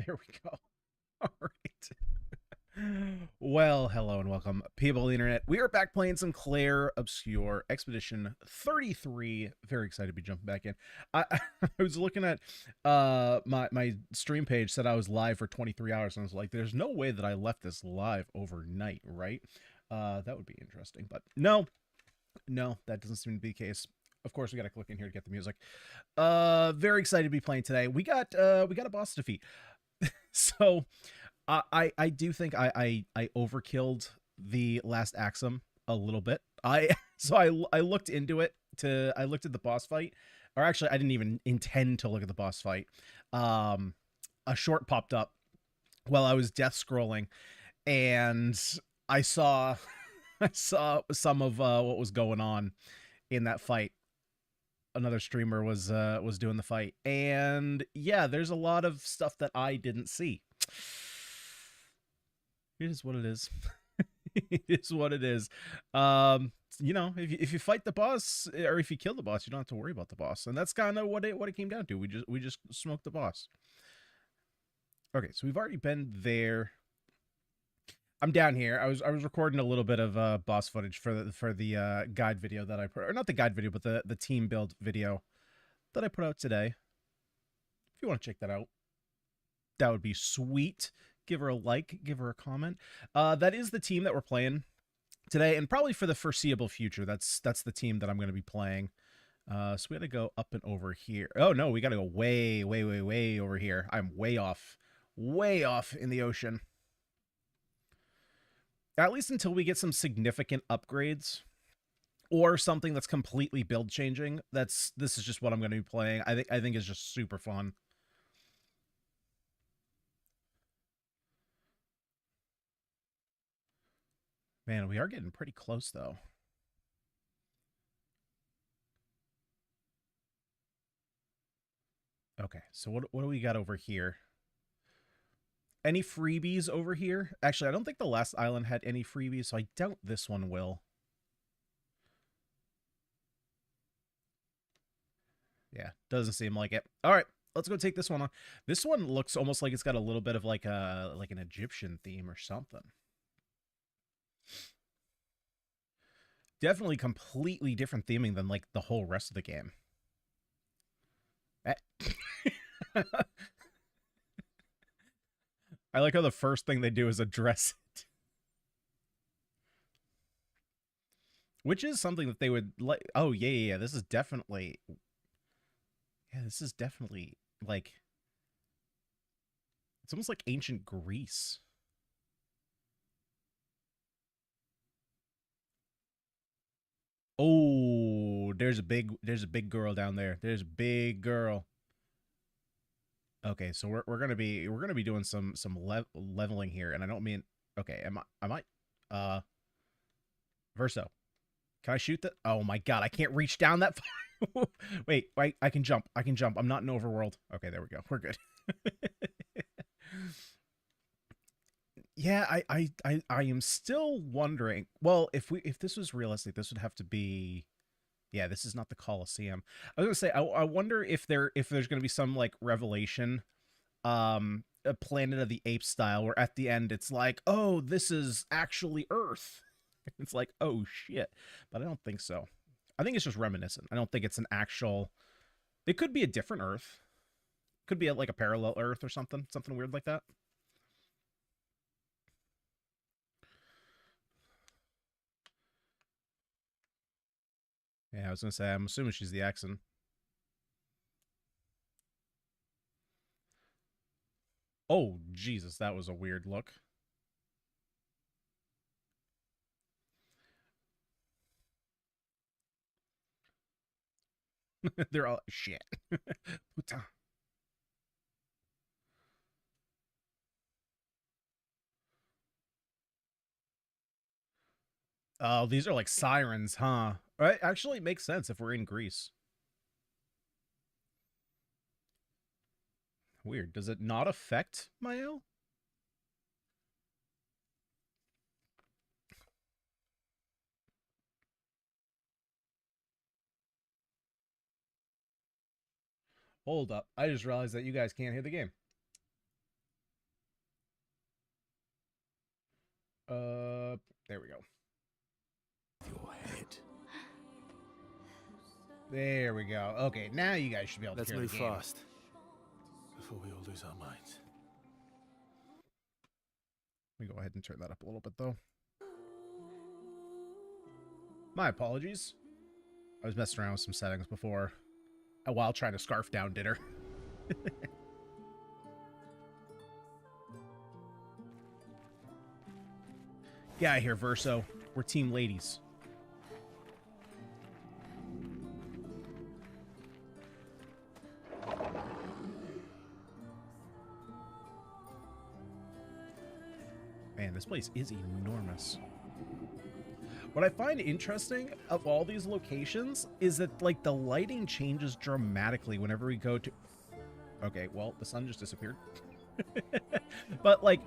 There we go. All right. Well, hello and welcome, people of the internet. We are back playing some Clair Obscur Expedition 33. Very excited to be jumping back in. I was looking at my stream page, said I was live for 23 hours, and I was like, there's no way that I left this live overnight, right? That would be interesting. But no, that doesn't seem to be the case. Of course, we gotta click in here to get the music. Very excited to be playing today. We got a boss defeat. So I do think I overkilled the last Axum a little bit. I looked into it. I looked at the boss fight, or actually I didn't even intend to look at the boss fight. Um, a short popped up while I was death scrolling, and I saw I saw some of what was going on in that fight. Another streamer was doing the fight, and yeah, there's a lot of stuff that I didn't see. It is what it is. It is what it is. If you fight the boss, or if you kill the boss, you don't have to worry about the boss, and that's kind of what it came down to. We just smoked the boss. Okay, so we've already been there. I'm down here. I was recording a little bit of boss footage for the guide video that I put, or not the guide video, but the team build video that I put out today. If you want to check that out, that would be sweet. Give her a like, give her a comment. That is the team that we're playing today, and probably for the foreseeable future. That's the team that I'm going to be playing. So we got to go up and over here. Oh no, we got to go way, way, way, way over here. I'm way off in the ocean. At least until we get some significant upgrades or something that's completely build changing. This is just what I'm going to be playing. I think it's just super fun. Man, we are getting pretty close though. Okay, so what do we got over here? Any freebies over here? Actually, I don't think the last island had any freebies, so I doubt this one will. Yeah, doesn't seem like it. All right, let's go take this one on. This one looks almost like it's got a little bit of like an Egyptian theme or something. Definitely completely different theming than like the whole rest of the game. I like how the first thing they do is address it. Which is something that they would like. Oh, yeah. This is definitely. Yeah, this is definitely like. It's almost like ancient Greece. Oh, there's a big girl down there. There's a big girl. Okay, so we're gonna be doing some leveling here, and I don't mean okay. Am I uh Verso? Can I shoot that? Oh my god, I can't reach down that far. Wait, I can jump. I can jump. I'm not in overworld. Okay, there we go. We're good. Yeah, I am still wondering. Well, if this was realistic, this would have to be. Yeah, this is not the Colosseum. I was gonna say, I wonder if there's gonna be some like revelation, a Planet of the Apes style, where at the end it's like, oh, this is actually Earth. It's like, oh shit, but I don't think so. I think it's just reminiscent. I don't think it's an actual. It could be a different Earth. Could be like a parallel Earth or something weird like that. Yeah, I was gonna say, I'm assuming she's the Axon. Oh Jesus, that was a weird look. They're all shit. Putain. Oh, these are like sirens, huh? Right? Actually, it makes sense if we're in Greece. Weird. Does it not affect Mael? Hold up. I just realized that you guys can't hear the game. There we go. Your head. There we go. Okay, now you guys should be able to Let's hear move the game. fast before we all lose our minds. Let me go ahead and turn that up a little bit, though. My apologies. I was messing around with some settings before while trying to scarf down dinner. Get out of here, Verso. We're team ladies. Man, this place is enormous. What I find interesting of all these locations is that, like, the lighting changes dramatically whenever we go to... Okay, well, the sun just disappeared. But, like,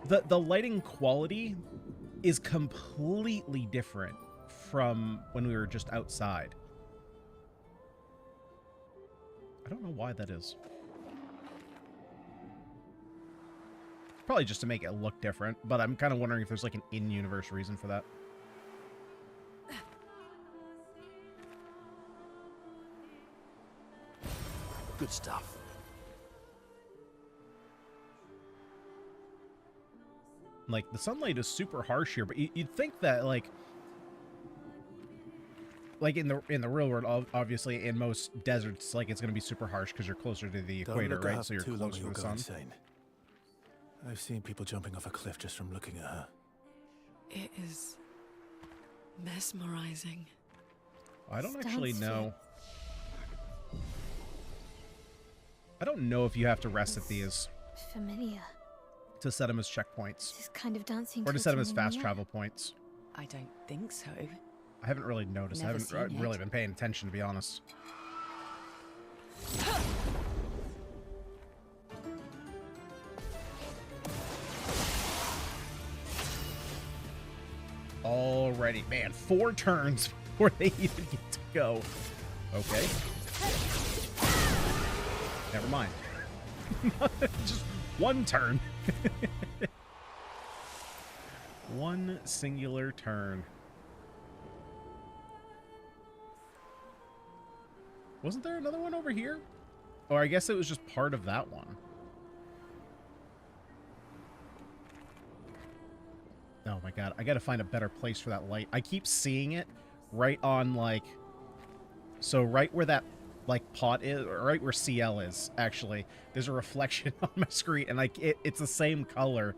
the lighting quality is completely different from when we were just outside. I don't know why that is. Probably just to make it look different, but I'm kind of wondering if there's like an in-universe reason for that. Good stuff. Like, the sunlight is super harsh here, but you'd think that, like in the real world, obviously, in most deserts, like, it's going to be super harsh because you're closer to the equator, right? So you're closer to the sun. Insane. I've seen people jumping off a cliff just from looking at her. It is mesmerizing. I don't actually know. I don't know if you have to rest at these Familiar. to set them as checkpoints. This kind of dancing. Or to set them as fast travel points. I don't think so. I haven't really noticed. I haven't really been paying attention, to be honest. Alrighty, man. 4 turns before they even get to go. Okay. Never mind. Just 1 turn. 1 singular turn. Wasn't there another one over here? Or I guess it was just part of that one. Oh my god, I gotta find a better place for that light. I keep seeing it right on, like... So right where that, like, pot is, or right where CL is, actually. There's a reflection on my screen, and, like, it's the same color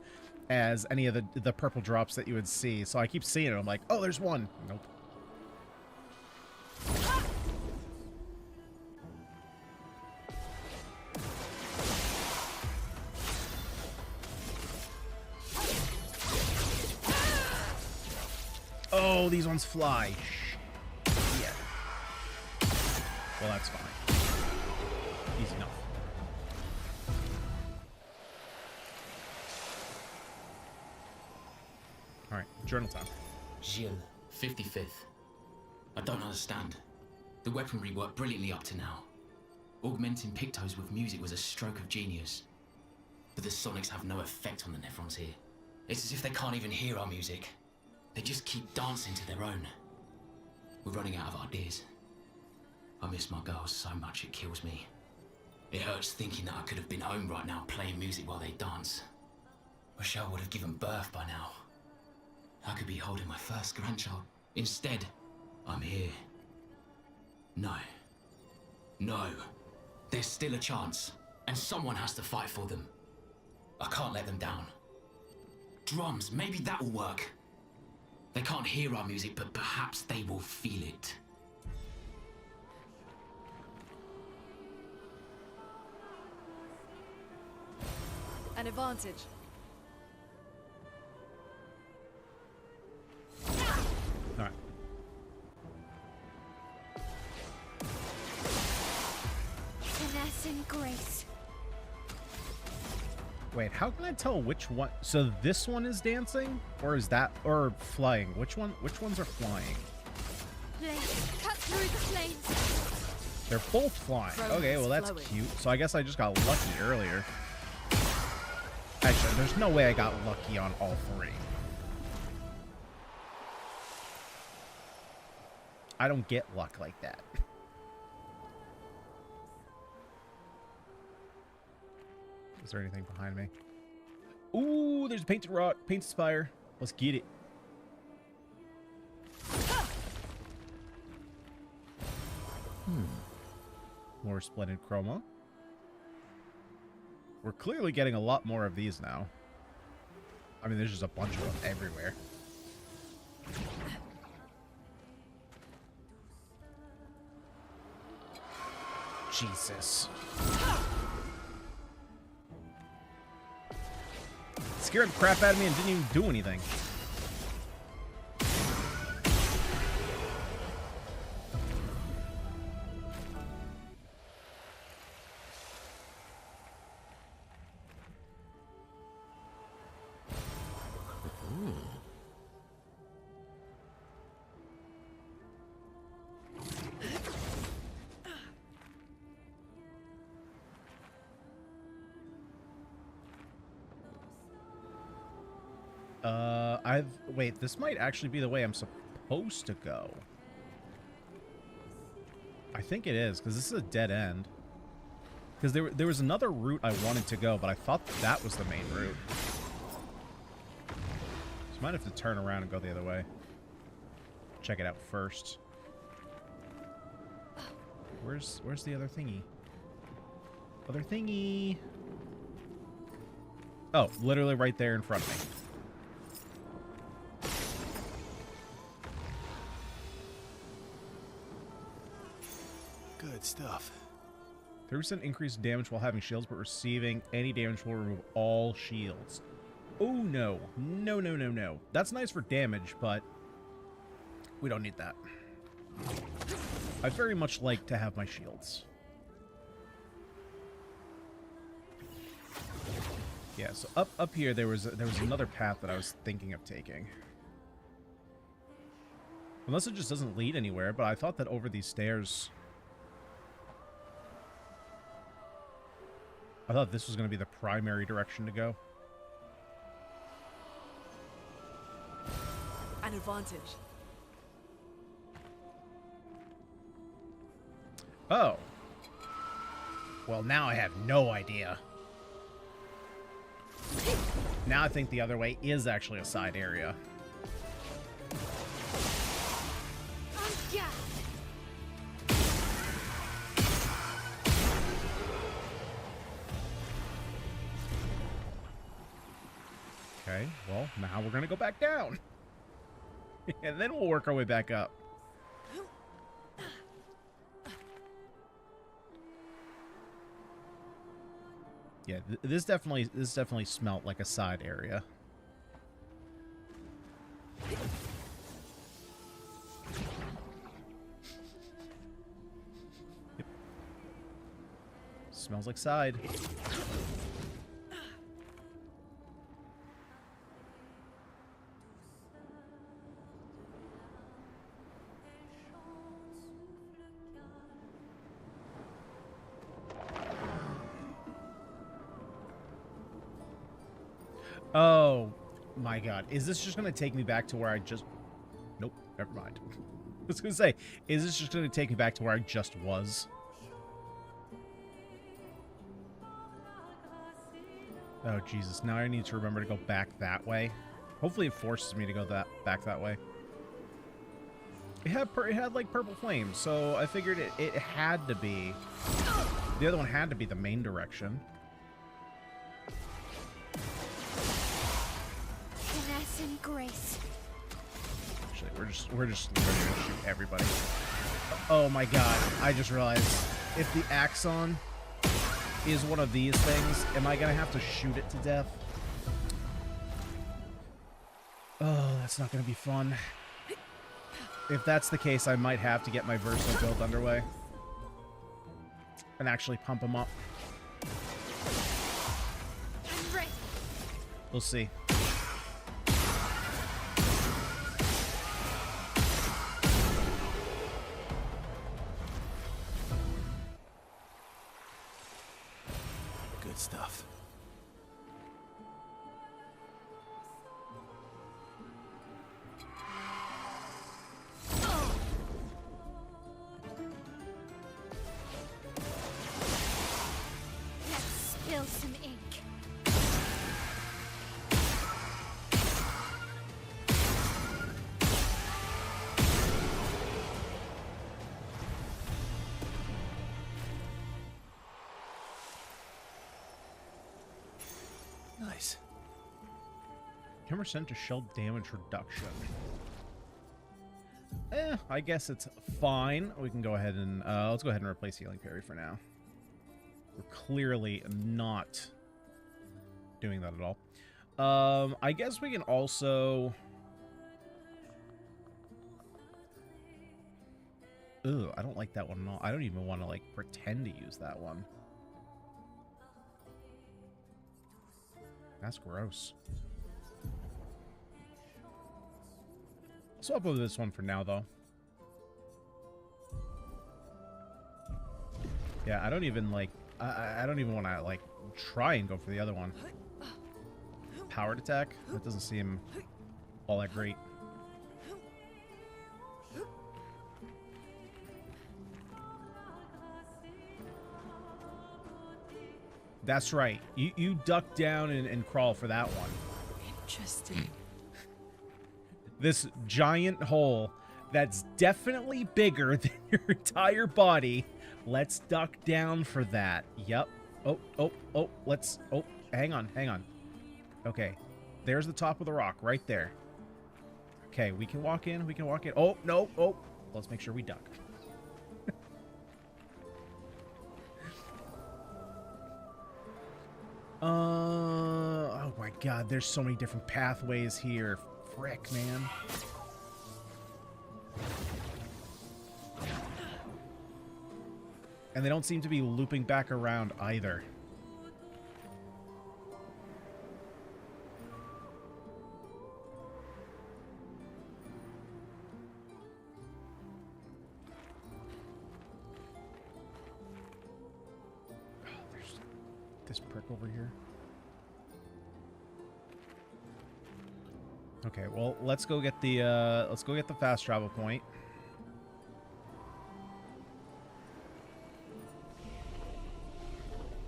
as any of the purple drops that you would see. So I keep seeing it. I'm like, oh, there's one. Nope. Oh, these ones fly. Yeah. Well, that's fine. Easy enough. Alright, journal time. Gilles, 55th. I don't understand. The weaponry worked brilliantly up to now. Augmenting pictos with music was a stroke of genius. But the sonics have no effect on the nephrons here. It's as if they can't even hear our music. They just keep dancing to their own. We're running out of ideas. I miss my girls so much it kills me. It hurts thinking that I could have been home right now playing music while they dance. Wish I would have given birth by now. I could be holding my first grandchild. Instead, I'm here. No. No. There's still a chance, and someone has to fight for them. I can't let them down. Drums, maybe that'll work. They can't hear our music, but perhaps they will feel it. An advantage. Alright. Finesse and grace. Wait, how can I tell which one? So this one is dancing, or is that, or flying? Which ones are flying? Blade, cut through the flames. They're both flying. Okay, well that's cute. So I guess I just got lucky earlier. Actually, there's no way I got lucky on all 3. I don't get luck like that. Is there anything behind me? Ooh, there's a painted rock, painted spire. Let's get it. More splendid chroma. We're clearly getting a lot more of these now. I mean, there's just a bunch of them everywhere. Jesus. Scared the crap out of me and didn't even do anything. Wait, this might actually be the way I'm supposed to go. I think it is, because this is a dead end. Because there was another route I wanted to go, but I thought that was the main route. So I might have to turn around and go the other way. Check it out first. Where's the other thingy? Other thingy. Oh, literally right there in front of me. Good stuff. 30% increased damage while having shields, but receiving any damage will remove all shields. Oh, no. No, no, no, no. That's nice for damage, but we don't need that. I very much like to have my shields. Yeah, so up here there was another path that I was thinking of taking. Unless it just doesn't lead anywhere, but I thought that over these stairs... I thought this was going to be the primary direction to go. An advantage. Oh. Well, now I have no idea. Now I think the other way is actually a side area. Yeah. Okay, well, now we're going to go back down. And then we'll work our way back up. Yeah, this definitely smelt like a side area. Yep. Smells like side. Oh, my God. Is this just going to take me back to where I just... Nope, never mind. I was going to say, is this just going to take me back to where I just was? Oh, Jesus. Now I need to remember to go back that way. Hopefully it forces me to go back that way. It had like, purple flames, so I figured it had to be... The other one had to be the main direction. Finesse and grace. Actually, we're just literally gonna shoot everybody. Oh my God! I just realized if the Axon is one of these things, am I gonna have to shoot it to death? Oh, that's not gonna be fun. If that's the case, I might have to get my Verso build underway and actually pump them up. I'm ready. We'll see. Good stuff. nice. 10% to shell damage reduction. I guess it's fine. We can go ahead and let's go ahead and replace healing parry for now. We're clearly not doing that at all. I guess we can also. Ugh, I don't like that one at all. I don't even want to like pretend to use that one. That's gross. Swap over this one for now, though. Yeah, I don't even like. I don't even want to like try and go for the other one. Powered attack. That doesn't seem all that great. That's right. You duck down and crawl for that one. Interesting. This giant hole that's definitely bigger than your entire body. Let's duck down for that. Yep. Oh, let's... Oh, hang on. Okay. There's the top of the rock right there. Okay, we can walk in. Oh, no. Oh, let's make sure we duck. Oh my god, there's so many different pathways here. Frick, man. And they don't seem to be looping back around either. Oh, there's this prick over here. Okay, well, let's go get the fast travel point.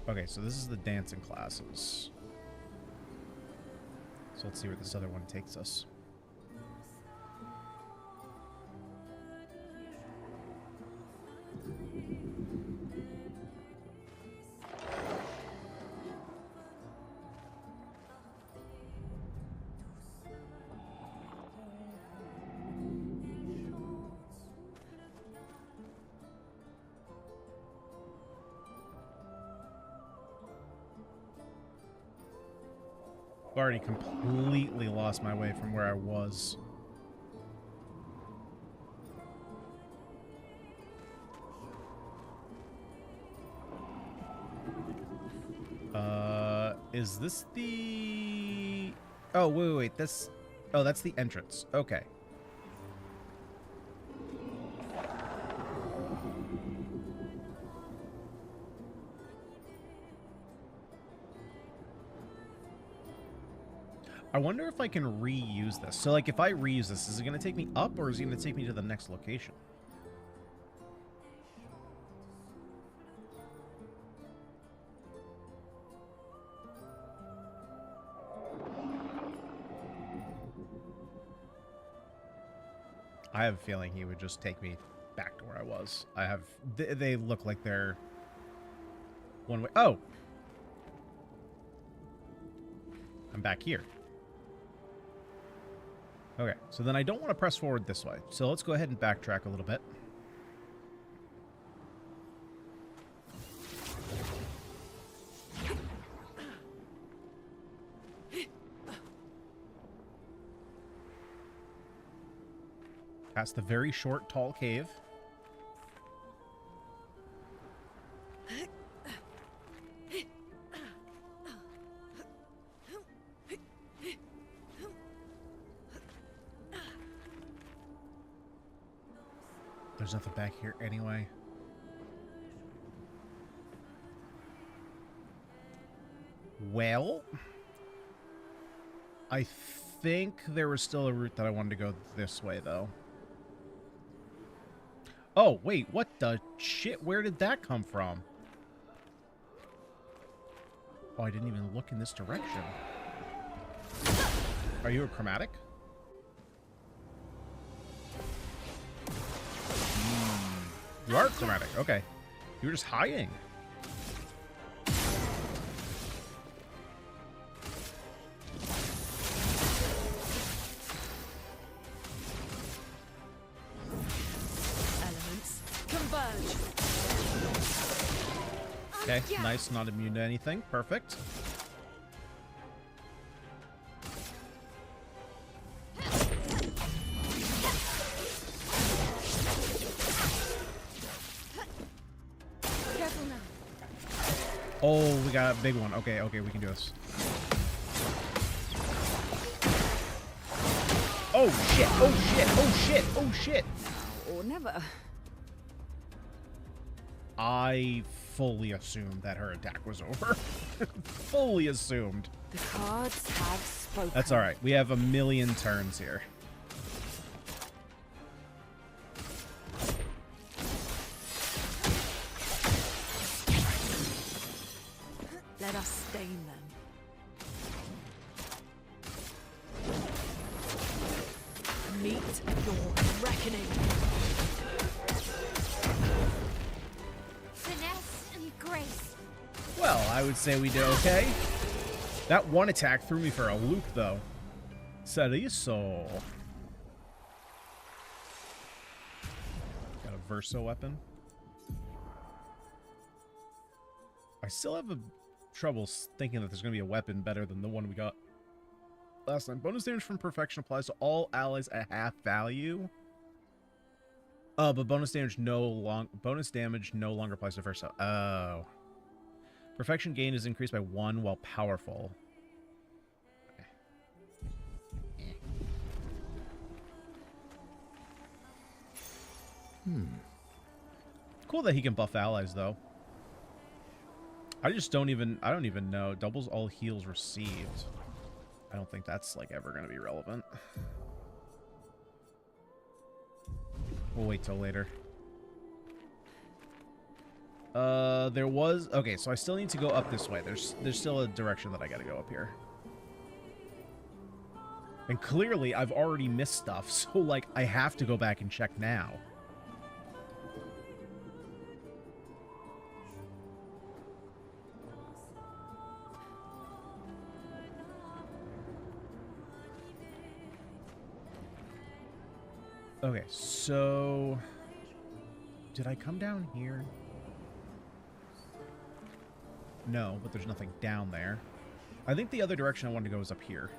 Okay, so this is the dancing classes. So let's see where this other one takes us. I've already completely lost my way from where I was. Is this the... Oh, wait, this... Oh, that's the entrance. Okay. I wonder if I can reuse this. So, like, if I reuse this, is it going to take me up, or is it going to take me to the next location? I have a feeling he would just take me back to where I was. I have... They look like they're one way... Oh! I'm back here. Okay, so then I don't want to press forward this way. So let's go ahead and backtrack a little bit. Past the very short, tall cave. There's nothing back here anyway. Well, I think there was still a route that I wanted to go this way, though. Oh, wait, what the shit? Where did that come from? Oh, I didn't even look in this direction. Are you a chromatic? You are chromatic. Okay. You were just hiding. Okay, nice. Not immune to anything. Perfect. Careful now. Oh, we got a big one. Okay, okay, we can do this. Oh shit! Oh shit! Oh shit! Oh shit! Or never. I fully assumed that her attack was over. Fully assumed. The cards have spoken. That's alright. We have a million turns here. Let us stain them. Meet your reckoning. Finesse and grace. Well, I would say we did okay. That one attack threw me for a loop, though. Seriso. Got a Verso weapon. I still have trouble thinking that there's going to be a weapon better than the one we got last time. Bonus damage from perfection applies to all allies at half value. Oh, but bonus damage no longer applies to Verso. Oh. Perfection gain is increased by 1 while powerful. Cool that he can buff allies, though. I don't even know. Doubles all heals received. I don't think that's, like, ever going to be relevant. We'll wait till later. There was... Okay, so I still need to go up this way. There's still a direction that I gotta go up here. And clearly, I've already missed stuff, so, like, I have to go back and check now. Okay, so... Did I come down here? No, but there's nothing down there. I think the other direction I wanted to go is up here.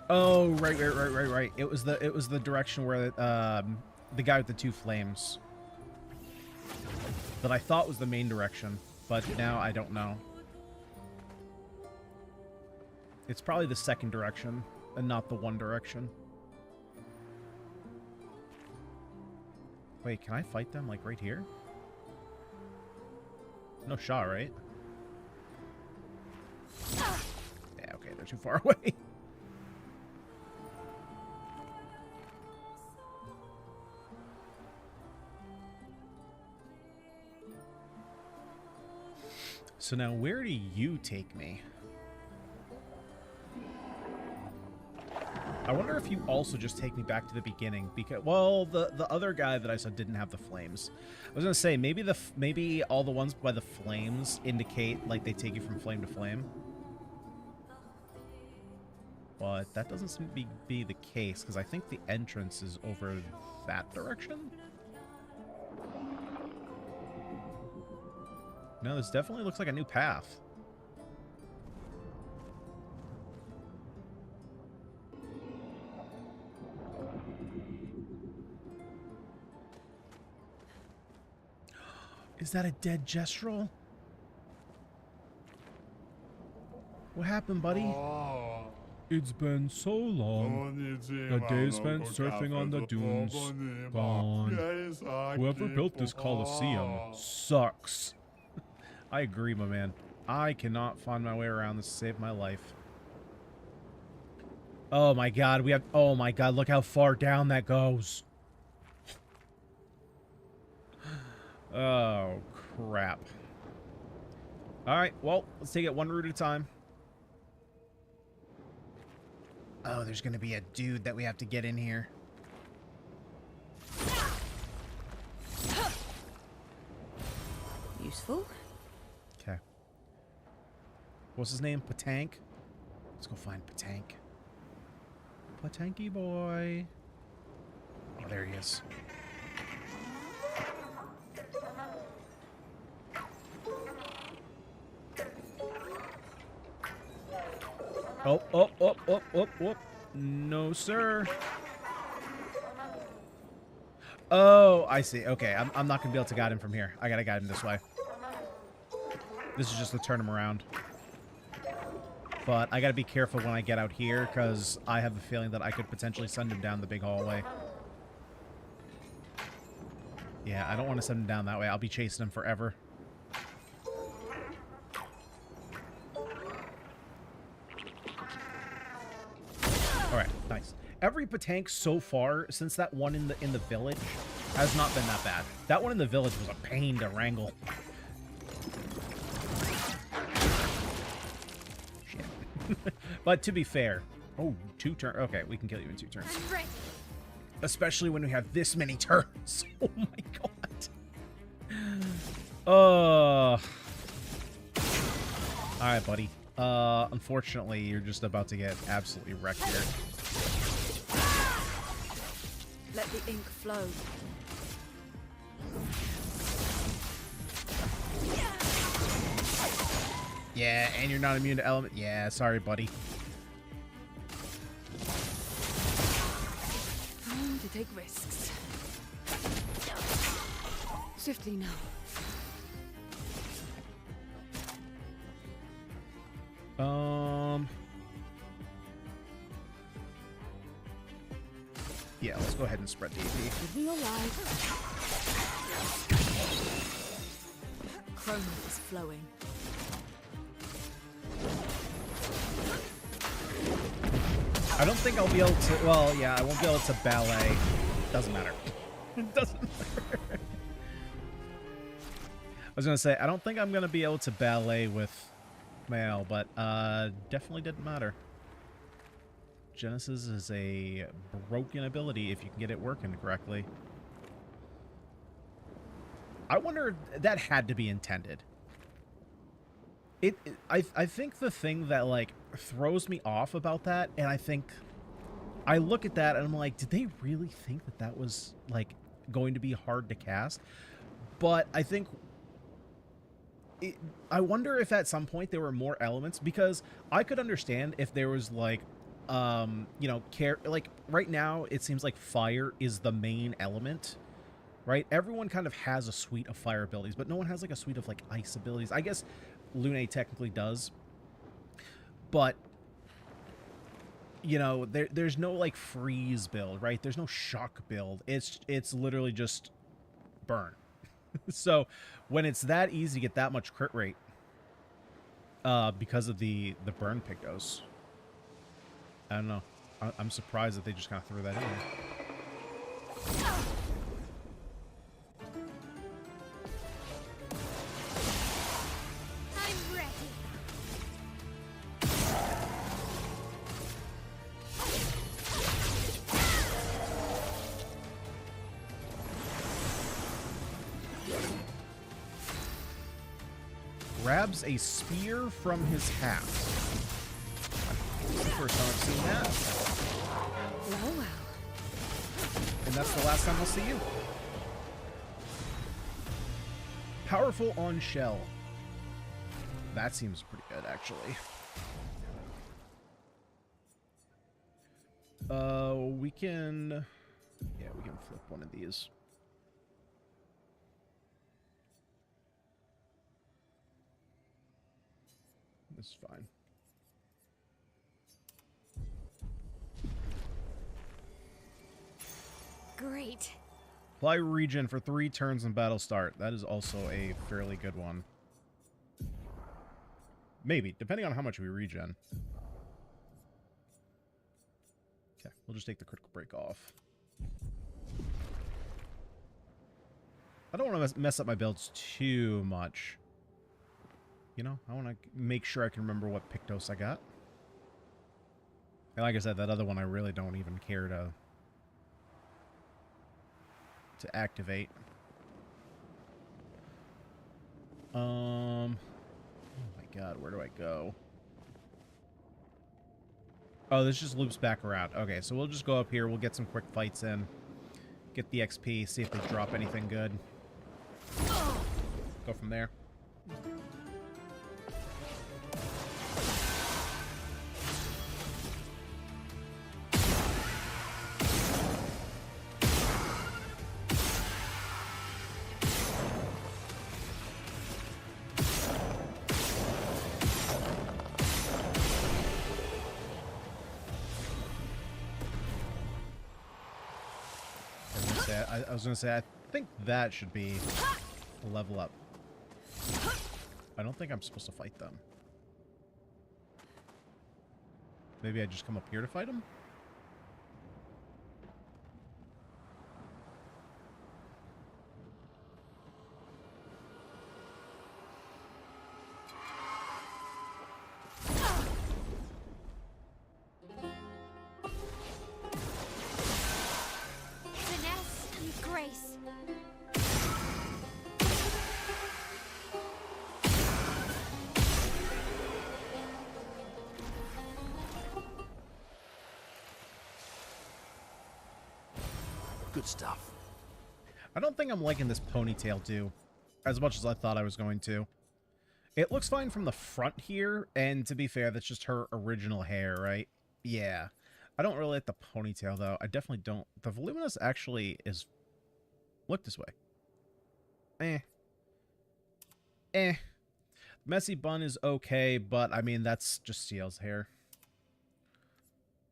Oh, right. It was the direction where the guy with the 2 flames that I thought was the main direction, but now I don't know. It's probably the second direction and not the one direction. Wait, can I fight them, like, right here? No shot, right? Yeah, okay, they're too far away. So now, where do you take me? I wonder if you also just take me back to the beginning, because, well, the other guy that I saw didn't have the flames. I was gonna say maybe all the ones by the flames indicate like they take you from flame to flame, but that doesn't seem to be the case, because I think the entrance is over that direction. No, this definitely looks like a new path. Is that a dead Gestrel? What happened, buddy? It's been so long. A day spent surfing on the dunes. Gone. Whoever built this Colosseum sucks. I agree, my man. I cannot find my way around this to save my life. Oh my god, we have... Oh my god, look how far down that goes. Oh, crap. Alright, well, let's take it one route at a time. Oh, there's gonna be a dude that we have to get in here. Useful. Okay. What's his name? Patank? Let's go find Patank. Patanky boy. Oh, there he is. Oh, oh, oh, oh, oh, oh. No, sir. Oh, I see. Okay, I'm not going to be able to guide him from here. I got to guide him this way. This is just to turn him around. But I got to be careful when I get out here, because I have a feeling that I could potentially send him down the big hallway. Yeah, I don't want to send him down that way. I'll be chasing him forever. Alright, nice. Every Patank so far, since that one in the village, has not been that bad. That one in the village was a pain to wrangle. Shit. But to be fair... Oh, 2 turns. Okay, we can kill you in 2 turns. I'm ready. Especially when we have this many turns. Oh my god. Alright, buddy. Unfortunately, you're just about to get absolutely wrecked here. Let the ink flow. Yeah, and you're not immune to element. Yeah, sorry, buddy. Time to take risks. Swiftly now. Yeah, let's go ahead and spread the AP. Give me your life. Chroma is flowing. I don't think I'll be able to... Well, yeah, I won't be able to ballet. Doesn't matter. It doesn't matter. I was going to say, I don't think I'm going to be able to ballet with Mael, but definitely didn't matter. Genesis is a broken ability if you can get it working correctly. I wonder if that had to be intended. I think the thing that, like, throws me off about that, and I think... I look at that and I'm like, did they really think that that was, like, going to be hard to cast? But I think... I wonder if at some point there were more elements, because I could understand if there was, like, you know, like, right now it seems like fire is the main element, right? Everyone kind of has a suite of fire abilities, but no one has, like, a suite of, like, ice abilities. I guess Lune technically does, but, you know, there's no, like, freeze build, right? There's no shock build. It's literally just burn. So when it's that easy to get that much crit rate, because of the burn pictos, I don't know. I'm surprised that they just kind of threw that in there. I'm ready. Grabs a spear from his hat. This is the first time I've seen that. Well, well. And that's the last time we'll see you. Powerful on shell. That seems pretty good, actually. We can... Yeah, we can flip one of these. This is fine. Great. Apply regen for 3 turns in battle start. That is also a fairly good one. Maybe, depending on how much we regen. Okay, we'll just take the critical break off. I don't want to mess up my builds too much. You know, I want to make sure I can remember what Pictos I got. And like I said, that other one I really don't even care to activate. Oh my god, where do I go? Oh, this just loops back around. Okay, so we'll just go up here. We'll get some quick fights in. Get the XP, see if they drop anything good. Go from there. I was gonna say, I think that should be a level up. I don't think I'm supposed to fight them. Maybe I just come up here to fight them? Finesse and grace. Good stuff. I don't think I'm liking this ponytail, too, as much as I thought I was going to. It looks fine from the front here, and to be fair, that's just her original hair, right? Yeah. I don't really like the ponytail, though. I definitely don't. The voluminous actually is... Look this way. Messy bun is okay, but, I mean, that's just Ciel's hair.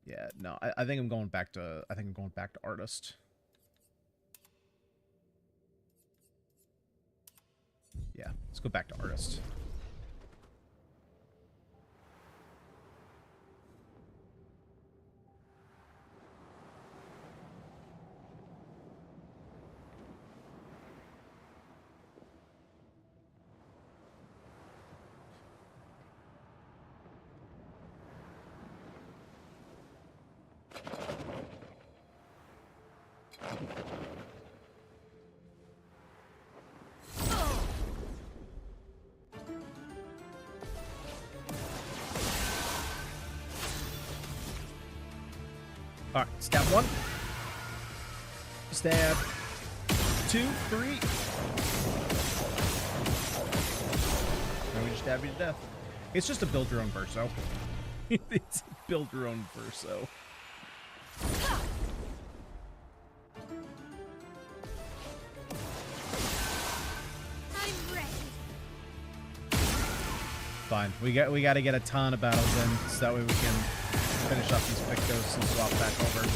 Yeah, no, I think I'm going back to... I think I'm going back to artist. Yeah, let's go back to artist. Alright, stab 1. Stab 2, 3. Now we just stab you to death. It's just a build your own verso. It's a build your own verso. I'm ready. Fine. We got to get a ton of battles in so that way we can finish up these pictos and swap back over.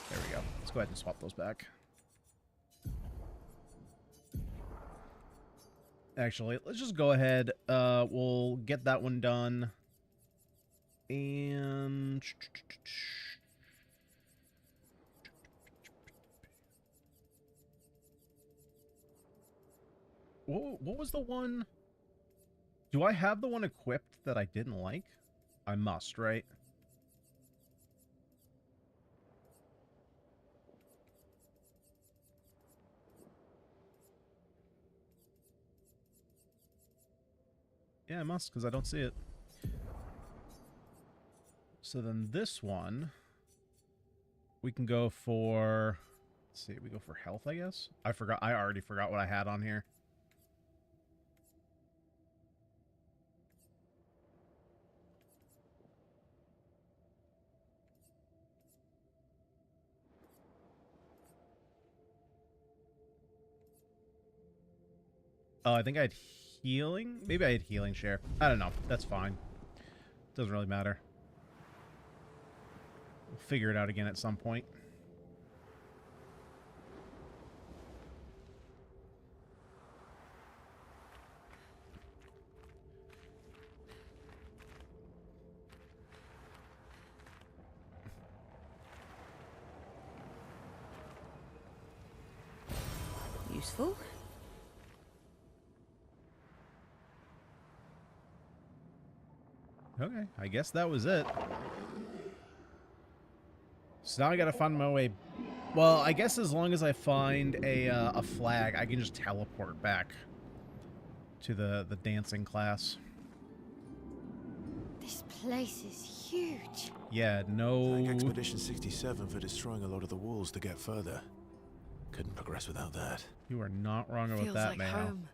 There we go. Let's go ahead and swap those back. Actually, let's just go ahead. We'll get that one done. And... What was the one... Do I have the one equipped that I didn't like? I must, right? Yeah, I must, because I don't see it. So then this one, we can go for... Let's see, we go for health, I guess? I already forgot what I had on here. Oh, I think I had healing? Maybe I had healing share. I don't know. That's fine. Doesn't really matter. We'll figure it out again at some point. Useful. Okay, I guess that was it. So now I gotta find my way... Well, I guess as long as I find a flag, I can just teleport back to the dancing class. This place is huge. Yeah, no. Thank Expedition 67 for destroying a lot of the walls to get further. Couldn't progress without that. You are not wrong about Feels that, like man. home.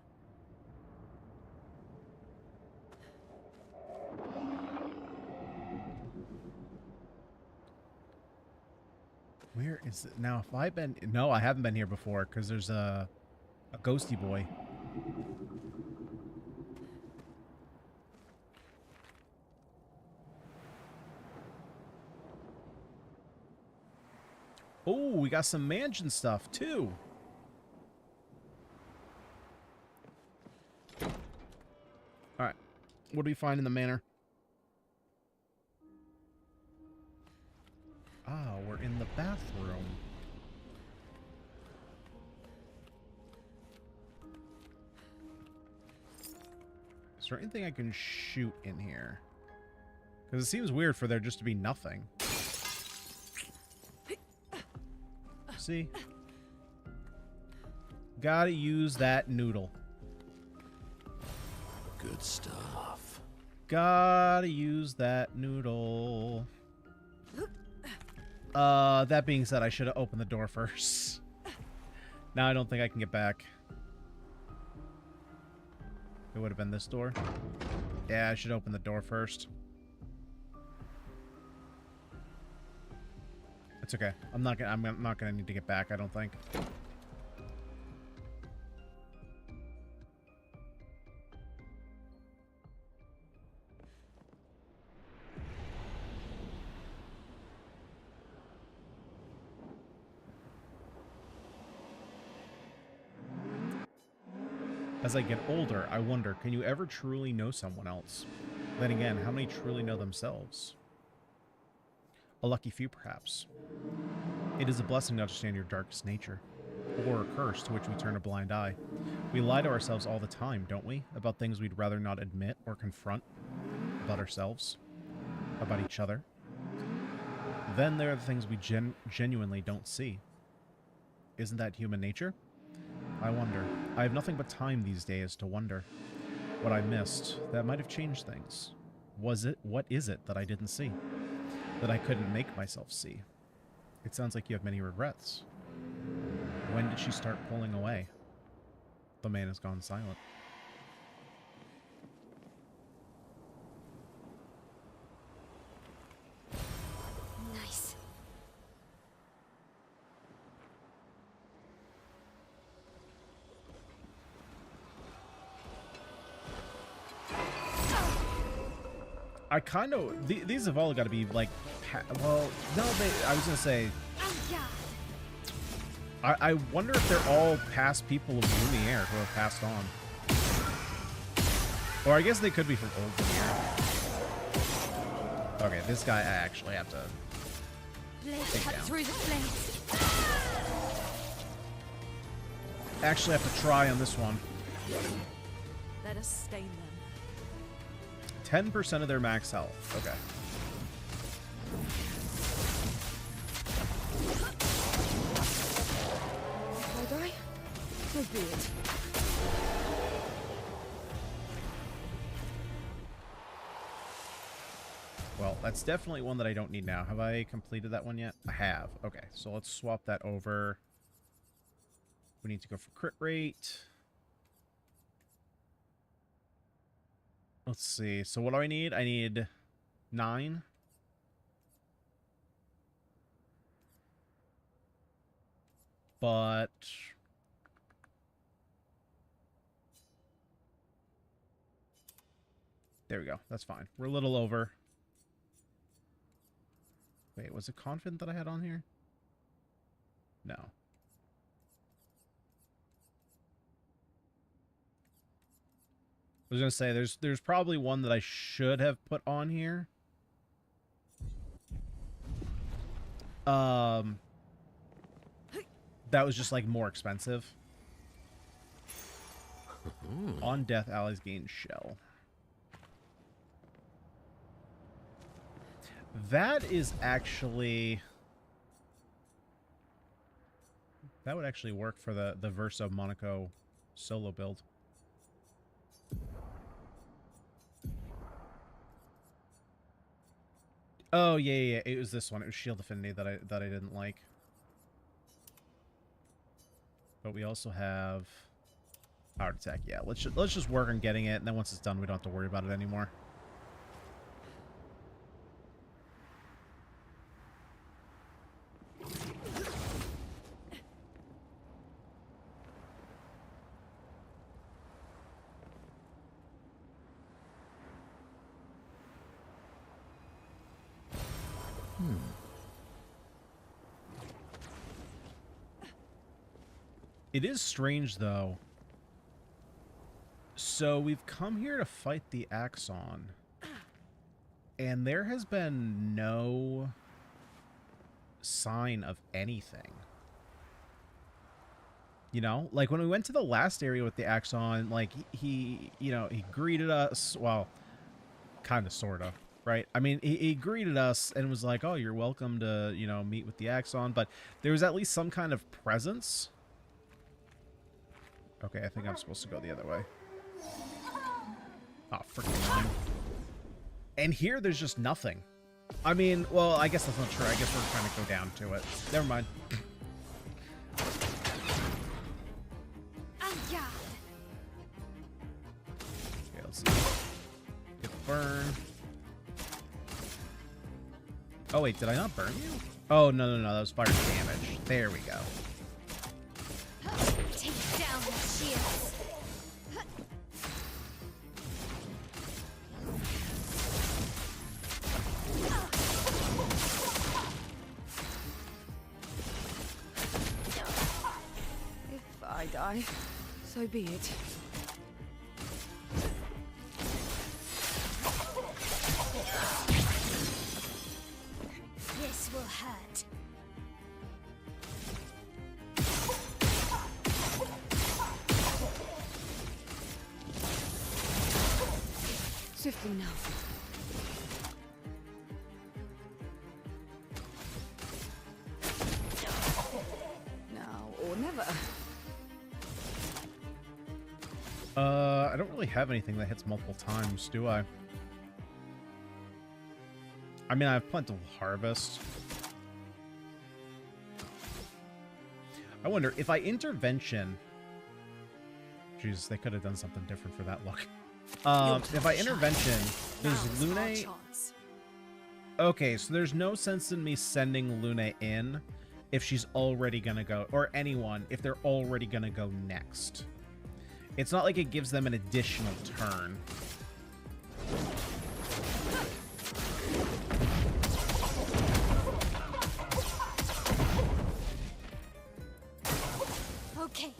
Where is it now? If I've been, no, I haven't been here before because there's a ghosty boy. Oh, we got some mansion stuff too. All right, what do we find in the manor? Ah, we're in the bathroom. Is there anything I can shoot in here? Because it seems weird for there just to be nothing. See? Gotta use that noodle. Good stuff. Gotta use that noodle. That being said, I should have opened the door first. Now I don't think I can get back. It would have been this door. Yeah, I should open the door first. It's okay. I'm not gonna need to get back, I don't think. As I get older, I wonder, can you ever truly know someone else? Then again, how many truly know themselves? A lucky few, perhaps. It is a blessing to understand your darkest nature, or a curse to which we turn a blind eye. We lie to ourselves all the time, don't we? About things we'd rather not admit or confront. About ourselves. About each other. Then there are the things we genuinely don't see. Isn't that human nature? I wonder. I have nothing but time these days to wonder. What I missed, that might have changed things. What is it that I didn't see? That I couldn't make myself see? It sounds like you have many regrets. When did she start pulling away? The man has gone silent. Nice. I kind of... These have all got to be, like... well, no, I was going to say... I wonder if they're all past people of Lumiere who have passed on. Or I guess they could be from old Lumiere. Okay, this guy I actually have to... Let's cut through the flames. Actually have to try on this one. Let us stain them. 10% of their max health. Okay. Will I? So be it. Well, that's definitely one that I don't need now. Have I completed that one yet? I have. Okay, so let's swap that over. We need to go for crit rate. Let's see. So what do I need? I need 9. But... there we go. That's fine. We're a little over. Wait, was it confident that I had on here? No. I was gonna say there's probably one that I should have put on here. That was just like more expensive. On death, allies gain shell. That is actually... that would actually work for the Verso Monaco solo build. Oh yeah, yeah, yeah, it was this one. It was Shield Affinity that I didn't like. But we also have Powered Attack. Yeah, let's just work on getting it, and then once it's done, we don't have to worry about it anymore. It is strange, though. So we've come here to fight the Axon, and there has been no sign of anything. You know, like when we went to the last area with the Axon, like he you know, he greeted us. Well, kind of, sort of, right? I mean, he greeted us and was like, "Oh, you're welcome to, you know, meet with the Axon," but there was at least some kind of presence. Okay, I think I'm supposed to go the other way. Oh, freaking line. And here, there's just nothing. I mean, well, I guess that's not true. I guess we're trying to go down to it. Never mind. Okay, let's see. Get the burn. Oh, wait, did I not burn you? Oh, no, that was fire damage. There we go. Take down the shields. If I die, so be it. This will hurt. Swiftly now. Now or never. I don't really have anything that hits multiple times, do I? I mean, I have Plentiful Harvest. I wonder, if I Intervention... Jeez, they could have done something different for that look. If I Intervention, does Lune... Okay, so there's no sense in me sending Lune in if she's already gonna go, or anyone, if they're already gonna go next. It's not like it gives them an additional turn. Okay.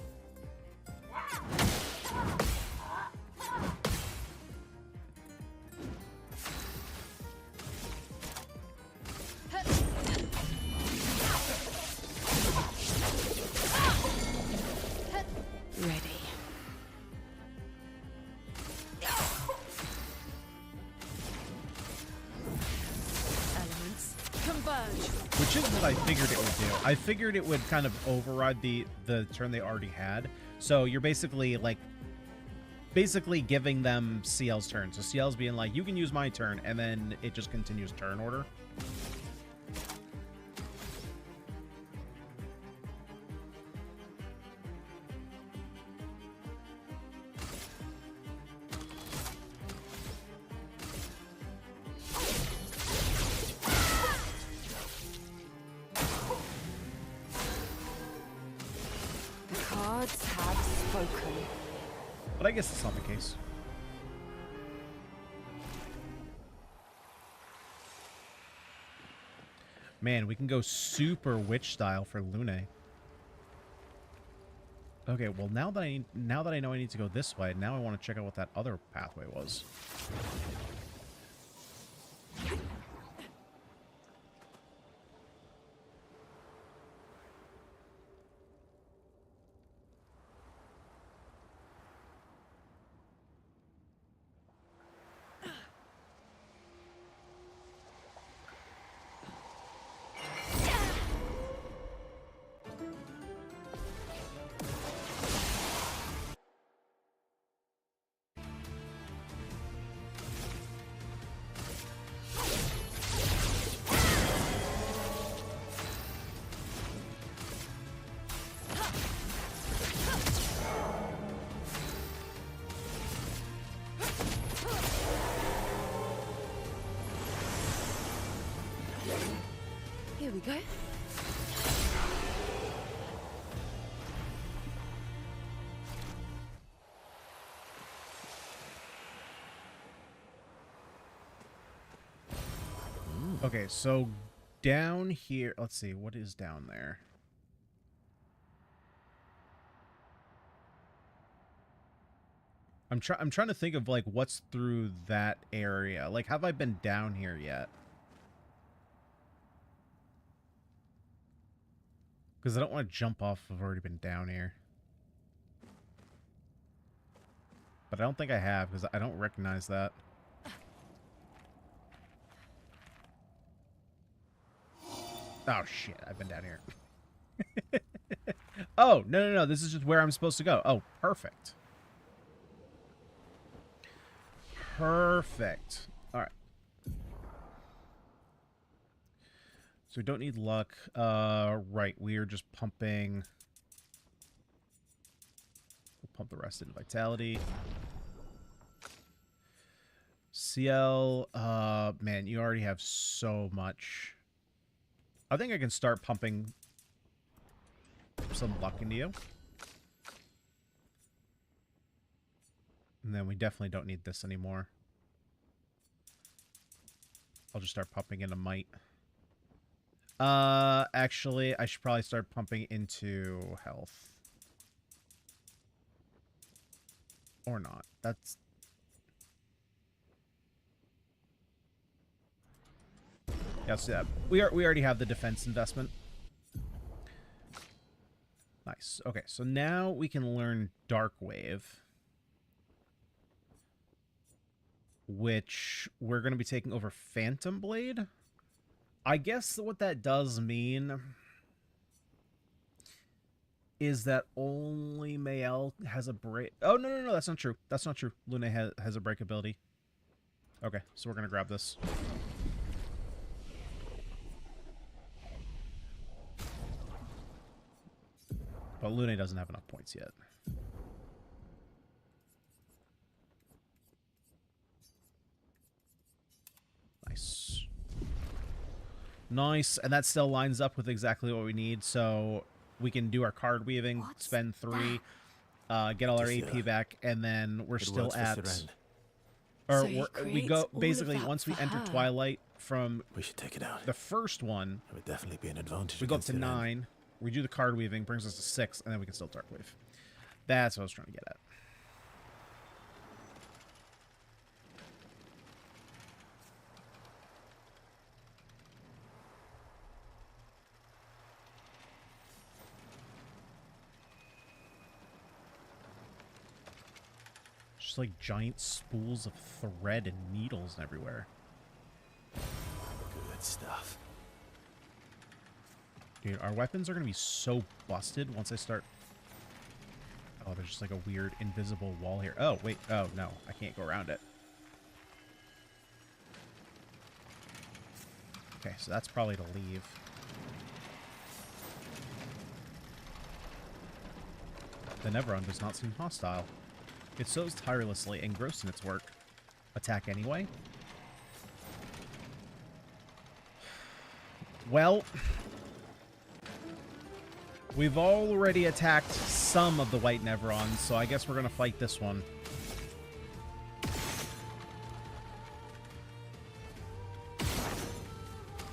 Ready. Elements converge. Which is what I figured it would do. I figured it would kind of override the turn they already had. So you're basically giving them CL's turn. So CL's being like, you can use my turn, and then it just continues turn order. The cards have spoken. But I guess that's not the case. Man, we can go super witch style for Lune. Okay, well now that I know I need to go this way, now I want to check out what that other pathway was. we go. Okay, so down here, let's see, what is down there? I'm trying to think of like what's through that area. Like, have I been down here yet? Because I don't want to jump off. I've already been down here. But I don't think I have, because I don't recognize that. Oh, shit. I've been down here. Oh, no. This is just where I'm supposed to go. Oh, perfect. Perfect. All right. So we don't need luck. Right. We are just pumping. We'll pump the rest in vitality. CL. Man, you already have so much. I think I can start pumping some luck into you. And then we definitely don't need this anymore. I'll just start pumping into might. Actually, I should probably start pumping into health. Or not. That's... Yeah, let's do that. We already have the defense investment. Nice. Okay, so now we can learn Dark Wave, which we're going to be taking over Phantom Blade. I guess what that does mean is that only Mael has a break. Oh, no, that's not true. That's not true. Lune has a break ability. Okay, so we're going to grab this. But Lune doesn't have enough points yet. Nice. Nice, and that still lines up with exactly what we need, so we can do our card weaving, What's spend 3, get all our AP back, and then we're still at... Or So we go, all of basically, that once we for enter her. Twilight from We should take it out. the first one, It would definitely be an advantage. we go up against to it then. 9, we do the card weaving, brings us to 6, and then we can still Dark Wave. That's what I was trying to get at. Just like giant spools of thread and needles everywhere. Good stuff. Dude, our weapons are going to be so busted once I start... Oh, there's just like a weird invisible wall here. Oh, wait. Oh, no. I can't go around it. Okay, so that's probably to leave. The Neveron does not seem hostile. It sows tirelessly, engrossed in its work. Attack anyway? Well... We've already attacked some of the white Neverons, so I guess we're going to fight this one.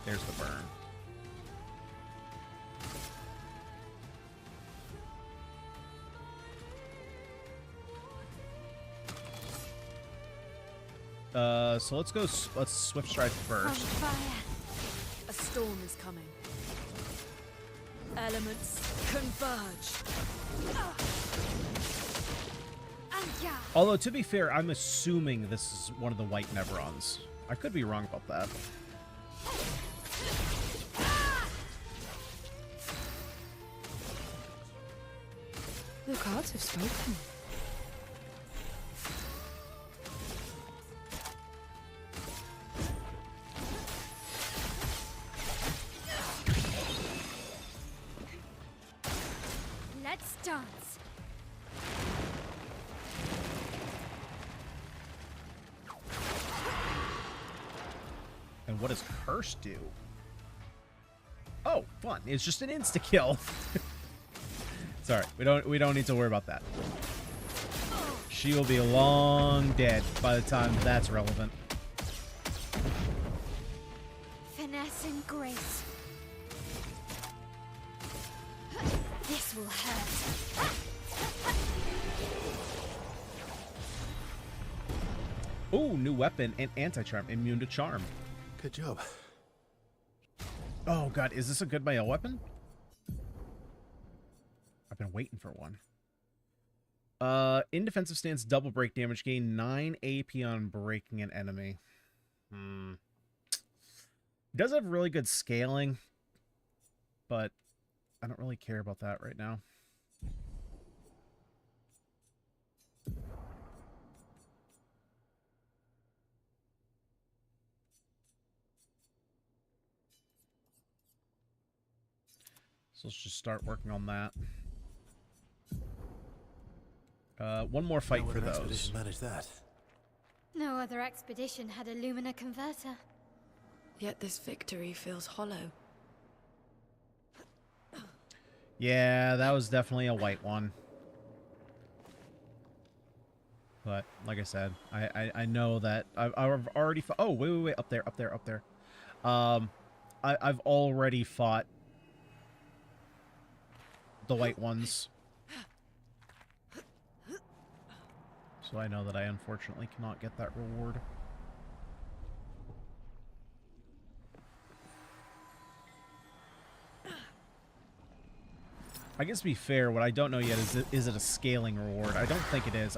There's the burn. So let's Swift Stride first. A storm is coming. Elements converge. Although, to be fair, I'm assuming this is one of the white Neverons. I could be wrong about that. The cards have spoken. Let's dance. And what does Curse do? Oh, fun. It's just an insta-kill. Sorry, we don't need to worry about that. She will be long dead by the time that's relevant. Finesse and grace. This will hurt. Ooh, new weapon and anti-charm. Immune to charm. Good job. Oh god, is this a good melee weapon? I've been waiting for one. In defensive stance, double break damage, gain 9 AP on breaking an enemy. Does have really good scaling, but I don't really care about that right now. So let's just start working on that. One more fight for those. Expedition managed that. No other expedition had a Lumina converter. Yet this victory feels hollow. Yeah, that was definitely a white one. But like I said, I know that I've already fought. Oh wait, up there. I've already fought the white ones, so I know that I unfortunately cannot get that reward. I guess to be fair, what I don't know yet is it a scaling reward? I don't think it is.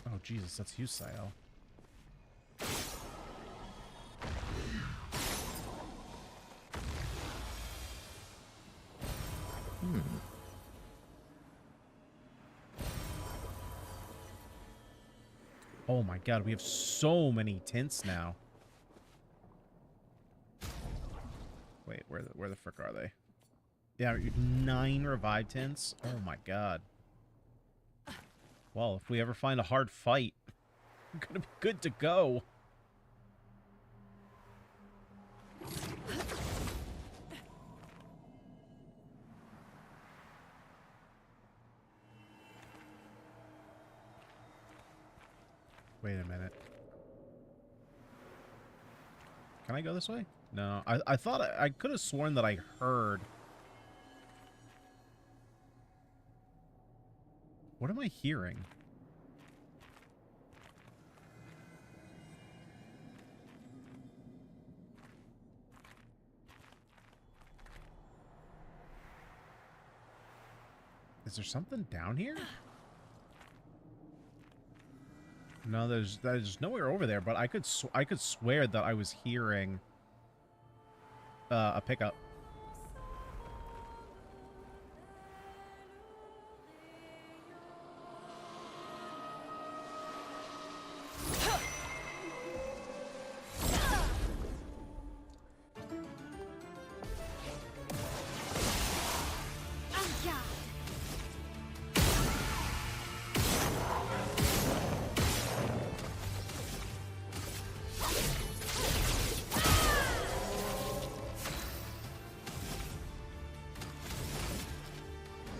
Oh Jesus, that's you, Sael. Oh my god, we have so many tints now. Wait, where the frick are they? Yeah, 9 revive tints? Oh my god. Well, if we ever find a hard fight, we're gonna be good to go. Wait a minute. Can I go this way? No, I thought I could have sworn that I heard. What am I hearing? Is there something down here? No, there's nowhere over there, but I could swear that I was hearing a pickup.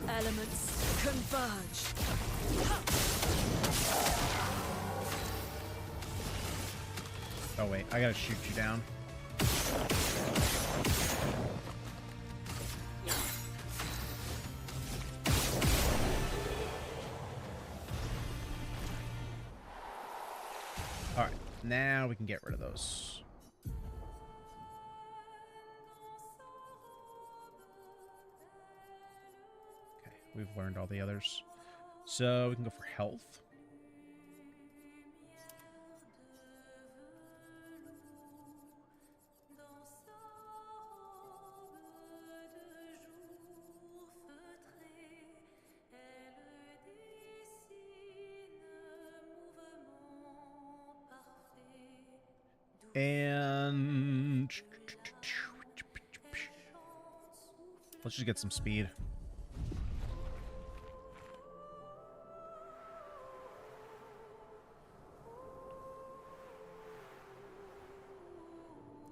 Elements converge. Oh wait, I gotta shoot you down. Alright, now we can get rid of those. We've learned all the others. So we can go for health. And let's just get some speed.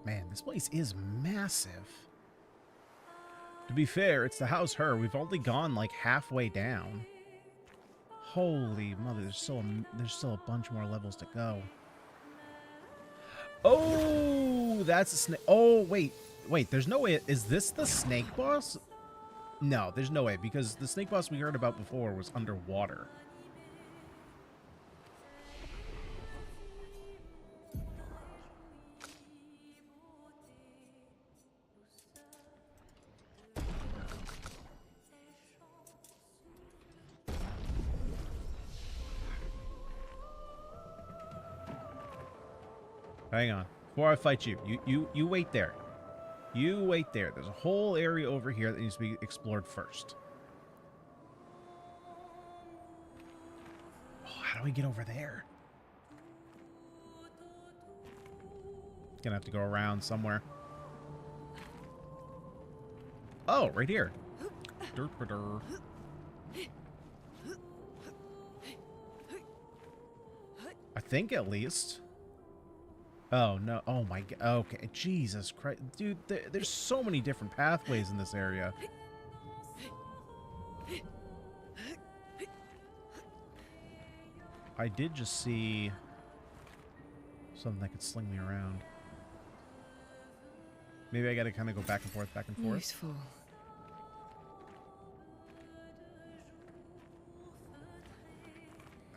Man, this place is massive. To be fair, it's the house her. We've only gone like halfway down. Holy mother, there's still a bunch more levels to go. Oh, that's a snake. Oh, wait. Wait, there's no way. Is this the snake boss? No, there's no way, because the snake boss we heard about before was underwater. Hang on. Before I fight you, you wait there. You wait there. There's a whole area over here that needs to be explored first. Oh, how do we get over there? Gonna have to go around somewhere. Oh, right here. Derp-a-der. I think at least. Oh, no. Oh, my God. Okay. Jesus Christ. Dude, there's so many different pathways in this area. I did just see something that could sling me around. Maybe I gotta kind of go back and forth, back and forth. Useful.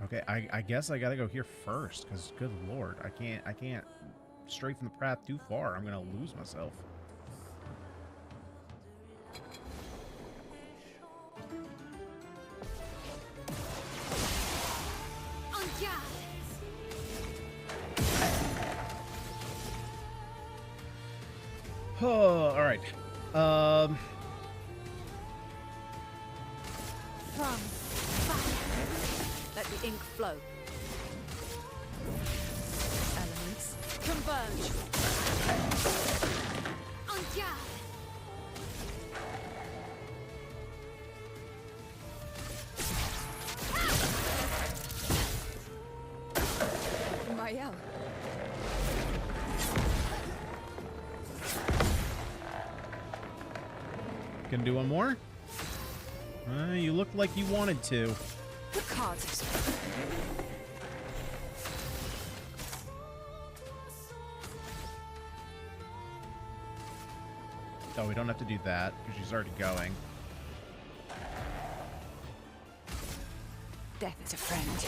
Okay, I guess I gotta go here first, because good lord, I can't stray from the path too far. I'm gonna lose myself. Oh, all right. From fire. Let the ink flow. Elements converge. En garde. Maël. Gonna do one more? You looked like you wanted to. The cards have spoken. Oh, we don't have to do that, because she's already going. Death is a friend.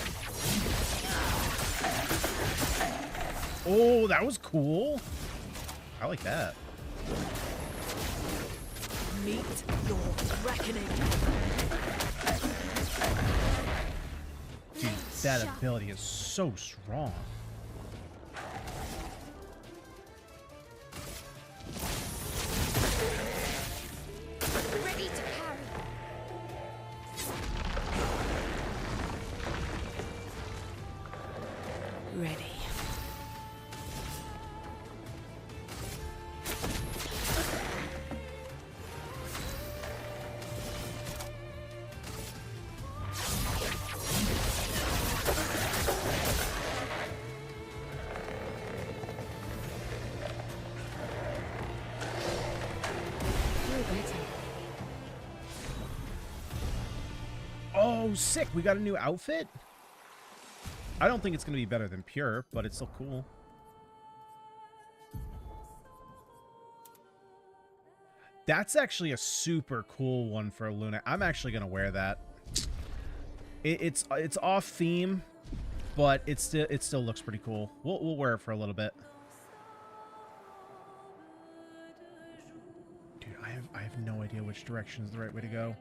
Oh, that was cool. I like that. Meet your reckoning. Dude, that ability is so strong. Ready to carry. Ready. Oh, sick. We got a new outfit? I don't think it's going to be better than Pure, but it's still cool. That's actually a super cool one for Luna. I'm actually going to wear that. It's off theme, but it still looks pretty cool. We'll wear it for a little bit. Dude, I have no idea which direction is the right way to go.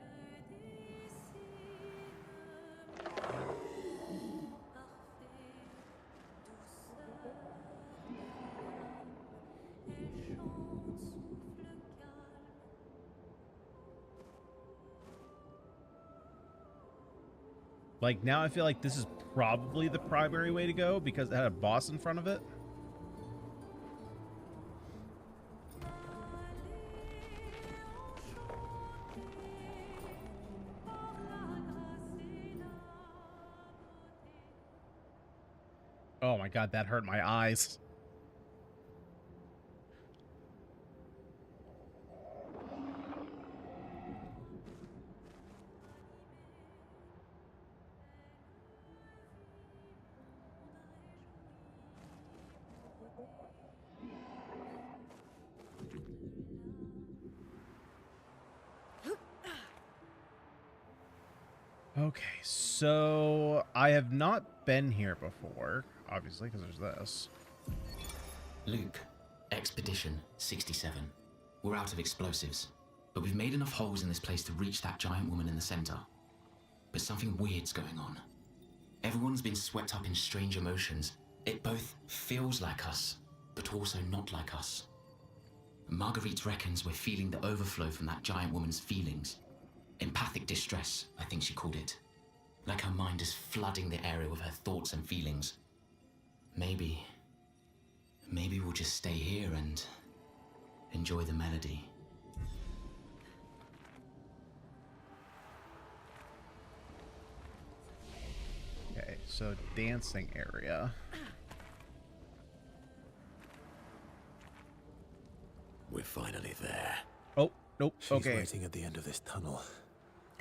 Like, now I feel like this is probably the primary way to go because it had a boss in front of it. Oh my god, that hurt my eyes. Okay, so I have not been here before, obviously, because there's this. Luke, Expedition 67. We're out of explosives, but we've made enough holes in this place to reach that giant woman in the center. But something weird's going on. Everyone's been swept up in strange emotions. It both feels like us, but also not like us. Marguerite reckons we're feeling the overflow from that giant woman's feelings. Empathic distress, I think she called it. Like her mind is flooding the area with her thoughts and feelings. Maybe we'll just stay here and enjoy the melody. Okay, so dancing area. We're finally there. Oh, nope. She's Okay. waiting at the end of this tunnel.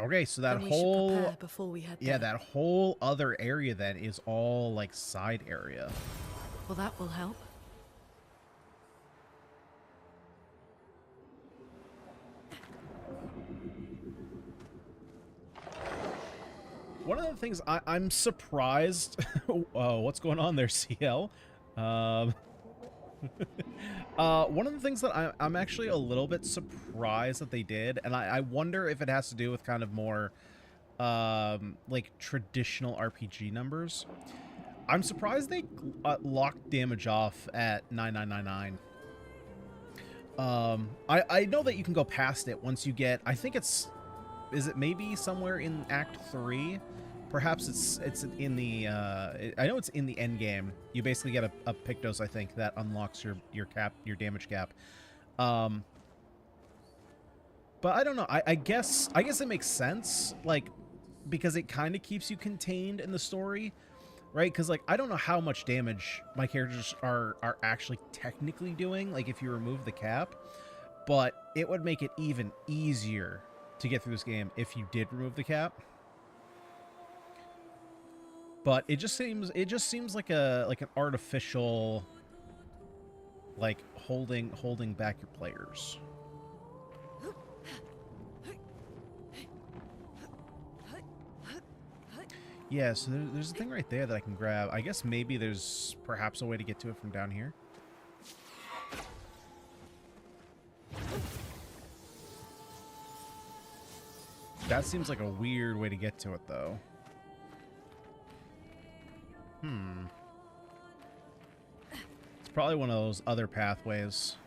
Okay, so that Then we should whole prepare before we head yeah, there. that whole other area then is all like side area. Well, that will help. One of the things I'm surprised. What's going on there, CL? One of the things that I'm actually a little bit surprised that they did, and I wonder if it has to do with kind of more like traditional RPG numbers. I'm surprised they locked damage off at 9999. I know that you can go past it once you get, I think is it maybe somewhere in Act 3? Perhaps it's in the I know it's in the end game. You basically get a Pictos, I think, that unlocks your damage cap. But I don't know. I guess it makes sense, like, because it kind of keeps you contained in the story, right? Because, like, I don't know how much damage my characters are actually technically doing, like, if you remove the cap, but it would make it even easier to get through this game if you did remove the cap. But it just seems like an artificial, like, holding back your players. Yeah, so there's a thing right there that I can grab. I guess maybe there's perhaps a way to get to it from down here. That seems like a weird way to get to it, though. It's probably one of those other pathways.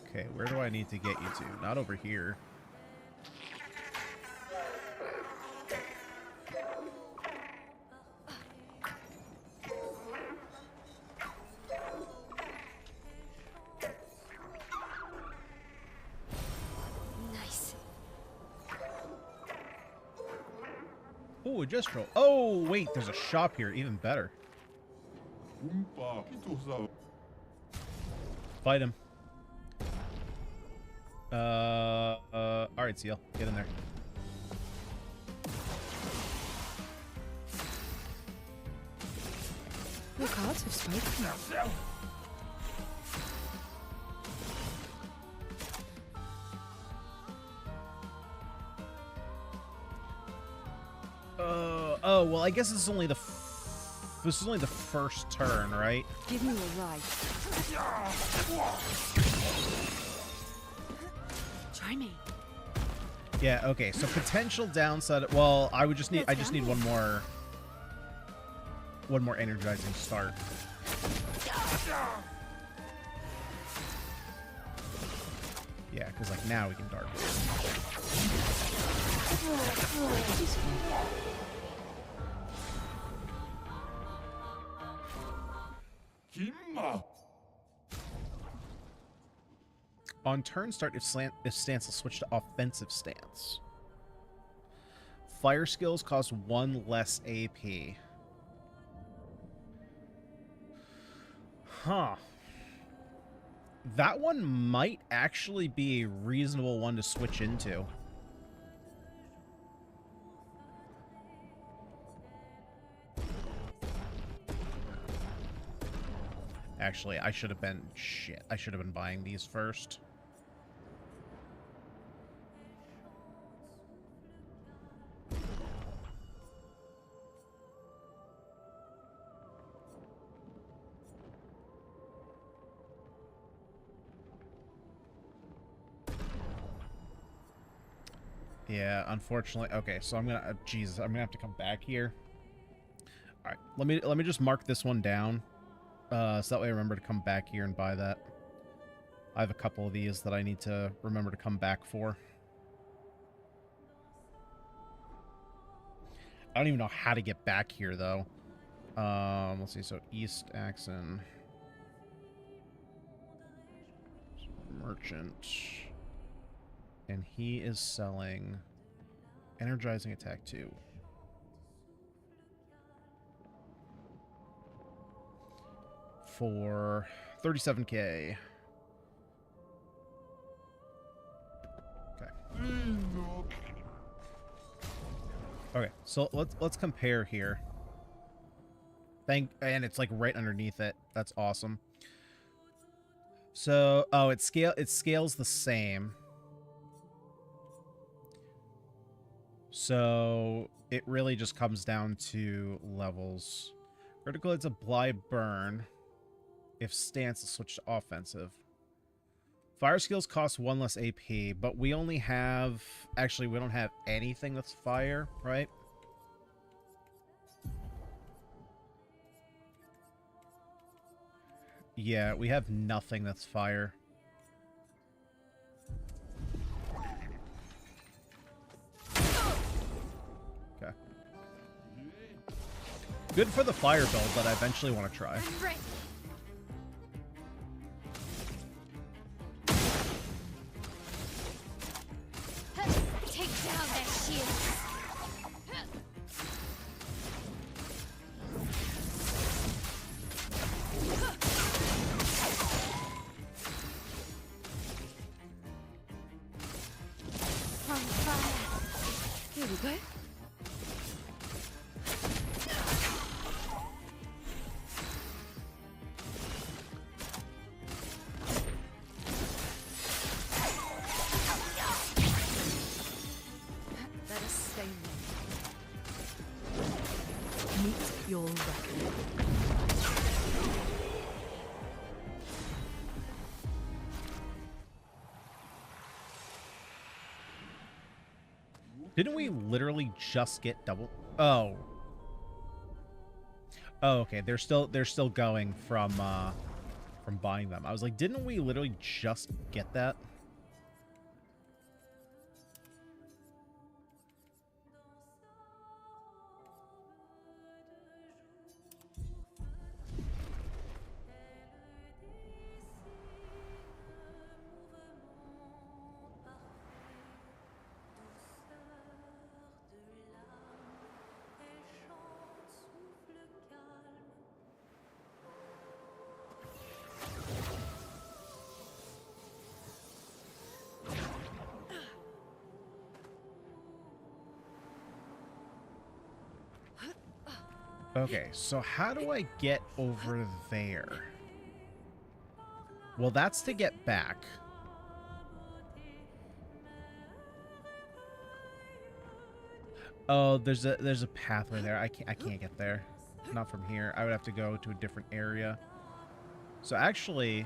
Okay, where do I need to get you to? Not over here. Nice. Oh, a Jestro. Oh, wait, there's a shop here. Even better. Fight him. Alright, Seal. Get in there. Your cards have spoken. Oh, well, I guess this is only the first turn, right? Give me a ride. Try me. Yeah, okay. So potential downside, well, I just need one more energizing start. Yeah, cuz like now we can dark. On turn start, if stance will switch to offensive stance. Fire skills cost 1 less AP. Huh. That one might actually be a reasonable one to switch into. Actually, I should have been... Shit. I should have been buying these first. Yeah, unfortunately. Okay, so I'm gonna... Jesus, I'm gonna have to come back here. Alright, let me just mark this one down. So that way I remember to come back here and buy that. I have a couple of these that I need to remember to come back for. I don't even know how to get back here, though. Let's see. So, East Axon. Merchant. And he is selling Energizing Attack 2. For 37k. Okay. Okay, so let's compare here. And it's like right underneath it. That's awesome. So, oh, it scales the same. So it really just comes down to levels. Critical, it's a Bly Burn. If stance is switched to offensive. Fire skills cost 1 less AP, but we only have... Actually, we don't have anything that's fire, right? Yeah, we have nothing that's fire. Okay. Good for the fire build that I eventually want to try. I'm ready. Take down their shields. On fire. Here we go. Let us stay there. Meet your reckoning. Didn't we literally just get double? Oh. Oh, okay. They're still going from buying them. I was like, didn't we literally just get that? Okay, so how do I get over there? Well, that's to get back. Oh, there's a pathway there. I can't get there. Not from here. I would have to go to a different area. So actually,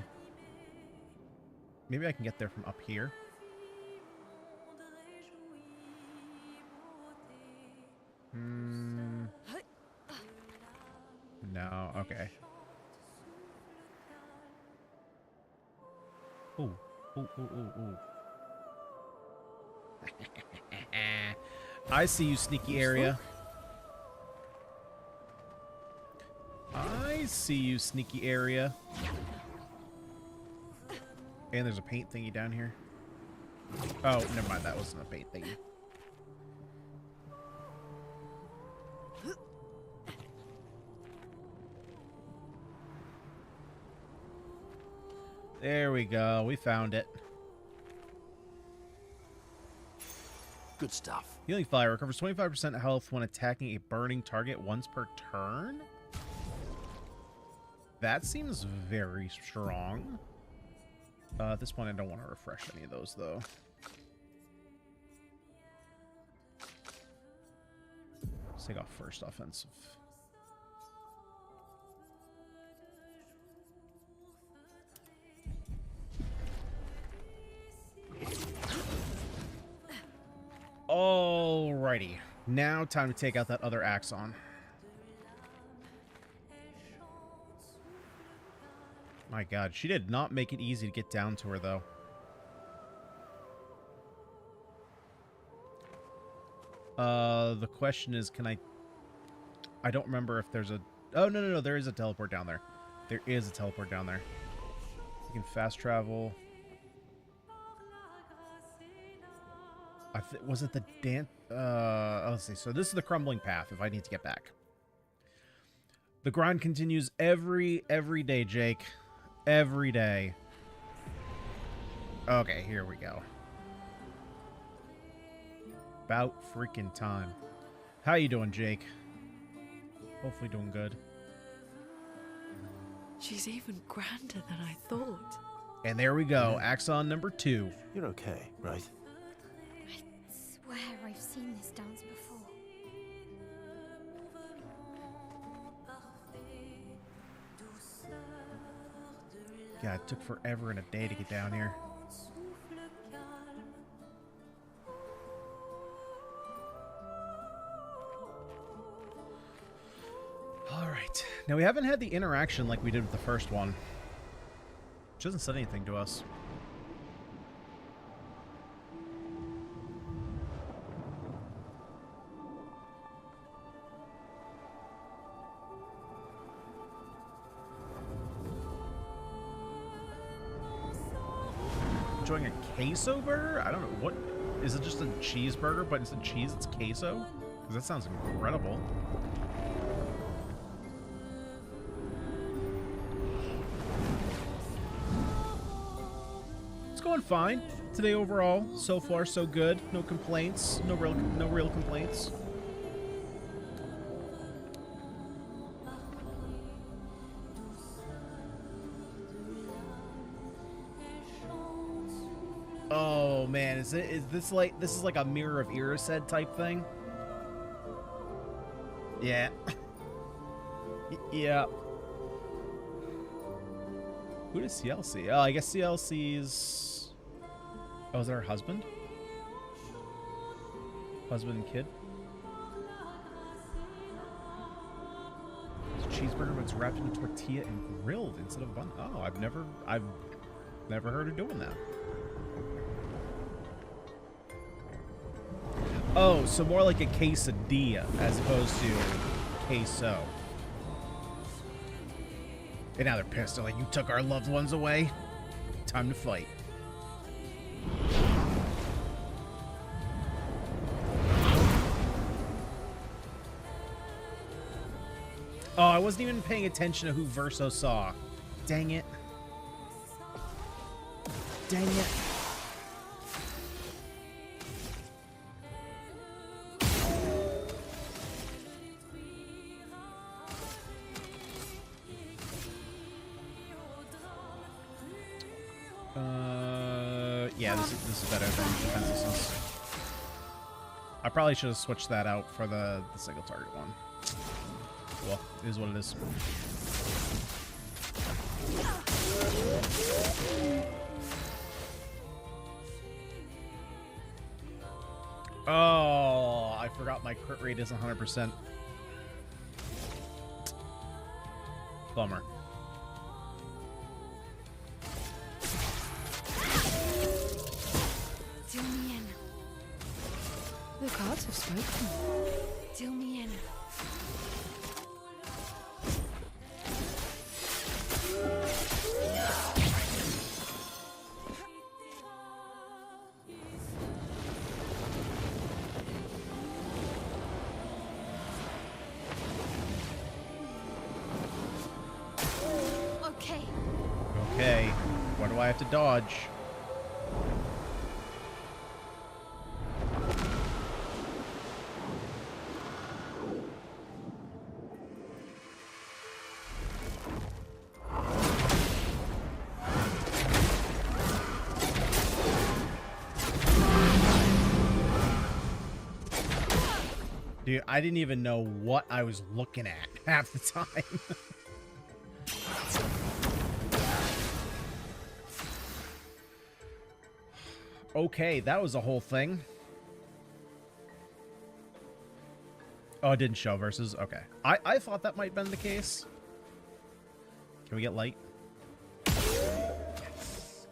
maybe I can get there from up here. No, okay. Ooh, ooh, ooh, ooh, ooh. I see you, sneaky area. I see you, sneaky area. And there's a paint thingy down here. Oh, never mind. That wasn't a paint thingy. There we go. We found it. Good stuff. Healing Fire recovers 25% health when attacking a burning target once per turn? That seems very strong. At this point, I don't want to refresh any of those, though. Let's take off first offensive. Alrighty. Now time to take out that other Axon. My god, she did not make it easy to get down to her, though. The question is, can I don't remember if there's a... Oh, no, there is a teleport down there. There is a teleport down there. You can fast travel. Was it the dance? Let's see. So this is the crumbling path if I need to get back. The grind continues every day, Jake. Every day. Okay, here we go. About freaking time. How you doing, Jake? Hopefully doing good. She's even grander than I thought. And there we go. Axon number 2. You're okay, right? I swear I've seen this dance before. God, it took forever and a day to get down here. Alright. Now, we haven't had the interaction like we did with the first one. Which hasn't said anything to us. Enjoying a queso burger? I don't know. What? Is it just a cheeseburger, but instead of cheese, it's queso? Because that sounds incredible. It's going fine today overall. So far, so good. No complaints. No real complaints. Oh man, is this like a Mirror of Erised type thing? Yeah. Yeah. Who does CLC? Oh, I guess CLC's... Oh, is that her husband? Husband and kid? It's a cheeseburger, but it's wrapped in a tortilla and grilled instead of bun. Oh, I've never heard of doing that. Oh, so more like a quesadilla as opposed to queso. And now they're pissed. They're like, you took our loved ones away? Time to fight. Oh, I wasn't even paying attention to who Verso saw. Dang it. Dang it. Yeah, this is better than defenselessness. I probably should have switched that out for the single target one. Well, it is what it is. Oh, I forgot my crit rate is 100%. Bummer. The cards have spoken. Deal me in. Okay. Okay. What do I have to dodge? Dude, I didn't even know what I was looking at half the time. Okay, that was a whole thing. Oh, it didn't show versus. Okay. I thought that might have been the case. Can we get light? Yes.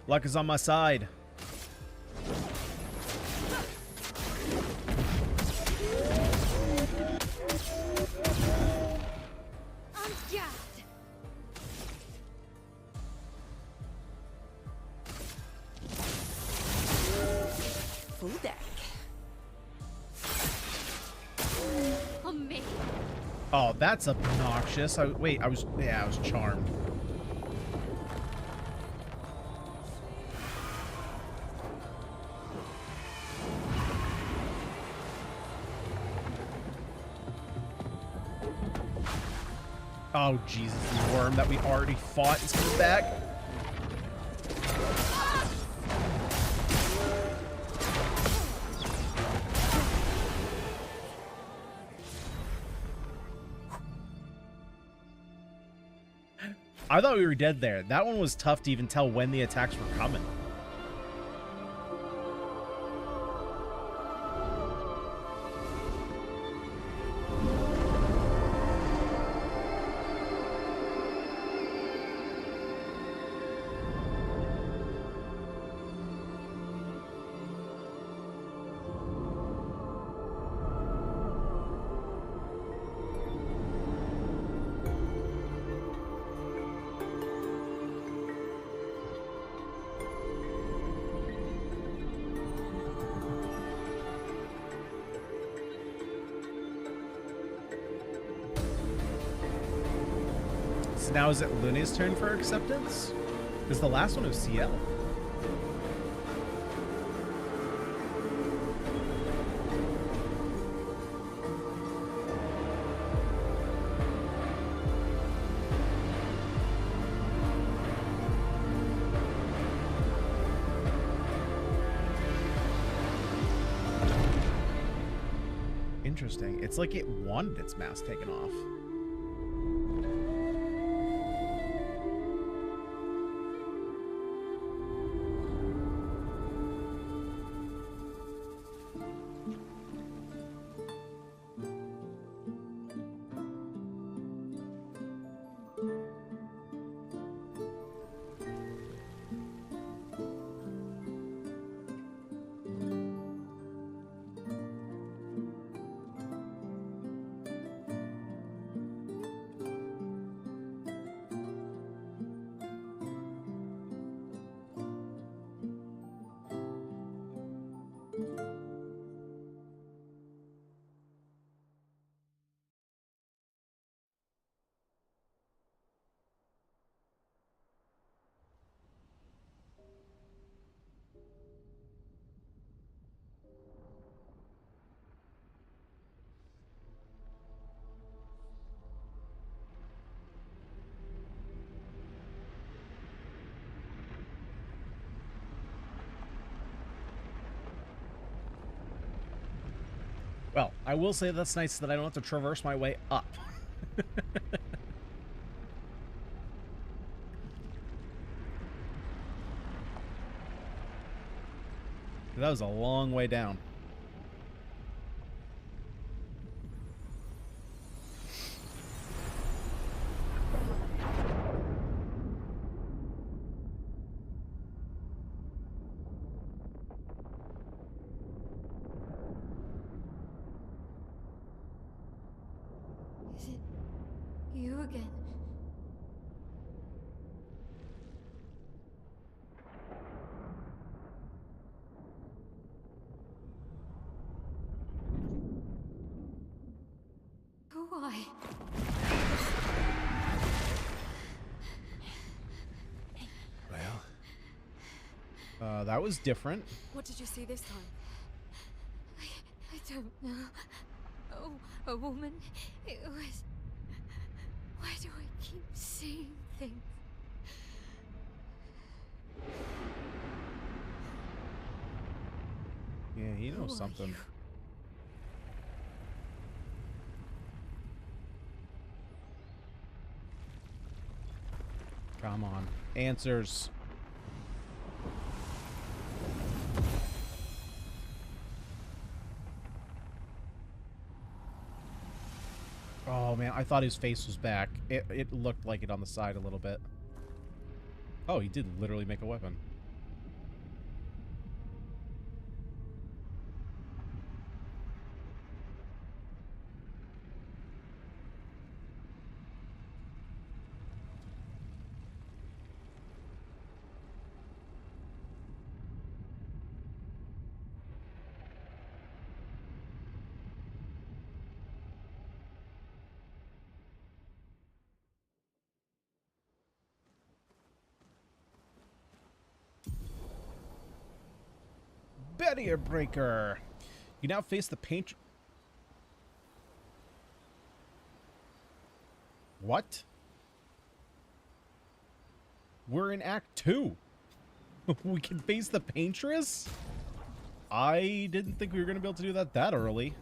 Luck is on my side. I'm gassed. Full deck. On me. Oh, that's obnoxious. Wait, I was charmed. Oh, Jesus, the worm that we already fought is coming back. I thought we were dead there. That one was tough to even tell when the attacks were coming. So now is it Luna's turn for acceptance? Because the last one was CL. Interesting. It's like it wanted its mask taken off. Well, I will say that's nice that I don't have to traverse my way up. That was a long way down. Is it you again? Why? Well, That was different. What did you see this time? I don't know. Oh, a woman. It was. Why do I keep seeing things? Yeah, he Who knows are something. you? Come on. Answers. Oh, man. I thought his face was back. It looked like it on the side a little bit. Oh, he did literally make a weapon. Barrier breaker. You now face the paint. What? We're in Act 2. We can face the Paintress? I didn't think we were going to be able to do that early.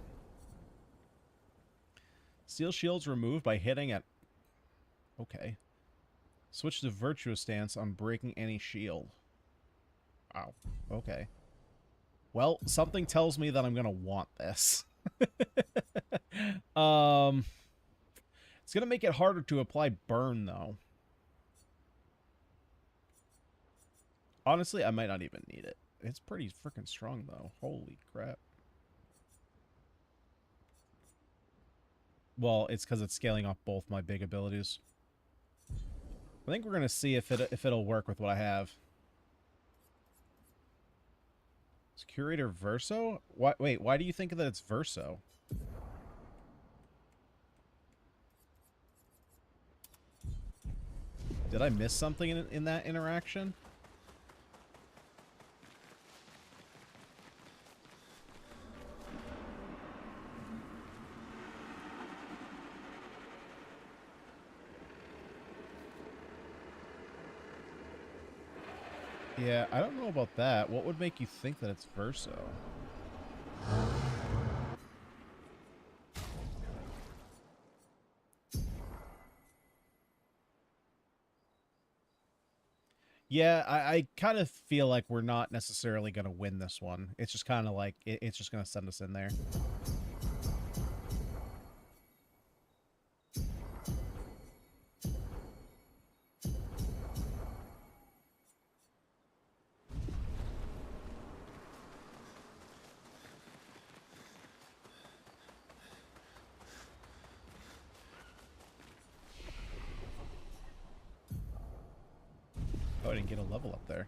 Steel shields removed by hitting at... Okay. Switch to virtuous stance on breaking any shield. Wow. Okay. Well, something tells me that I'm going to want this. It's going to make it harder to apply burn, though. Honestly, I might not even need it. It's pretty freaking strong, though. Holy crap. Well, it's because it's scaling off both my big abilities. I think we're going to see if it'll work with what I have. Is Curator Verso? Wait, why do you think that it's Verso? Did I miss something in that interaction? Yeah, I don't know about that. What would make you think that it's Verso? Yeah, I kind of feel like we're not necessarily going to win this one. It's just kind of like, it's just going to send us in there. Oh, I didn't get a level up there.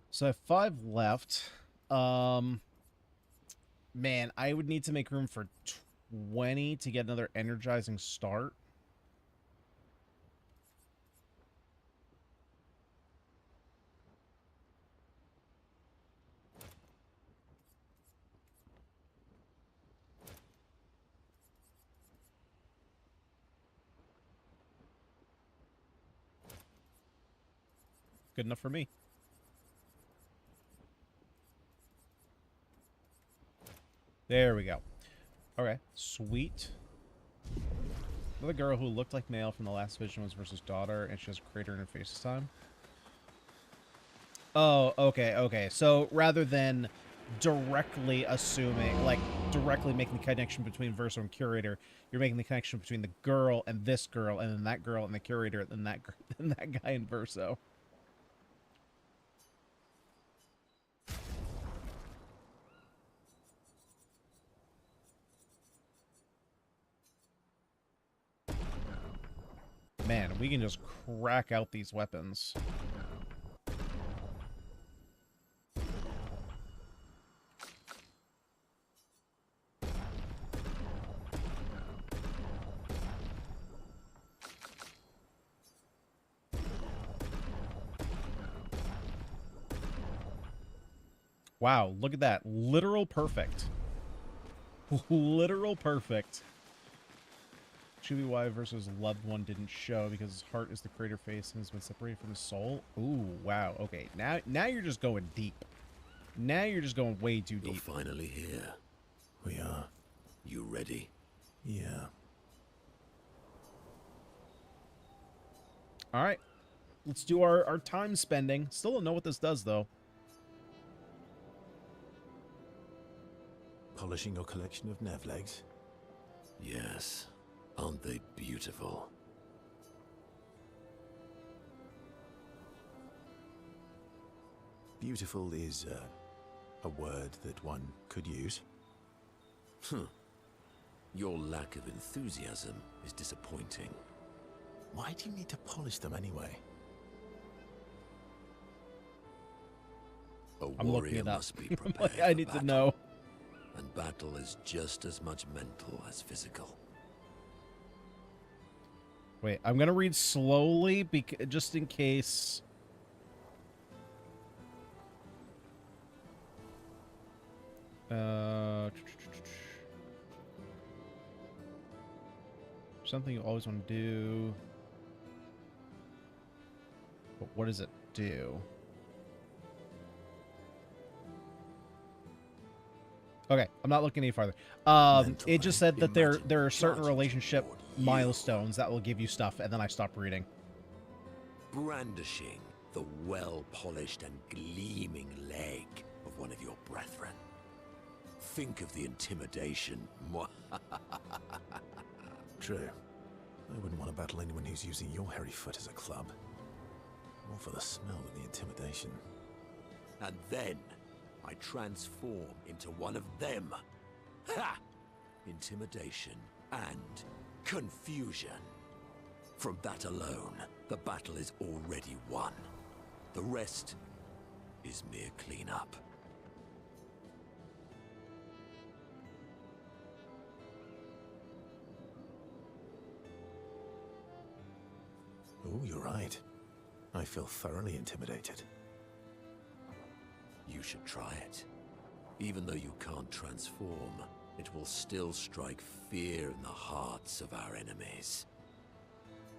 So I have 5 left. Man, I would need to make room for 20 to get another energizing start. Good enough for me. There we go. Okay, sweet. Another girl who looked like male from the last vision was versus daughter, and she has a crater in her face this time. Oh, okay. So rather than directly assuming, like, directly making the connection between Verso and Curator, you're making the connection between the girl and this girl, and then that girl and the Curator, and then that guy in Verso. Man, we can just crack out these weapons. Wow, look at that. Literal perfect. Literal perfect. Chewie Y versus loved one didn't show because his heart is the crater face and has been separated from his soul. Ooh, wow. Okay, now you're just going deep. Now you're just going way too You're deep. finally here. We are. You ready? Yeah. All right, let's do our time spending. Still don't know what this does though. Polishing your collection of nav legs. Yes. Aren't they beautiful? Beautiful is a word that one could use. Your lack of enthusiasm is disappointing. Why do you need to polish them anyway? A I'm looking warrior it up. must be prepared I for need to battle, know. and battle is just as much mental as physical. Wait, I'm gonna read slowly just in case. Something you always want to do. But what does it do? Okay, I'm not looking any farther. It just said that there are certain relationship milestones that will give you stuff, and then I stopped reading. Brandishing the well-polished and gleaming leg of one of your brethren. Think of the intimidation. True. I wouldn't want to battle anyone who's using your hairy foot as a club. More for the smell than the intimidation. And then I transform into one of them. Ha! Intimidation and confusion. From that alone, the battle is already won. The rest is mere cleanup. Oh, you're right. I feel thoroughly intimidated. You should try it. Even though you can't transform, it will still strike fear in the hearts of our enemies.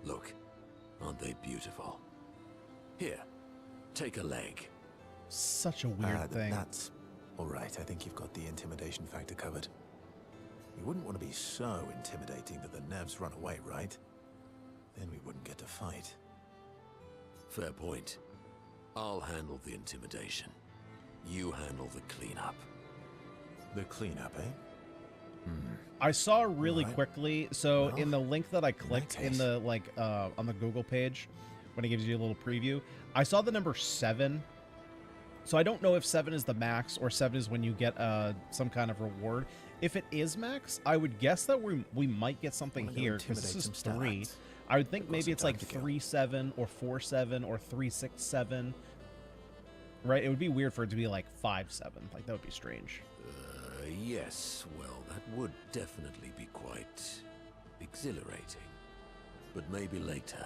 Look, aren't they beautiful? Here, take a leg. Such a weird thing. That's all right. I think you've got the intimidation factor covered. You wouldn't want to be so intimidating that the Nevs run away, right? Then we wouldn't get to fight. Fair point. I'll handle the intimidation. You handle the cleanup. The cleanup, eh? I saw really Alright. quickly, so Well, in the link that I clicked in case. the on the Google page, when it gives you a little preview, I saw the number 7. So I don't know if 7 is the max or 7 is when you get some kind of reward. If it is max, I would guess that we might get something Wanna go here because this is intimidate 3. some stats. I would think We've got maybe some it's like time to kill. 3-7 or 4-7 or 3-6-7. Right? It would be weird for it to be like 5-7. Like that would be strange. Yes, well, that would definitely be quite exhilarating. But maybe later.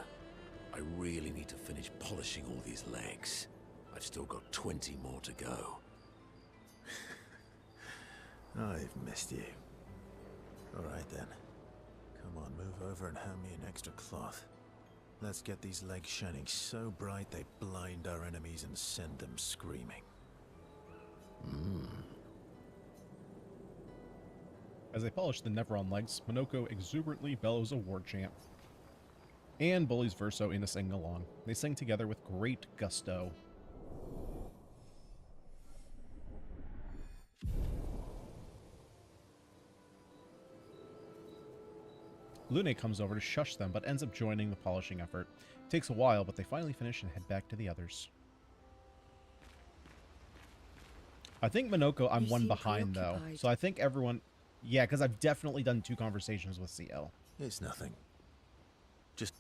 I really need to finish polishing all these legs. I've still got 20 more to go. I've missed you. All right then. Come on, move over and hand me an extra cloth. Let's get these legs shining so bright they blind our enemies and send them screaming. As they polish the Neveron legs, Minoko exuberantly bellows a war chant and bullies Verso into singing along. They sing together with great gusto. Lune comes over to shush them, but ends up joining the polishing effort. It takes a while, but they finally finish and head back to the others. I think Minoko, I'm You one seem behind, though. preoccupied. So I think everyone... Yeah, because I've definitely done 2 conversations with CL. It's nothing. Just...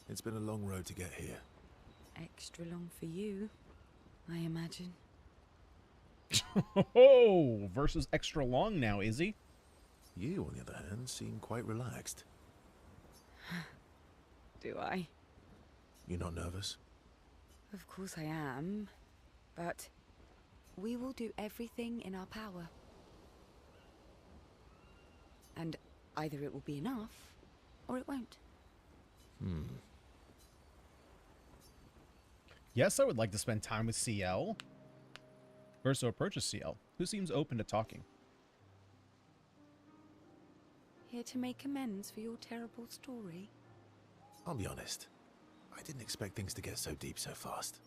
It's been a long road to get here. Extra long for you, I imagine. Oh, versus extra long now, is he? You, on the other hand, seem quite relaxed. Do I? You're not nervous? Of course I am. But we will do everything in our power. And Either it will be enough, or it won't. Yes, I would like to spend time with CL. Verso approaches CL, who seems open to talking. Here to make amends for your terrible story. I'll be honest. I didn't expect things to get so deep so fast.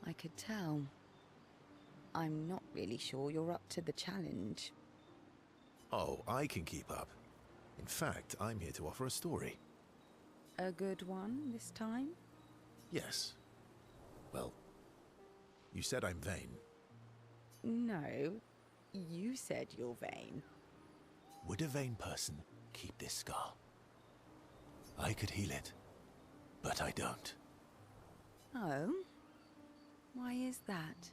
I could tell. I'm not really sure you're up to the challenge. Oh, I can keep up. In fact, I'm here to offer a story. A good one this time? Yes. Well, you said I'm vain. No, you said you're vain. Would a vain person keep this scar? I could heal it, but I don't. Oh? Why is that?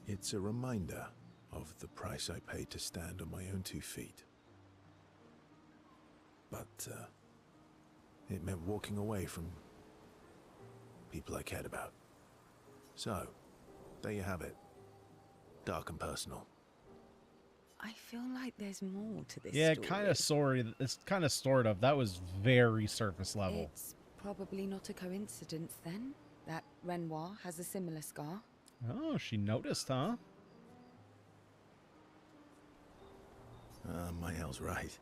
It's a reminder of the price I paid to stand on my own 2 feet. But, it meant walking away from people I cared about. So, there you have it. Dark and personal. I feel like there's more to this Yeah, story. kind of sorry. It's kind of sort of. That was very surface level. It's probably not a coincidence then, that Renoir has a similar scar. Oh, she noticed, huh? Mael's right.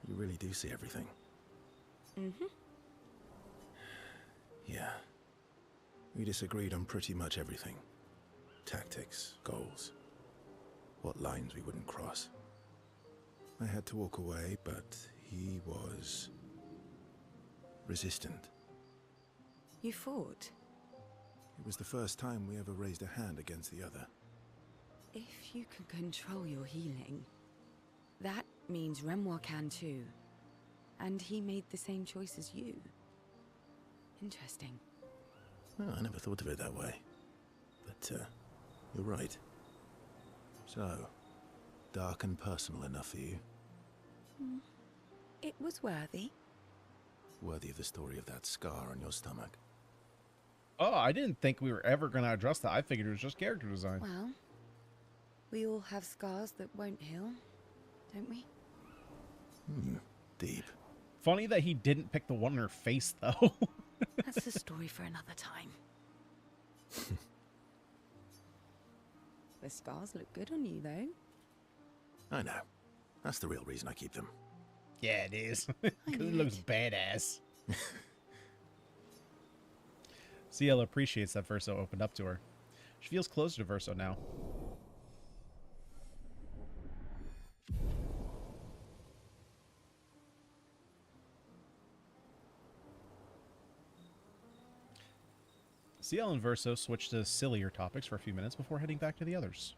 You really do see everything. Mm-hmm. Yeah. We disagreed on pretty much everything. Tactics, goals, what lines we wouldn't cross. I had to walk away, but he was resistant. You fought? It was the first time we ever raised a hand against the other. If you can control your healing, that means Renoir can too. And he made the same choice as you. Interesting. Oh, I never thought of it that way. But, you're right. So, dark and personal enough for you? It was worthy. Worthy of the story of that scar on your stomach. Oh, I didn't think we were ever going to address that. I figured it was just character design. Well, we all have scars that won't heal, don't we? Deep. Funny that he didn't pick the one in her face, though. That's a story for another time. The scars look good on you, though. I know. That's the real reason I keep them. Yeah, it is. I Because it knew looks badass. CL appreciates that Verso opened up to her. She feels closer to Verso now. CL and Verso switched to sillier topics for a few minutes before heading back to the others.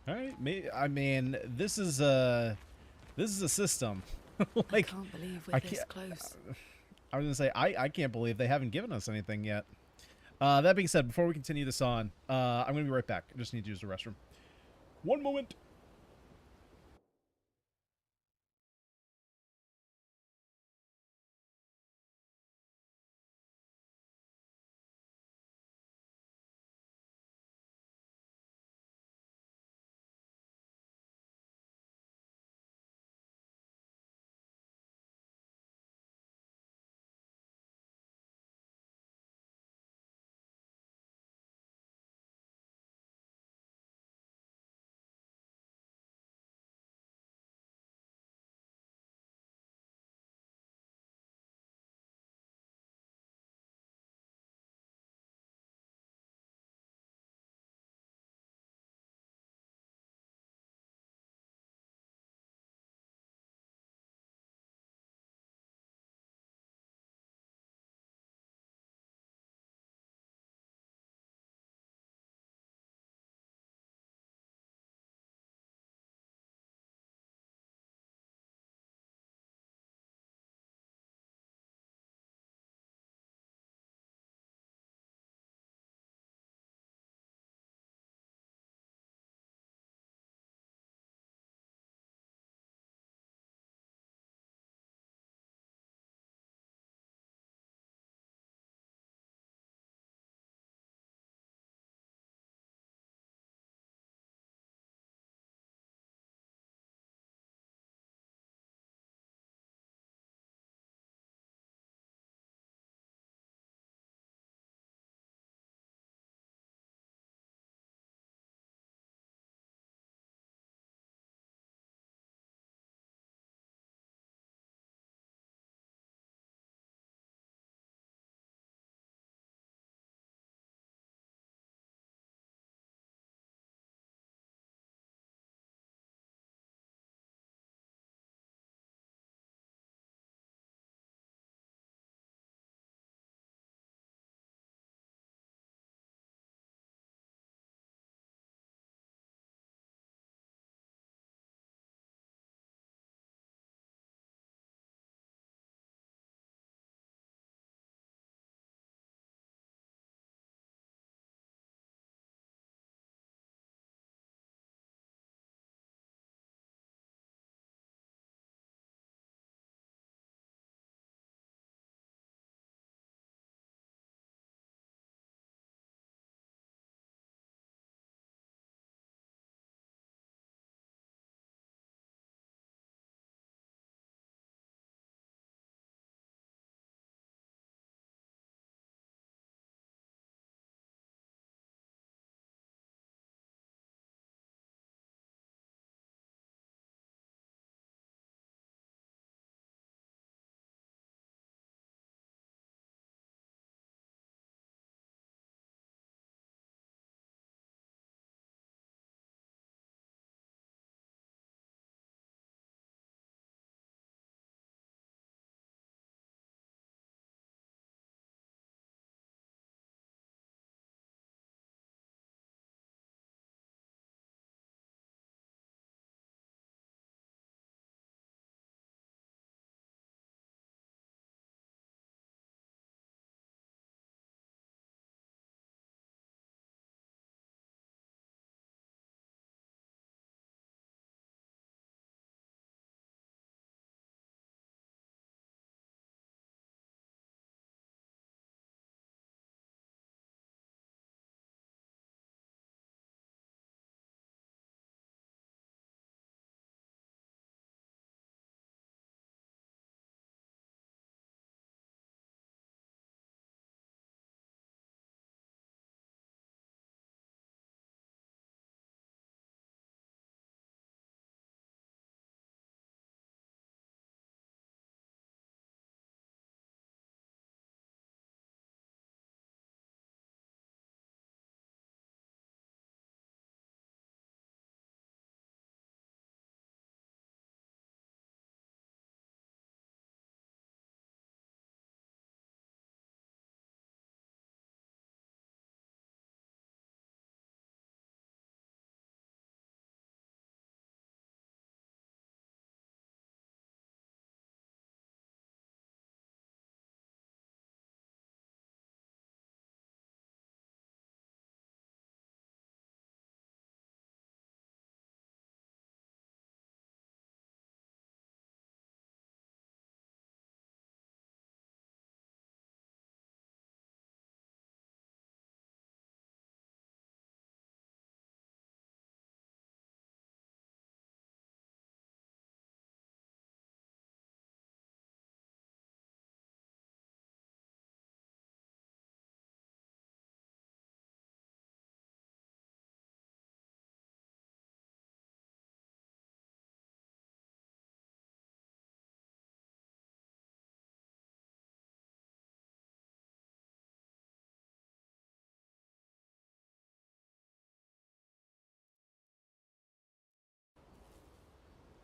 All right, I mean, this is a system. I can't believe we're this close. I was gonna say I can't believe they haven't given us anything yet. That being said, before we continue this on, I'm gonna be right back. I just need to use the restroom. One moment.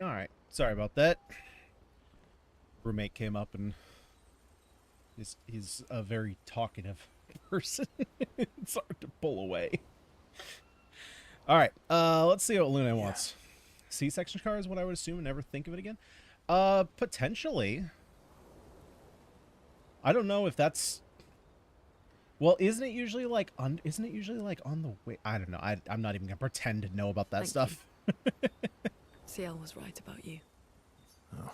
All right. Sorry about that. Roommate came up and he's a very talkative person. It's hard to pull away. All right. Let's see what Luna wants. C-section car is what I would assume and never think of it again. Potentially. I don't know if that's... Well, isn't it usually like on the way? I don't know. I'm not even gonna pretend to know about that stuff. CL was right about you. Oh,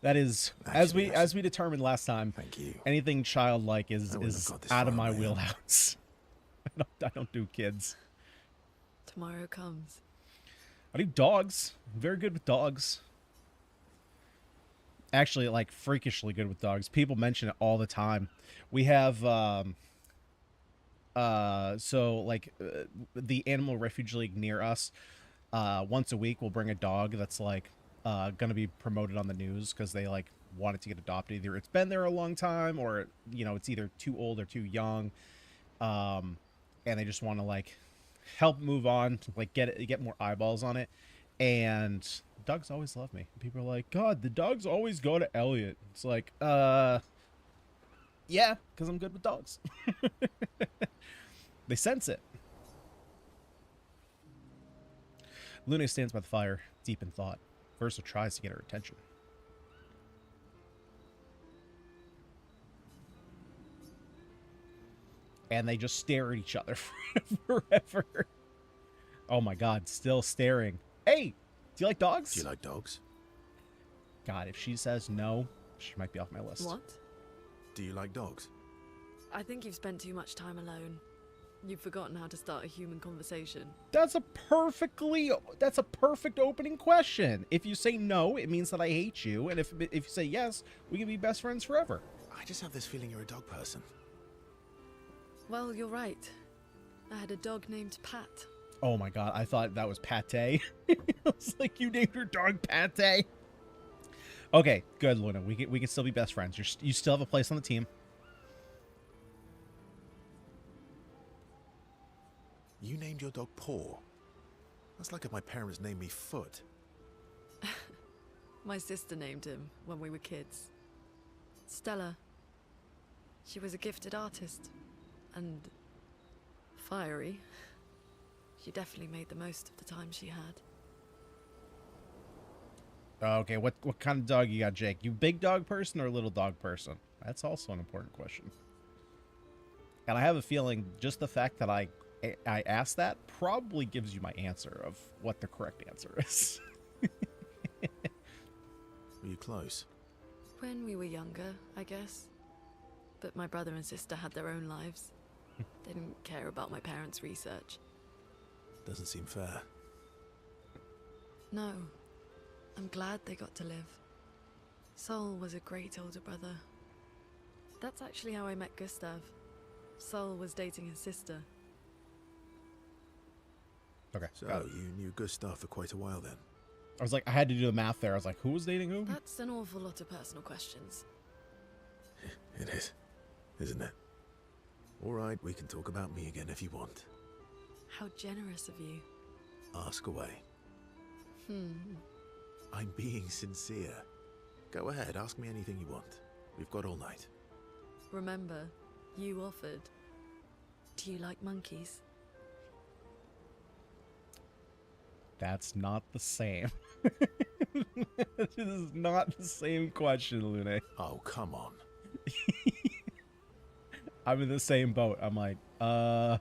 That is, actually, as we determined last time. thank you. Anything childlike I is wouldn't have got this out of far my on my own. wheelhouse. I don't do kids. Tomorrow comes. I do dogs. I'm very good with dogs. Actually, like freakishly good with dogs. People mention it all the time. We have the Animal Refuge League near us. Once a week, we'll bring a dog that's like gonna be promoted on the news because they like want it to get adopted. Either it's been there a long time, or it's either too old or too young, and they just want to like help move on, like get more eyeballs on it. And dogs always love me. People are like, God, the dogs always go to Elliot. It's like, yeah, because I'm good with dogs. They sense it. Luna stands by the fire, deep in thought. Versa tries to get her attention. And they just stare at each other forever. Oh my God, still staring. Hey, do you like dogs? Do you like dogs? God, if she says no, she might be off my list. What? Do you like dogs? I think you've spent too much time alone. You've forgotten how to start a human conversation. That's a perfect opening question. If you say no, it means that I hate you, and if you say yes, we can be best friends forever. I just have this feeling you're a dog person. Well, you're right. I had a dog named Pat. Oh my God, I thought that was Pate. It's like you named your dog Pate. Okay, good, Luna. We can still be best friends. You still have a place on the team. You named your dog Paw. That's like if my parents named me Foot. My sister named him when we were kids. Stella. She was a gifted artist. And fiery. She definitely made the most of the time she had. Okay, what kind of dog you got, Jake? You big dog person or little dog person? That's also an important question. And I have a feeling just the fact that I asked that probably gives you my answer of what the correct answer is. Were you close? When we were younger, I guess. But my brother and sister had their own lives. They didn't care about my parents' research. Doesn't seem fair. No. I'm glad they got to live. Sol was a great older brother. That's actually how I met Gustav. Sol was dating his sister. Okay, So got it. you knew Gustav for quite a while then? I was like, I had to do the math there. I was like, who was dating who? That's an awful lot of personal questions. It is, isn't it? All right, we can talk about me again if you want. How generous of you. Ask away. I'm being sincere. Go ahead, ask me anything you want. We've got all night. Remember, you offered. Do you like monkeys? That's not the same. This is not the same question, Lune. Oh, come on. I'm in the same boat. I'm like, not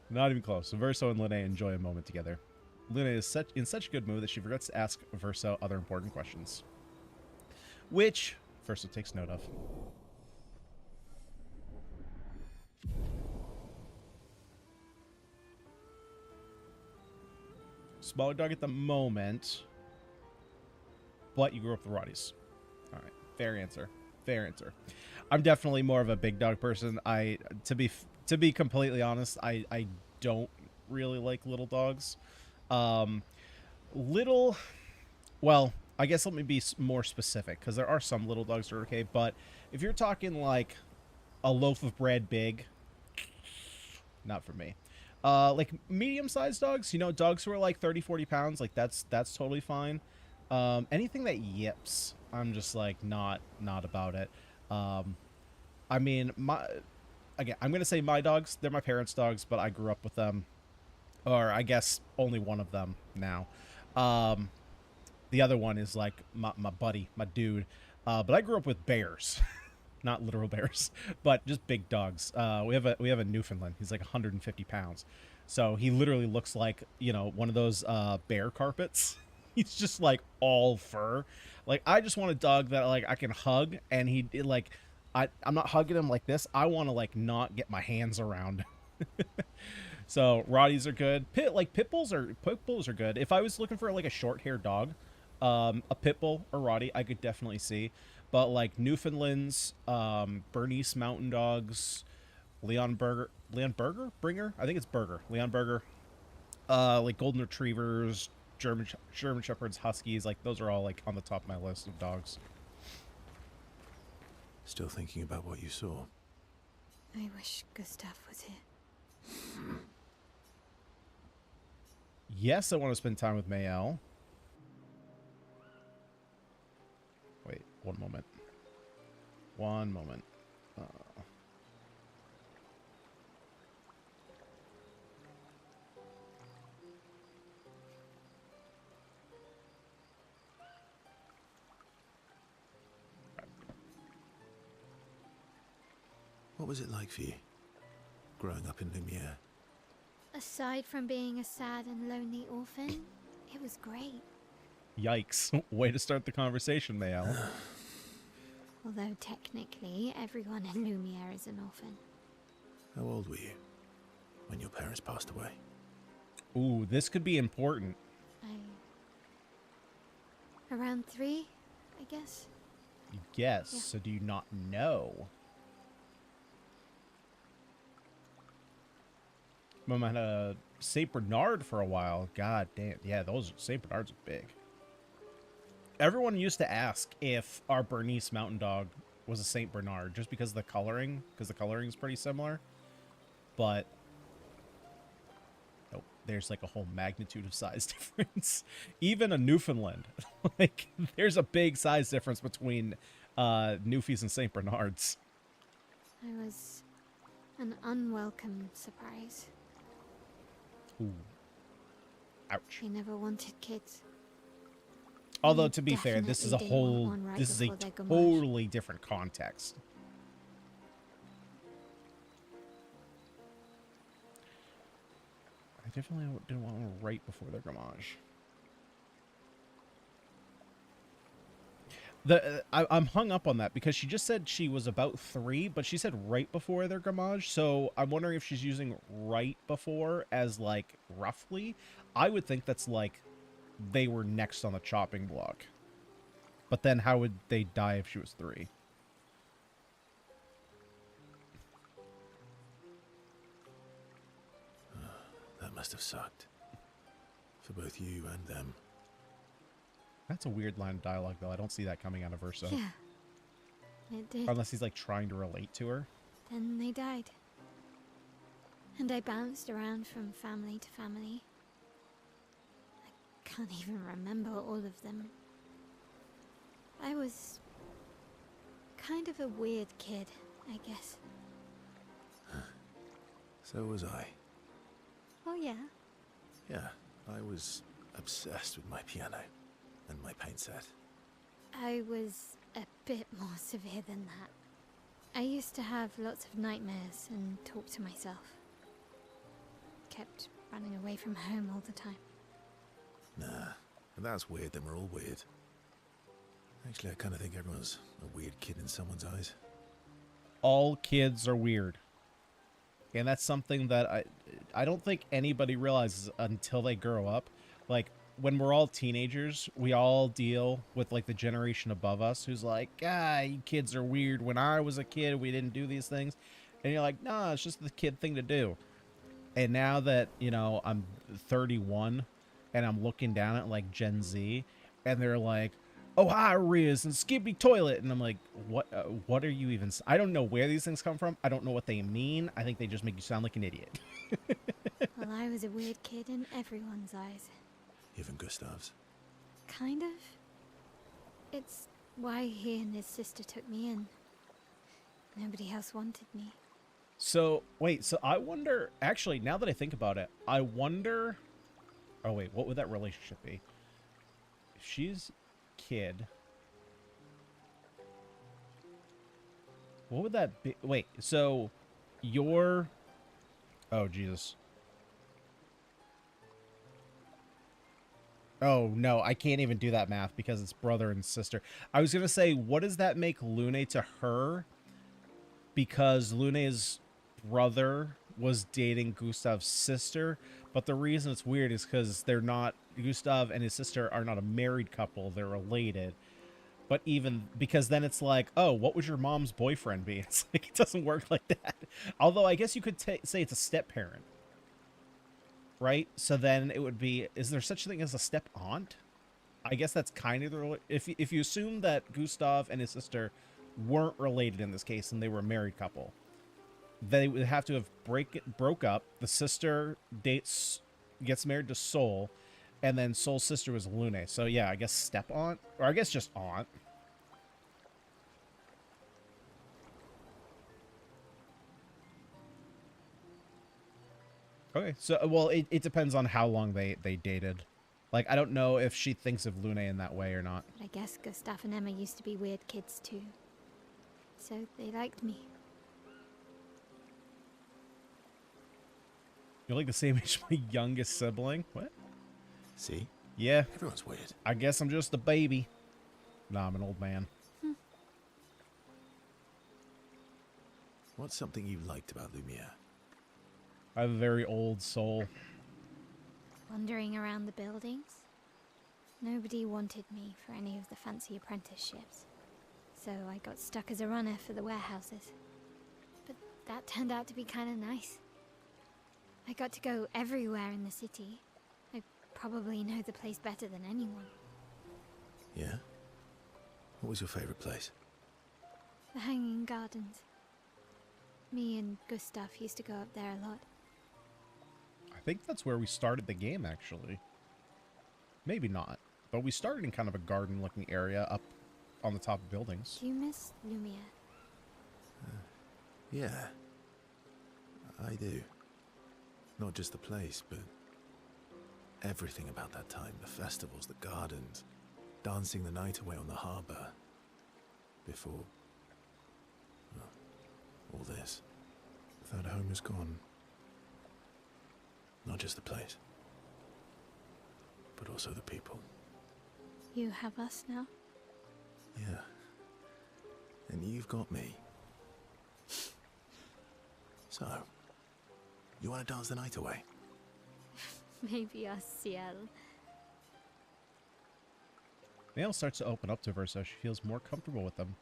even close. So Verso and Lune enjoy a moment together. Lune is in such a good mood that she forgets to ask Verso other important questions, which Verso takes note of. Smaller dog at the moment, but you grew up with the Roddies. All right, fair answer. Fair answer. I'm definitely more of a big dog person. To be completely honest, I don't really like little dogs. Well, I guess let me be more specific, because there are some little dogs that are okay, but if you're talking like a loaf of bread big, not for me. Like medium-sized dogs, you know, dogs who are like 30, 40 pounds, like that's totally fine. Anything that yips, I'm just like not about it. I mean, again, I'm gonna say my dogs, they're my parents' dogs, but I grew up with them, or I guess only one of them now. Um, the other one is like my buddy, my dude. But I grew up with bears, not literal bears, but just big dogs. We have a Newfoundland. He's like 150 pounds, so he literally looks like, you know, one of those bear carpets. He's just like all fur. Like I just want a dog that like I can hug, and like I'm not hugging him like this. I want to like not get my hands around. So Rotties are good. Pit bulls are good. If I was looking for like a short haired dog, a pit bull or Rottie I could definitely see. But like Newfoundlands, Bernese Mountain Dogs, Leon Burger, Bringer, I think it's Burger, Leon Burger, like Golden Retrievers, German Shepherds, Huskies, like those are all like on the top of my list of dogs. Still thinking about what you saw? I wish Gustav was here. Yes, I want to spend time with Mayel. Wait, one moment. One moment. What was it like for you, growing up in Lumiere? Aside from being a sad and lonely orphan, it was great. Yikes. Way to start the conversation, Mayel. Although technically, everyone in Lumiere is an orphan. How old were you when your parents passed away? Ooh, this could be important. Around 3, I guess. Yes, Yeah. so do you not know? Mom had a Saint Bernard for a while. God damn. Yeah, those Saint Bernards are big. Everyone used to ask if our Bernese Mountain Dog was a Saint Bernard just because of the coloring, because the coloring is pretty similar. But nope, there's like a whole magnitude of size difference. Even a Newfoundland, like there's a big size difference between Newfies and Saint Bernards. I was an unwelcome surprise. Ooh. Ouch. I never wanted kids. Although, I to be fair, this is a definitely didn't want whole, one right this is a before their gamage. totally different context. I definitely didn't want one right before their gamage. I'm hung up on that because she just said she was about 3, but she said right before their gamage. So I'm wondering if she's using right before as like roughly. I would think that's like they were next on the chopping block. But then how would they die if she was 3? That must have sucked. For both you and them. That's a weird line of dialogue, though. I don't see that coming out of Verso. Yeah, it did. Unless he's like trying to relate to her. Then they died. And I bounced around from family to family. I can't even remember all of them. I was kind of a weird kid, I guess. So was I. Oh yeah? Yeah, I was obsessed with my piano and my paint set. I was a bit more severe than that. I used to have lots of nightmares and talk to myself. Kept running away from home all the time. Nah, if that's weird, then we're all weird. Actually, I kind of think everyone's a weird kid in someone's eyes. All kids are weird. And that's something that I don't think anybody realizes until they grow up. Like, when we're all teenagers, we all deal with, like, the generation above us who's like, you kids are weird. When I was a kid, we didn't do these things. And you're like, nah, it's just the kid thing to do. And now that, you know, I'm 31 and I'm looking down at, like, Gen Z, and they're like, oh, hi, Riz, and Skippy Toilet. And I'm like, what are you even... I don't know where these things come from. I don't know what they mean. I think they just make you sound like an idiot. Well, I was a weird kid in everyone's eyes. Even Gustav's. Kind of. It's why he and his sister took me in. Nobody else wanted me. So, wait, so I wonder, actually, now that I think about it, I wonder, oh wait, what would that relationship be? If she's kid, what would that be? Wait, so you're, oh Jesus. Oh no, I can't even do that math because it's brother and sister. I was gonna say, what does that make Lune to her? Because Lune's brother was dating Gustav's sister, but the reason it's weird is because they're not, Gustav and his sister are not a married couple, they're related. But even, because then it's like, oh, what would your mom's boyfriend be? It's like, it doesn't work like that. Although I guess you could say it's a step parent. Right? So then it would be, is there such a thing as a step aunt? I guess that's kind of the, if you assume that Gustav and his sister weren't related in this case and they were a married couple, they would have to have broke up. The sister gets married to Sol, and then Sol's sister was Lune. So yeah, I guess step aunt, or I guess just aunt. Okay, so well, it depends on how long they dated. Like, I don't know if she thinks of Lune in that way or not. But I guess Gustav and Emma used to be weird kids too. So they liked me. You're like the same age as my youngest sibling. What? See? Yeah, Everyone's weird. I guess I'm just a baby. Nah, I'm an old man. What's something you liked about Lumiere? I have a very old soul. Wandering around the buildings. Nobody wanted me for any of the fancy apprenticeships. So I got stuck as a runner for the warehouses. But that turned out to be kind of nice. I got to go everywhere in the city. I probably know the place better than anyone. Yeah? What was your favorite place? The Hanging Gardens. Me and Gustav used to go up there a lot. I think that's where we started the game, actually. Maybe not, but we started in kind of a garden-looking area up on the top of buildings. Do you miss Lumiere? Yeah. I do. Not just the place, but everything about that time. The festivals, the gardens, dancing the night away on the harbour. Before, well, all this. That home is gone. Not just the place, but also the people. You have us now? Yeah. And you've got me. So, you want to dance the night away? Maybe us, Ciel. Mael starts to open up to Verso. She feels more comfortable with them,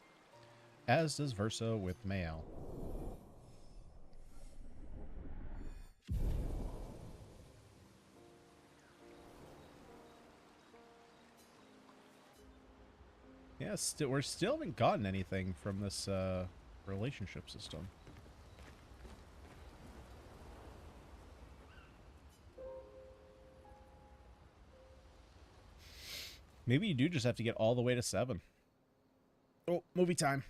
as does Verso with Mael. Yeah, we still haven't gotten anything from this relationship system. Maybe you do just have to get all the way to 7. Oh, movie time.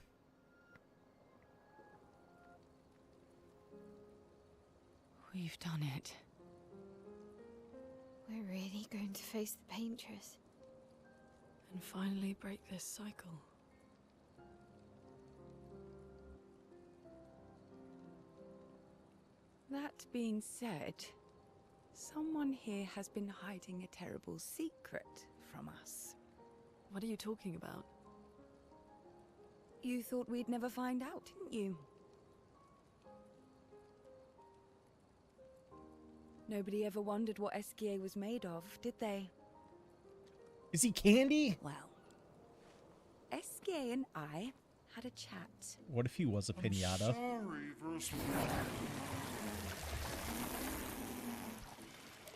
We've done it. We're really going to face the Paintress. And finally break this cycle. That being said, someone here has been hiding a terrible secret from us. What are you talking about? You thought we'd never find out, didn't you? Nobody ever wondered what Esquier was made of, did they? Is he candy? Well, Esquier and I had a chat. What if he was a pinata? Sorry, Verso.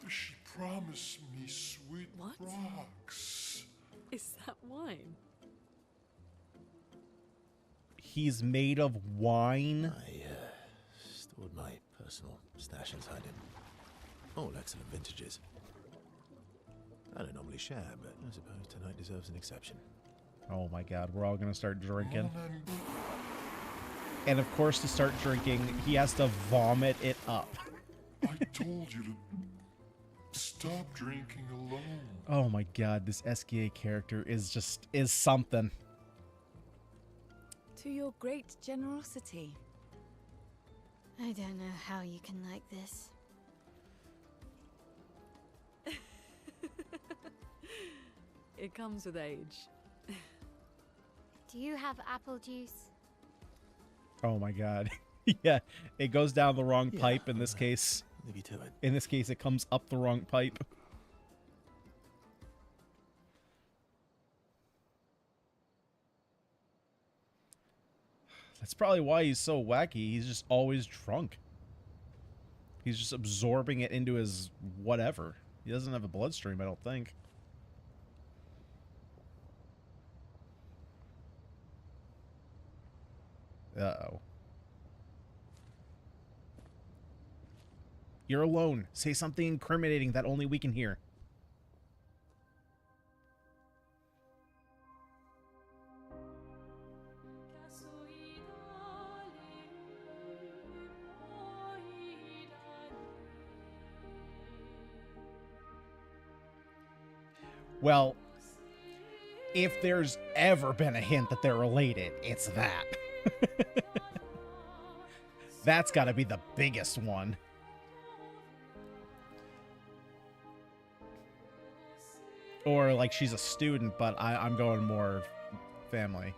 She promised me sweet What? rocks. Is that wine? He's made of wine? I stored my personal stash inside him. All excellent vintages. I don't normally share, but I suppose tonight deserves an exception. Oh my god, we're all gonna start drinking. Mon ami. And of course, to start drinking, he has to vomit it up. I told you to stop drinking alone. Oh my god, this SKA character is something. To your great generosity. I don't know how you can like this. It comes with age. Do you have apple juice? Oh my god. Yeah, it goes down the wrong Yeah, pipe in this case. Leave you to it. In this case, it comes up the wrong pipe. That's probably why he's so wacky. He's just always drunk. He's just absorbing it into his whatever. He doesn't have a bloodstream, I don't think. Uh-oh. You're alone. Say something incriminating that only we can hear. Well, if there's ever been a hint that they're related, it's that. That's got to be the biggest one. Or like she's a student, but I'm going more family.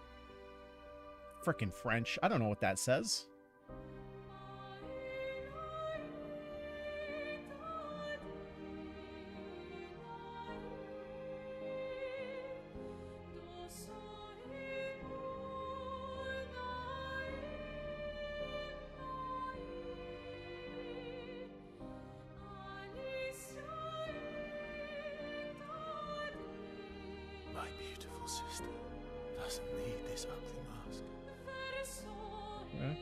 Frickin' French. I don't know what that says. My beautiful sister doesn't need this ugly mask. Yeah.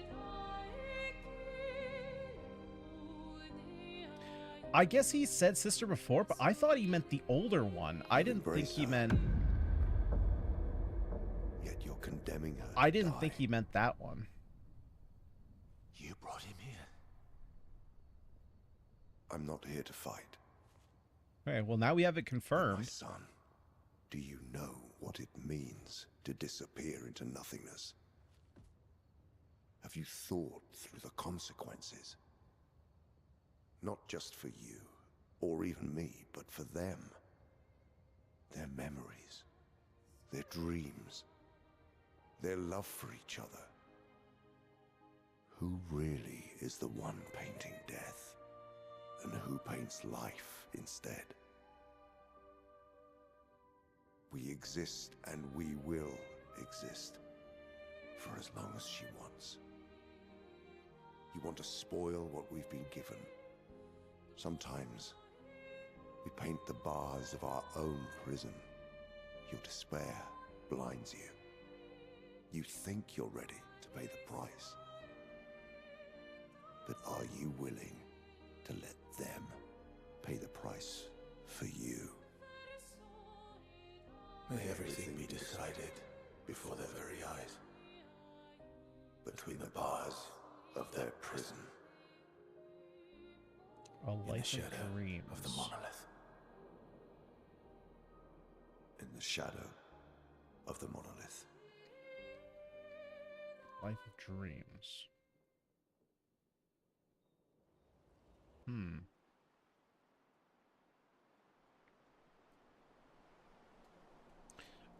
I guess he said sister before, but I thought he meant the older one. I didn't think he meant... Yet you're condemning her. I didn't think he meant that one. You brought him here. I'm not here to fight. Okay, well now we have it My confirmed. son, do you know what it means to disappear into nothingness? Have you thought through the consequences? Not just for you, or even me, but for them. Their memories, their dreams, their love for each other. Who really is the one painting death, and who paints life instead? We exist and we will exist for as long as she wants. You want to spoil what we've been given. Sometimes we paint the bars of our own prison. Your despair blinds you. You think you're ready to pay the price. But are you willing to let them pay the price for you? May everything be decided before their very eyes. Between the bars of their prison. A In the life shadow of dreams. of the monolith. In the shadow of the monolith. Life of dreams.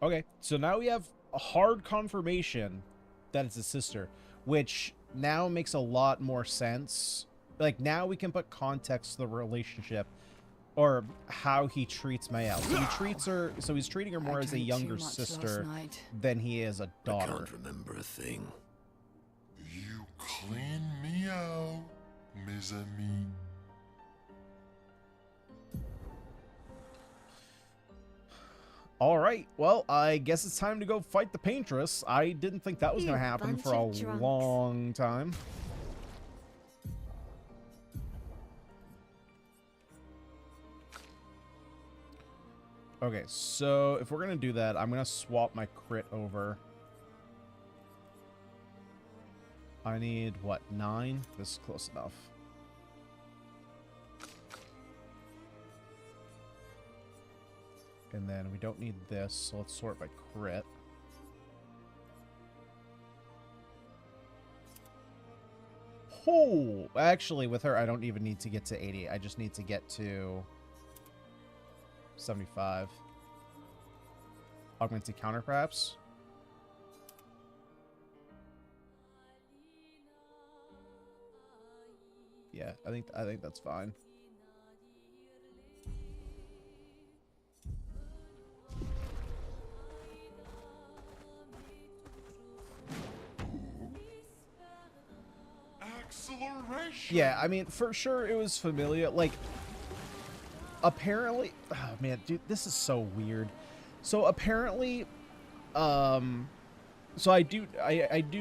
Okay, so now we have a hard confirmation that it's his sister, which now makes a lot more sense. Like, now we can put context to the relationship or how he treats Mayel. So he treats her, so he's treating her more I as a drank younger too much sister last night. than he is a I daughter. can't remember a thing. You clean me out, mes amis. All right, well, I guess it's time to go fight the Paintress. I didn't think that was You going to happen bunch for a of drunks. long time. Okay, so if we're going to do that, I'm going to swap my crit over. I need, what, 9? This is close enough. And then we don't need this, so let's sort by crit. Oh, actually, with her, I don't even need to get to 80. I just need to get to 75. Augmented counter, perhaps? Yeah, I think that's fine. Acceleration. Yeah, I mean, for sure it was familiar. Like, apparently, oh man, dude, this is so weird. So apparently, so I do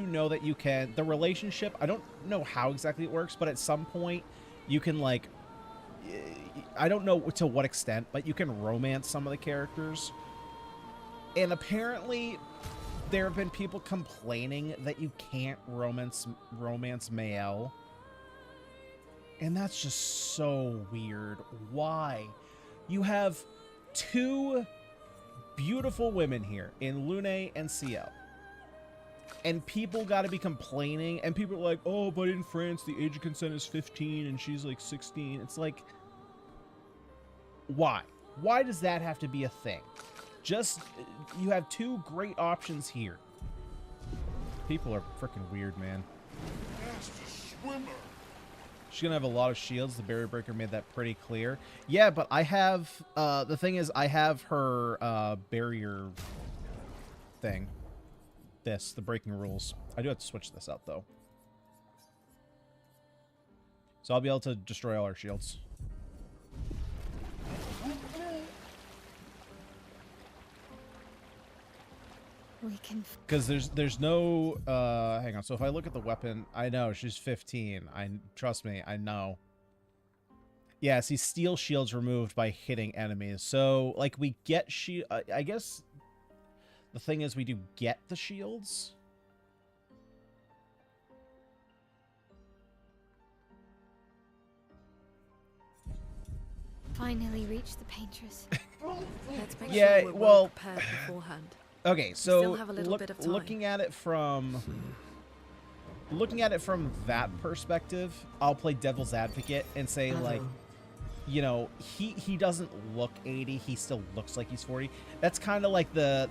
know that you can, the relationship, I don't know how exactly it works, but at some point you can, like, I don't know to what extent, but you can romance some of the characters. And apparently there have been people complaining that you can't romance Mael. And that's just so weird. Why? You have 2 beautiful women here in Lune and CL. And people got to be complaining, and people are like, oh, but in France, the age of consent is 15, and she's like 16. It's like, why? Why does that have to be a thing? Just, you have 2 great options here. People are freaking weird, man. Fastest swimmer. She's going to have a lot of shields. The barrier breaker made that pretty clear. Yeah, but I have, the thing is, I have her barrier thing. The breaking rules. I do have to switch this out, though. So I'll be able to destroy all our shields. We can... Because there's no... hang on. So if I look at the weapon... I know, she's 15. Trust me, I know. Yeah, see, steel shields removed by hitting enemies. So, like, we get I guess... The thing is, we do get the shields. Finally reached the Paintress. Let's make Yeah, sure we're well- prepared beforehand. Okay, still so have a little bit of time. looking at it from that perspective, I'll play devil's advocate and say, like, you know, he doesn't look 80, he still looks like he's 40. That's kind of like the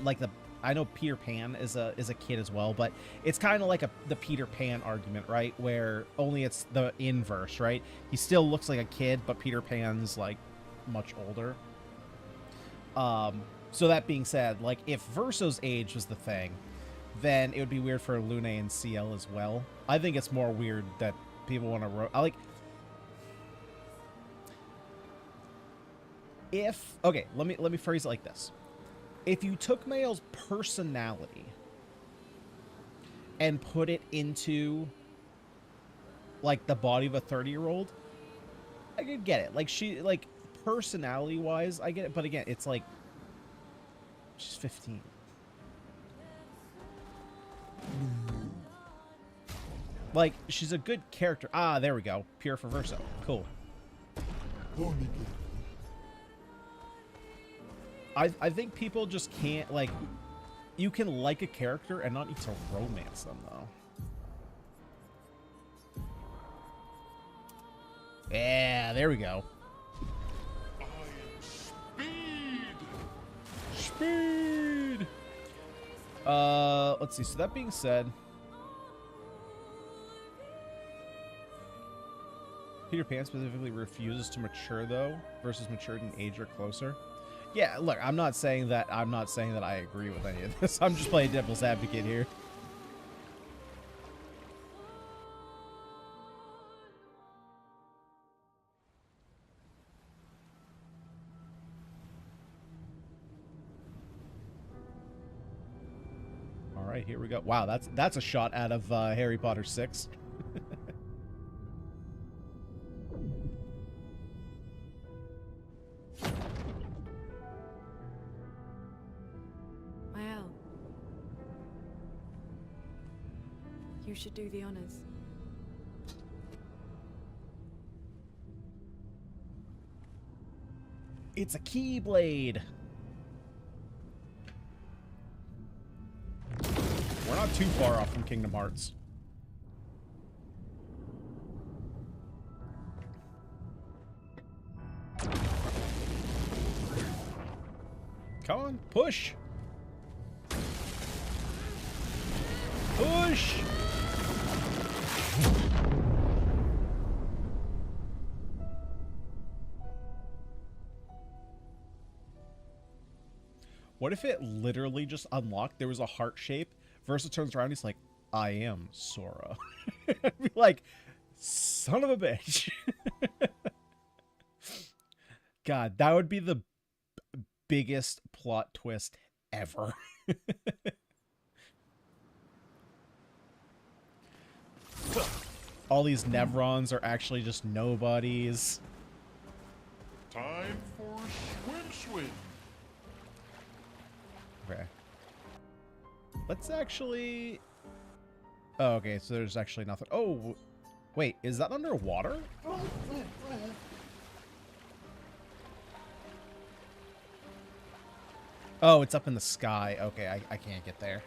I know Peter Pan is a kid as well, but it's kind of like the Peter Pan argument, right? Where only it's the inverse, right? He still looks like a kid, but Peter Pan's like much older. So that being said, like, if Verso's age was the thing, then it would be weird for Lune and CL as well. I think it's more weird that people want to okay, let me phrase it like this. If you took Mael's personality and put it into, like, the body of a 30-year-old, I could get it. Like, she, like, personality-wise, I get it. But again, it's like, she's 15. Like, she's a good character. Ah, there we go. Pure for Verso. Cool. I think people just can't, like, you can like a character and not need to romance them, though. Yeah, there we go. I am speed. Speed! Let's see. So that being said, Peter Pan specifically refuses to mature, though, versus matured in age or closer. Yeah, look, I'm not saying that I agree with any of this. I'm just playing devil's advocate here. All right, here we go. Wow, that's a shot out of Harry Potter 6. You should do the honors. It's a keyblade. We're not too far off from Kingdom Hearts. Come on, push. Push. What if it literally just unlocked? There was a heart shape. Versa turns around. He's like, "I am Sora." I'd be like, "Son of a bitch." God, that would be the biggest plot twist ever. All these Nevrons are actually just nobodies. Time for swim. Okay. Let's actually... Oh, okay, so there's actually nothing. Oh, wait, is that underwater? Oh, it's up in the sky. Okay, I can't get there.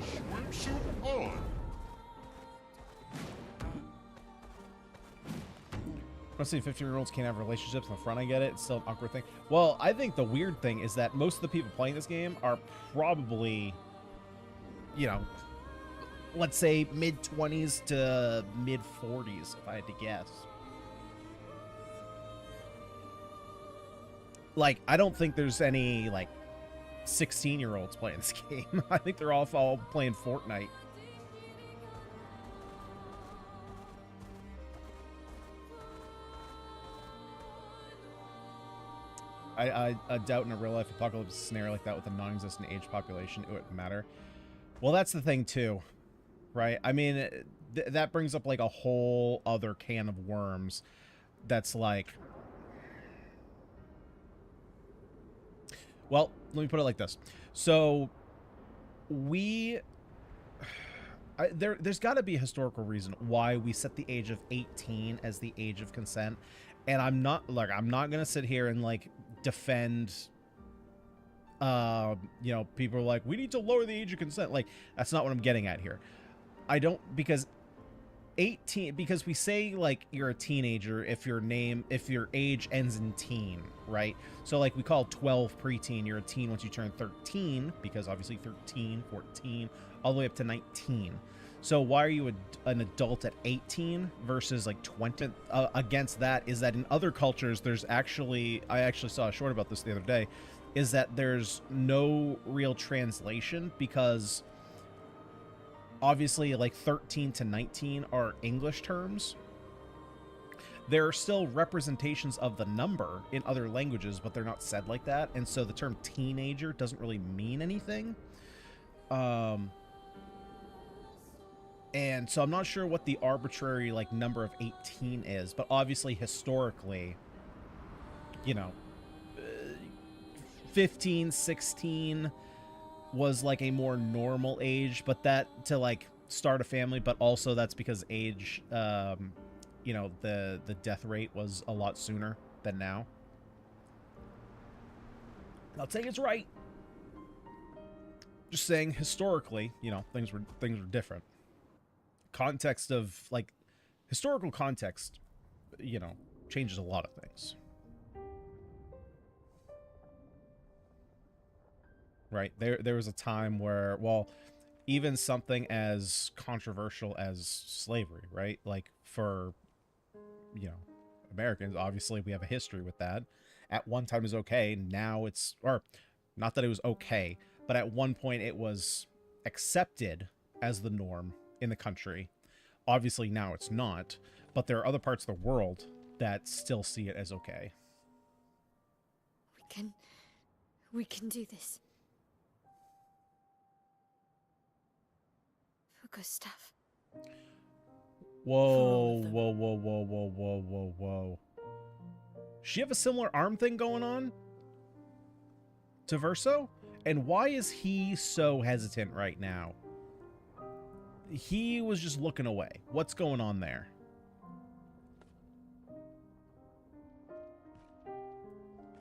Swimsuit on. I'm saying 15-year-olds can't have relationships in the front. I get it. It's still an awkward thing. Well, I think the weird thing is that most of the people playing this game are probably, you know, let's say mid-20s to mid-40s, if I had to guess. Like, I don't think there's any, like, 16-year-olds playing this game. I think they're all playing Fortnite. I doubt in a real-life apocalypse scenario like that with a non-existent age population, it wouldn't matter. Well, that's the thing, too. Right? I mean, that brings up, like, a whole other can of worms that's, like... Well, let me put it like this. So, there's got to be a historical reason why we set the age of 18 as the age of consent. And I'm not going to sit here and, like, defend, you know, people are like, we need to lower the age of consent. Like, that's not what I'm getting at here. I don't, because 18, because we say, like, you're a teenager if your age ends in teen, right? So, like, we call 12 preteen. You're a teen once you turn 13, because obviously 13, 14, all the way up to 19. So why are you an adult at 18 versus, like, 20? Against that is that in other cultures, there's actually, I actually saw a short about this the other day, is that there's no real translation because obviously, like, 13 to 19 are English terms. There are still representations of the number in other languages, but they're not said like that. And so the term teenager doesn't really mean anything. And so I'm not sure what the arbitrary, like, number of 18 is, but obviously historically, you know, 15, 16 was, like, a more normal age, but that to, like, start a family, but also that's because age, you know, the death rate was a lot sooner than now. Not saying it's right. Just saying historically, you know, things were different. Context of, like, historical context, you know, changes a lot of things. Right? There was a time where, well, even something as controversial as slavery, right? Like, for, you know, Americans, obviously we have a history with that. At one time it was okay, now it's, or not that it was okay, but at one point it was accepted as the norm in the country. Obviously now it's not, but there are other parts of the world that still see it as okay. We can do this. For Gustav. Whoa, whoa, whoa, whoa, whoa, whoa, whoa, whoa. She have a similar arm thing going on? to Verso? And why is he so hesitant right now? He was just looking away. What's going on there?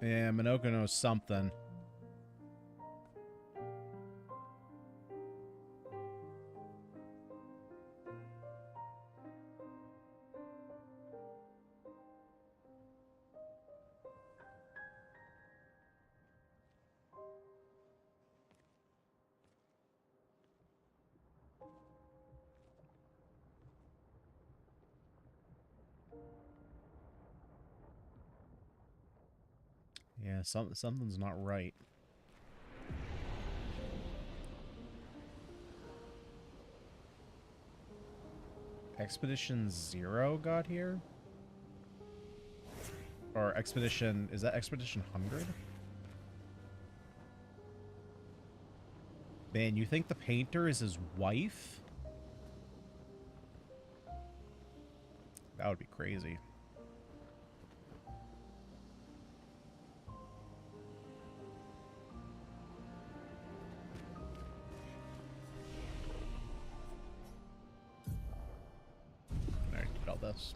Yeah, Minoko knows something. Yeah, something's not right. Expedition 0 got here? Or Expedition... Is that Expedition 100? Man, you think the painter is his wife? That would be crazy. Alright, did all this.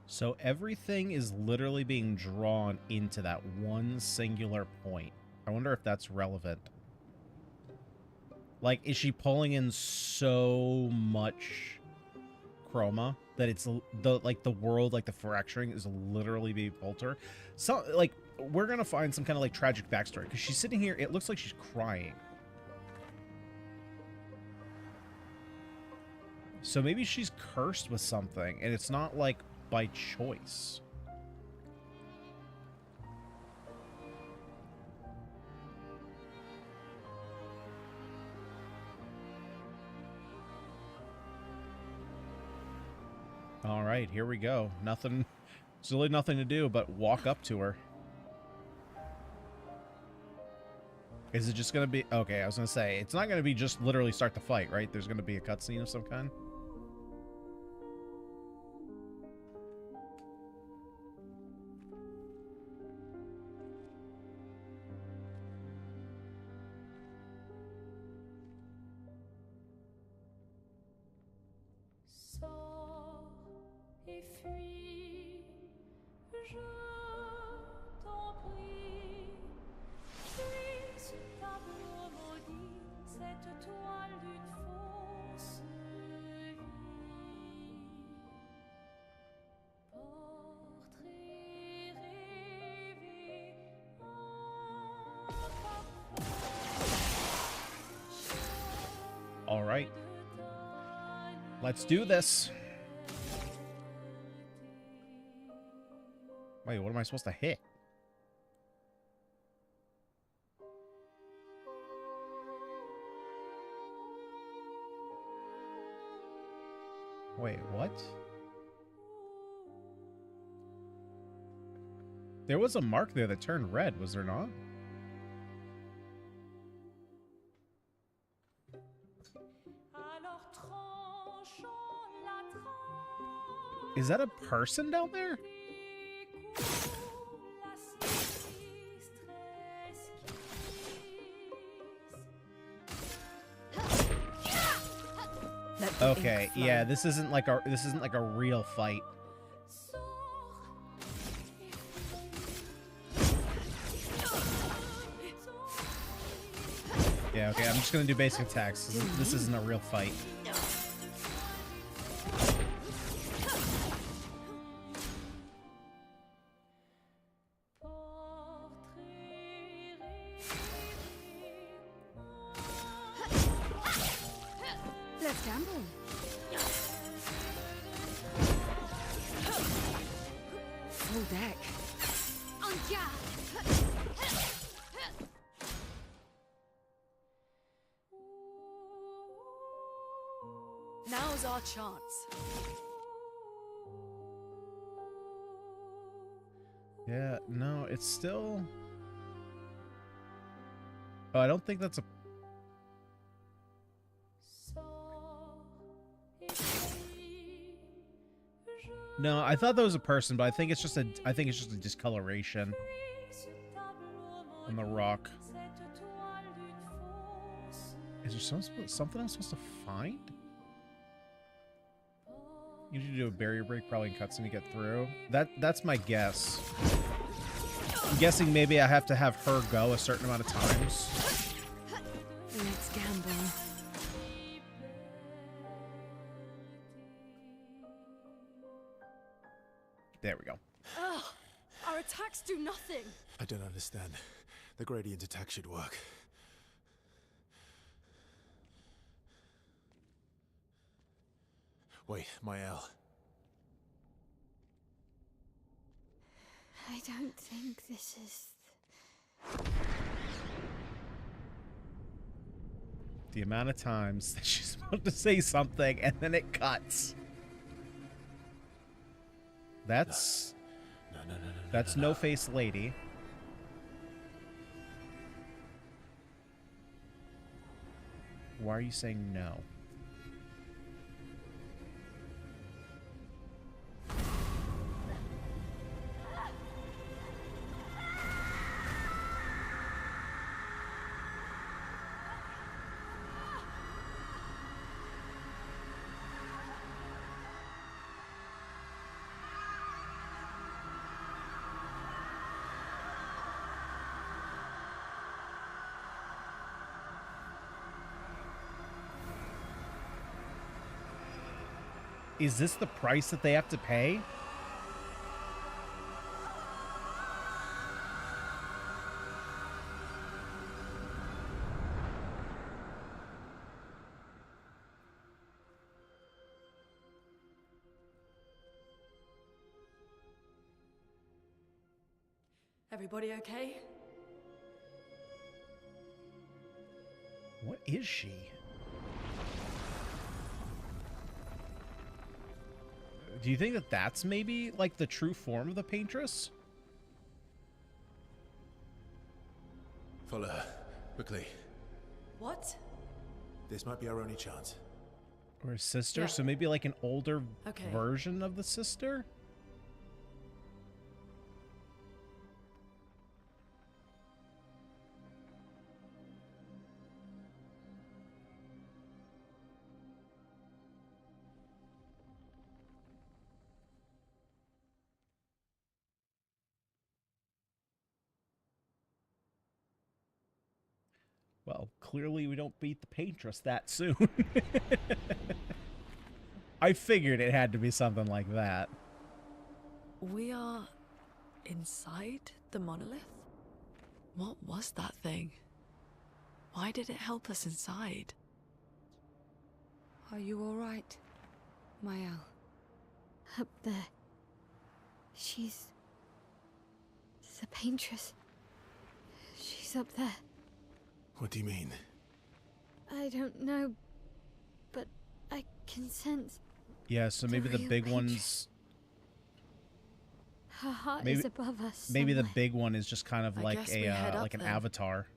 So everything is literally being drawn into that one singular point. I wonder if that's relevant. Like, is she pulling in so much chroma that it's the world, like the fracturing is literally being pulled to her? So, like, we're gonna find some kind of like tragic backstory because she's sitting here. It looks like she's crying. So maybe she's cursed with something, and it's not like by choice. All right, here we go. Nothing, there's really nothing to do but walk up to her. Is it just gonna be okay? I was gonna say it's not gonna be just literally start the fight, right? There's gonna be a cutscene of some kind. All right. Let's do this. Wait, what am I supposed to hit? Wait, what? There was a mark there that turned red, was there not? Is that a person down there? Okay, yeah, this isn't like a real fight. Yeah, okay, I'm just gonna do basic attacks. This isn't a real fight. Now's our chance. Yeah, no, it's still... Oh, I don't think that's a... No, I thought that was a person, but I think it's just a discoloration on the rock. Is there something I'm supposed to find? You need to do a barrier break probably in cutscene to get through. That's my guess. I'm guessing maybe I have to have her go a certain amount of times. Let's gamble. There we go. Ugh, our attacks do nothing. I don't understand. The gradient attack should work. Wait, Mael. I don't think this is... The amount of times that she's supposed to say something and then it cuts. That's... That's No-Face Lady. Why are you saying no? Is this the price that they have to pay? Everybody okay? What is she? Do you think that that's maybe like the true form of the Paintress? Follow her. Quickly. What? This might be our only chance. Or a sister? Yeah. So maybe like an older Okay. version of the sister? Well, clearly we don't beat the Paintress that soon. I figured it had to be something like that. We are inside the monolith? What was that thing? Why did it help us inside? Are you all right, Mael? Up there. She's... the Paintress. She's up there. What do you mean? I don't know, but I can sense Yeah, so maybe the real big Paintress. one's... Her heart Maybe- is above us. Maybe the somewhere. big one is just kind of I like guess we head a up like an then. avatar.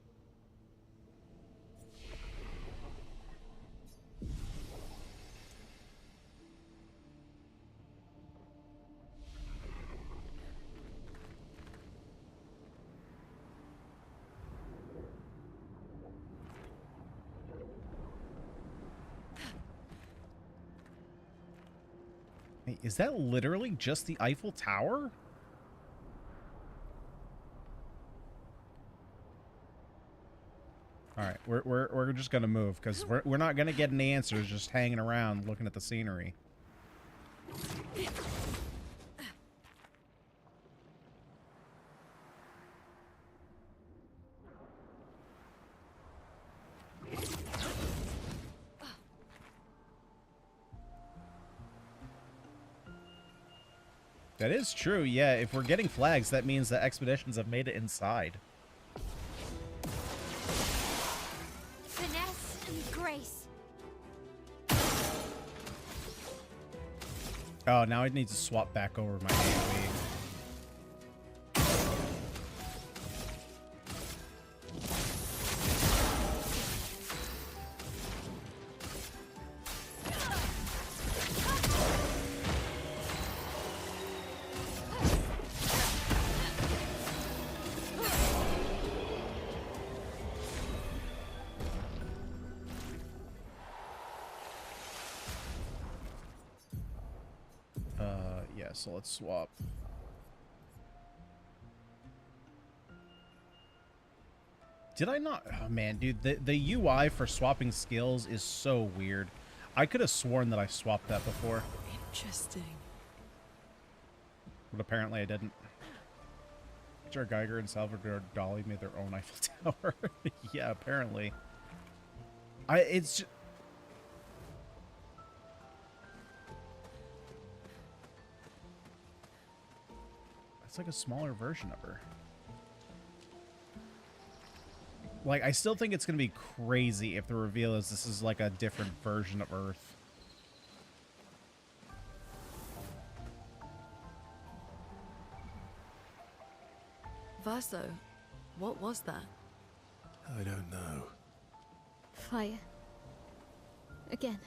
Hey, is that literally just the Eiffel Tower? All right, we're just gonna move because we're not gonna get any answers just hanging around looking at the scenery. That is true, yeah. If we're getting flags, that means that expeditions have made it inside. Finesse and grace. Oh, now I need to swap back over my AoE. Yeah, so let's swap. Did I not? Oh man, dude, the UI for swapping skills is so weird. I could have sworn that I swapped that before, Interesting. but apparently I didn't. Jar Geiger and Salvador Dali made their own Eiffel Tower. Yeah, apparently. It's just... It's like a smaller version of her. Like, I still think it's going to be crazy if the reveal is this is like a different version of Earth. Verso, what was that? I don't know. Fire. Again.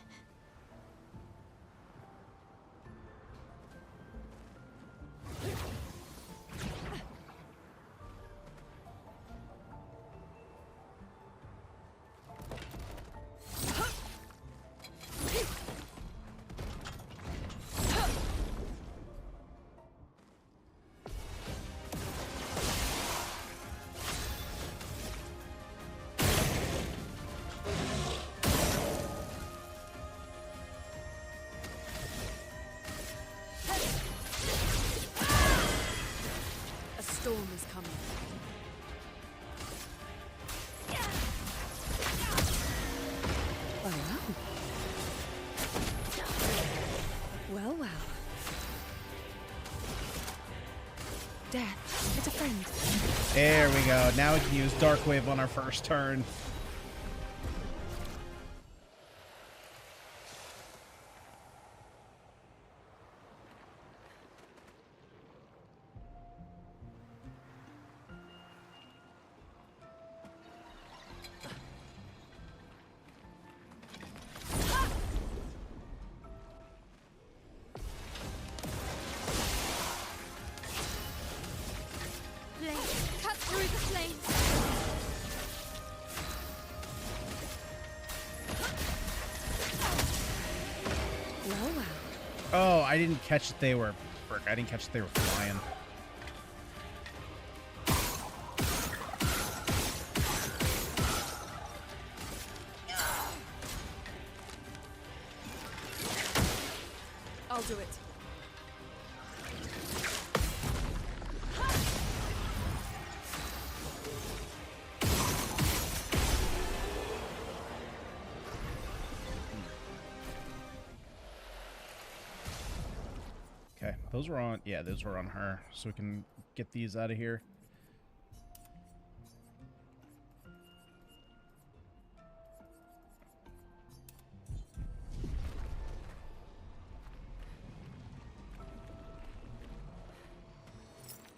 A storm is coming. Well, well. Death, it's a friend. There we go. Now we can use Dark Wave on our first turn. Cut through the flames. Well, well. Oh, I didn't catch that they were... Frick, I didn't catch that they were flying. I'll do it. Okay, those were on... Yeah, those were on her. So we can get these out of here.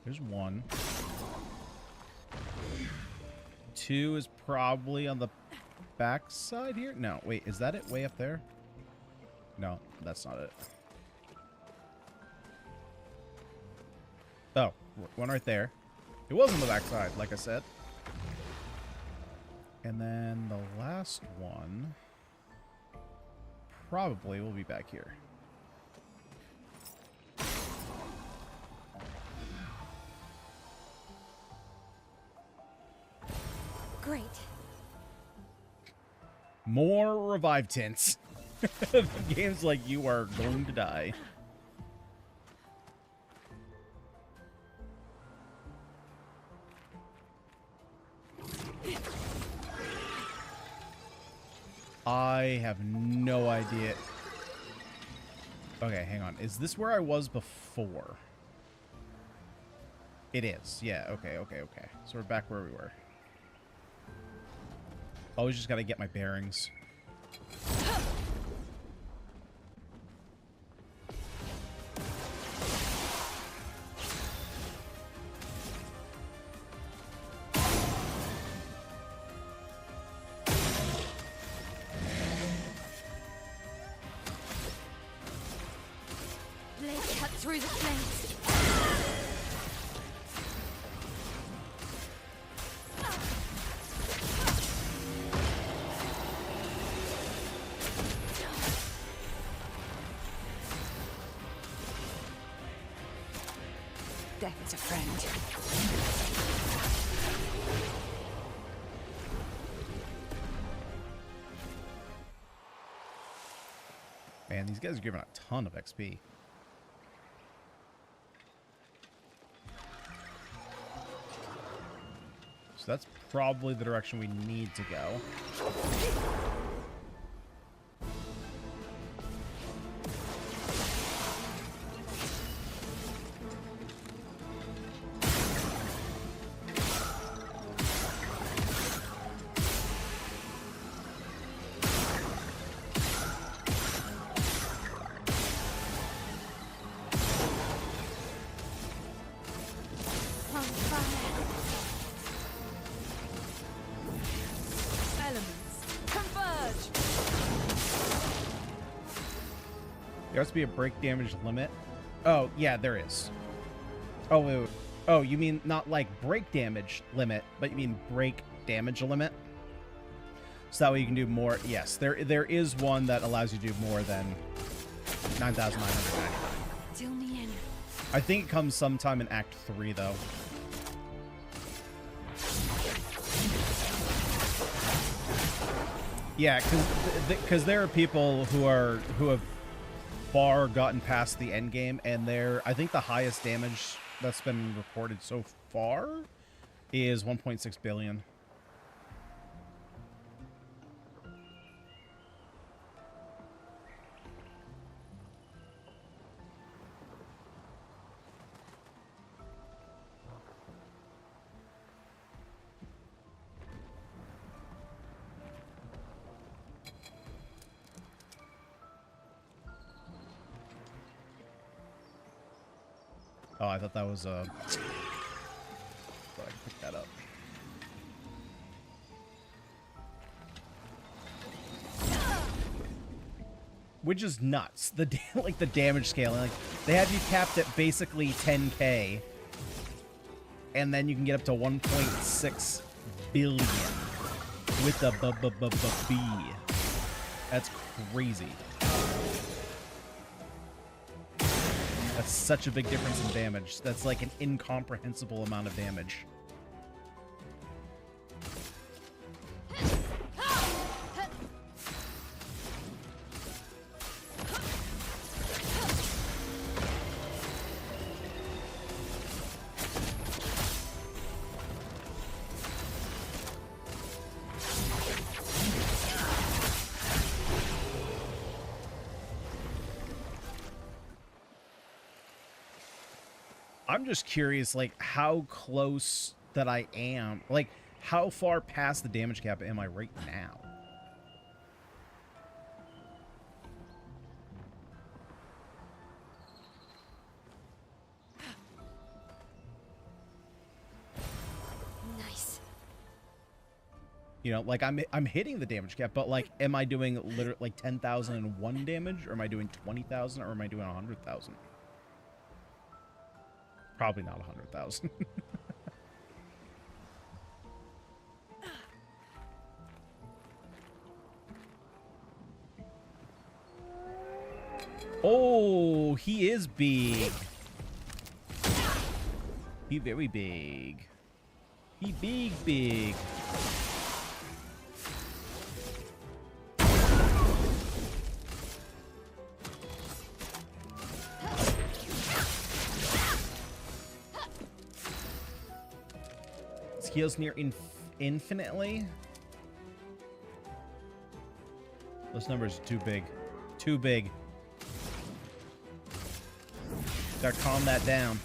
There's one. Two is probably on the back side here. No, wait, is that it way up there? No, that's not it. Oh, one right there. It was on the back side, like I said. And then the last one probably will be back here. Great. More revive tints. The game's like, you are going to die. I have no idea. Okay, hang on. Is this where I was before? It is. Yeah, okay. So we're back where we were. Always just gotta get my bearings. through the flames. Death is a friend. Man, these guys are giving a ton of XP. So that's probably the direction we need to go. On fire. Elements, converge! There has to be a break damage limit. Oh, yeah, there is. Oh, wait, wait. Oh, you mean not like break damage limit, but you mean break damage limit? So that way you can do more. Yes, there is one that allows you to do more than 9,999. Till me in. I think it comes sometime in Act 3, though. Yeah, because there are people who have far gotten past the end game, and I think the highest damage that's been recorded so far is 1.6 billion. Oh, I thought that was thought I could pick that up. Which is nuts. The like the damage scaling, like they have you capped at basically 10k, and then you can get up to 1.6 billion with the B. That's crazy. That's such a big difference in damage. That's like an incomprehensible amount of damage. I'm just curious, like, how close that I am. Like, how far past the damage cap am I right now? Nice. You know, like, I'm hitting the damage cap, but, like, am I doing literally, like, 10,001 damage? Or am I doing 20,000? Or am I doing 100,000? Probably not 100,000. Oh, he is big. He very big. He big. Heals near infinitely. Those numbers are too big. Too big. Gotta calm that down.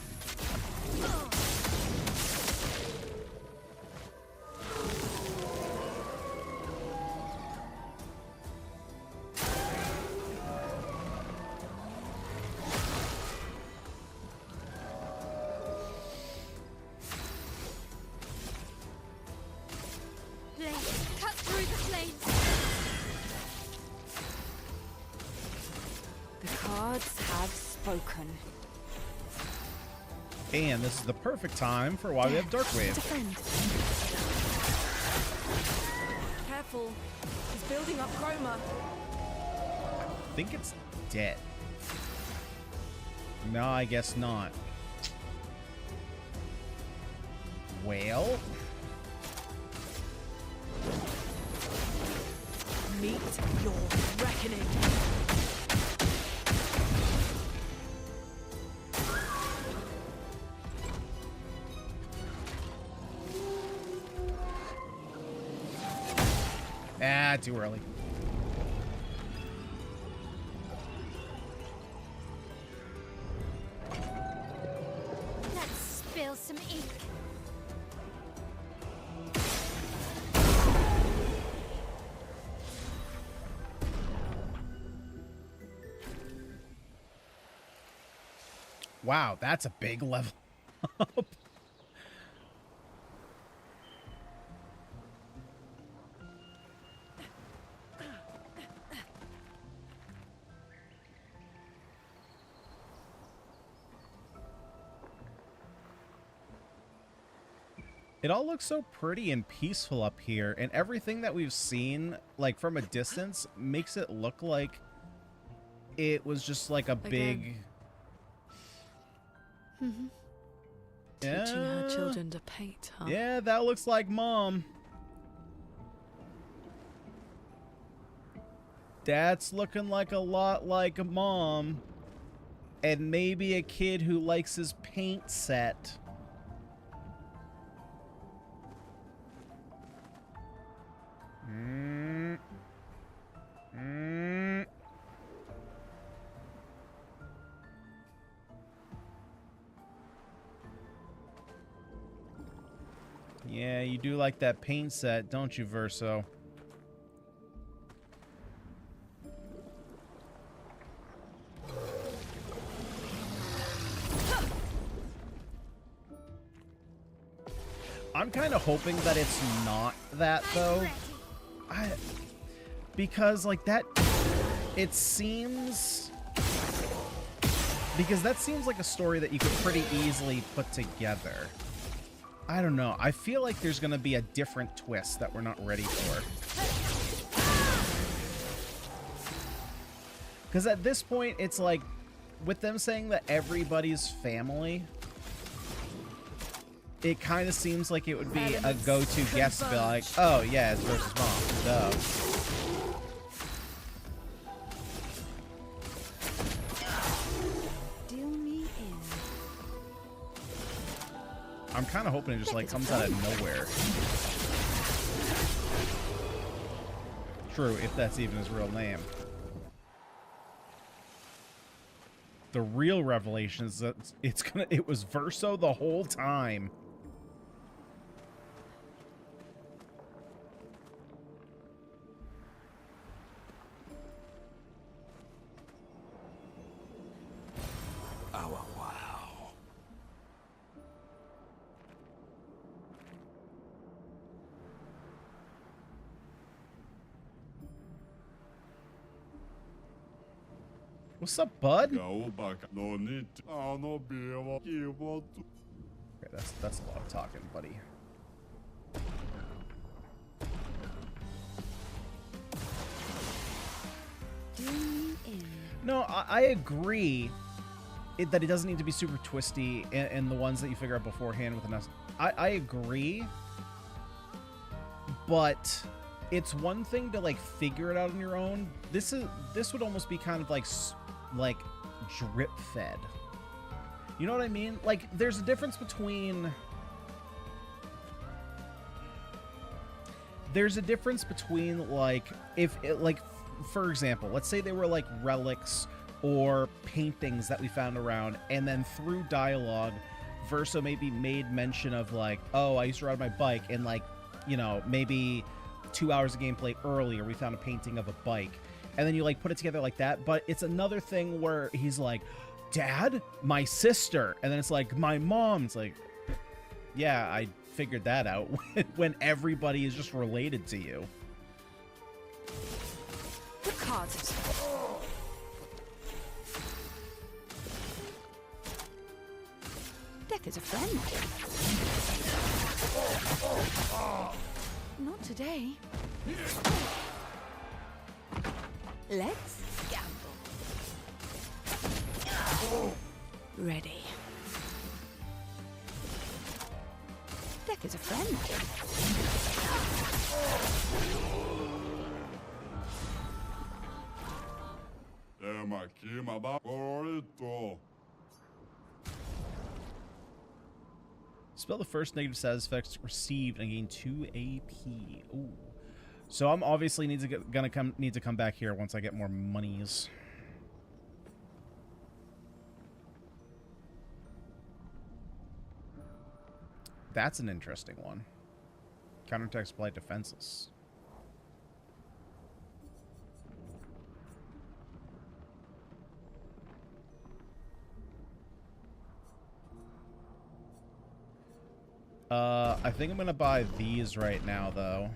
Cut through the flames. The cards have spoken. And this is the perfect time for why we have Darkwave. Defend. Careful. He's building up chroma. I think it's dead. No, I guess not. Well... Meet your reckoning. Ah, too early. Let's spill some ink. Wow, that's a big level up. It all looks so pretty and peaceful up here, and everything that we've seen, like, from a distance, makes it look like it was just, like, a big... Mm-hmm. Teaching her children to paint, huh? Yeah, that looks like Mom. That's looking like a lot like a Mom. And maybe a kid who likes his paint set. Yeah, you do like that paint set, don't you, Verso? I'm kind of hoping that it's not that, though. Because, like, that... It seems... Because that seems like a story that you could pretty easily put together. I don't know. I feel like there's going to be a different twist that we're not ready for. Because at this point, it's like, with them saying that everybody's family, it kind of seems like it would be a go-to guess to be like, oh, yeah, it's versus Mom. Duh. I'm kind of hoping it just, like, comes out of nowhere. True, if that's even his real name. The real revelation is that it was Verso the whole time. What's up, bud? Okay, that's a lot of talking, buddy. No, I agree that it doesn't need to be super twisty and the ones that you figure out beforehand with enough. I agree, but it's one thing to, like, figure it out on your own. This would almost be kind of like drip fed. You know what I mean? Like, there's a difference between like, if it, like, for example, let's say they were like relics or paintings that we found around, and then through dialogue, Verso maybe made mention of, like, oh, I used to ride my bike, and, like, you know, maybe 2 hours of gameplay earlier we found a painting of a bike, and then you, like, put it together like that. But it's another thing where he's like, Dad, my sister, and then it's like, my mom. It's like, yeah, I figured that out. When everybody is just related to you. The cards. Death is a friend. Not today. Let's gamble. Ready. Death is a friend. Spell the first negative status effects received and gain 2 AP. Ooh. So I'm obviously need to come back here once I get more monies. That's an interesting one. Counterattack applied defenseless. I think I'm gonna buy these right now, though.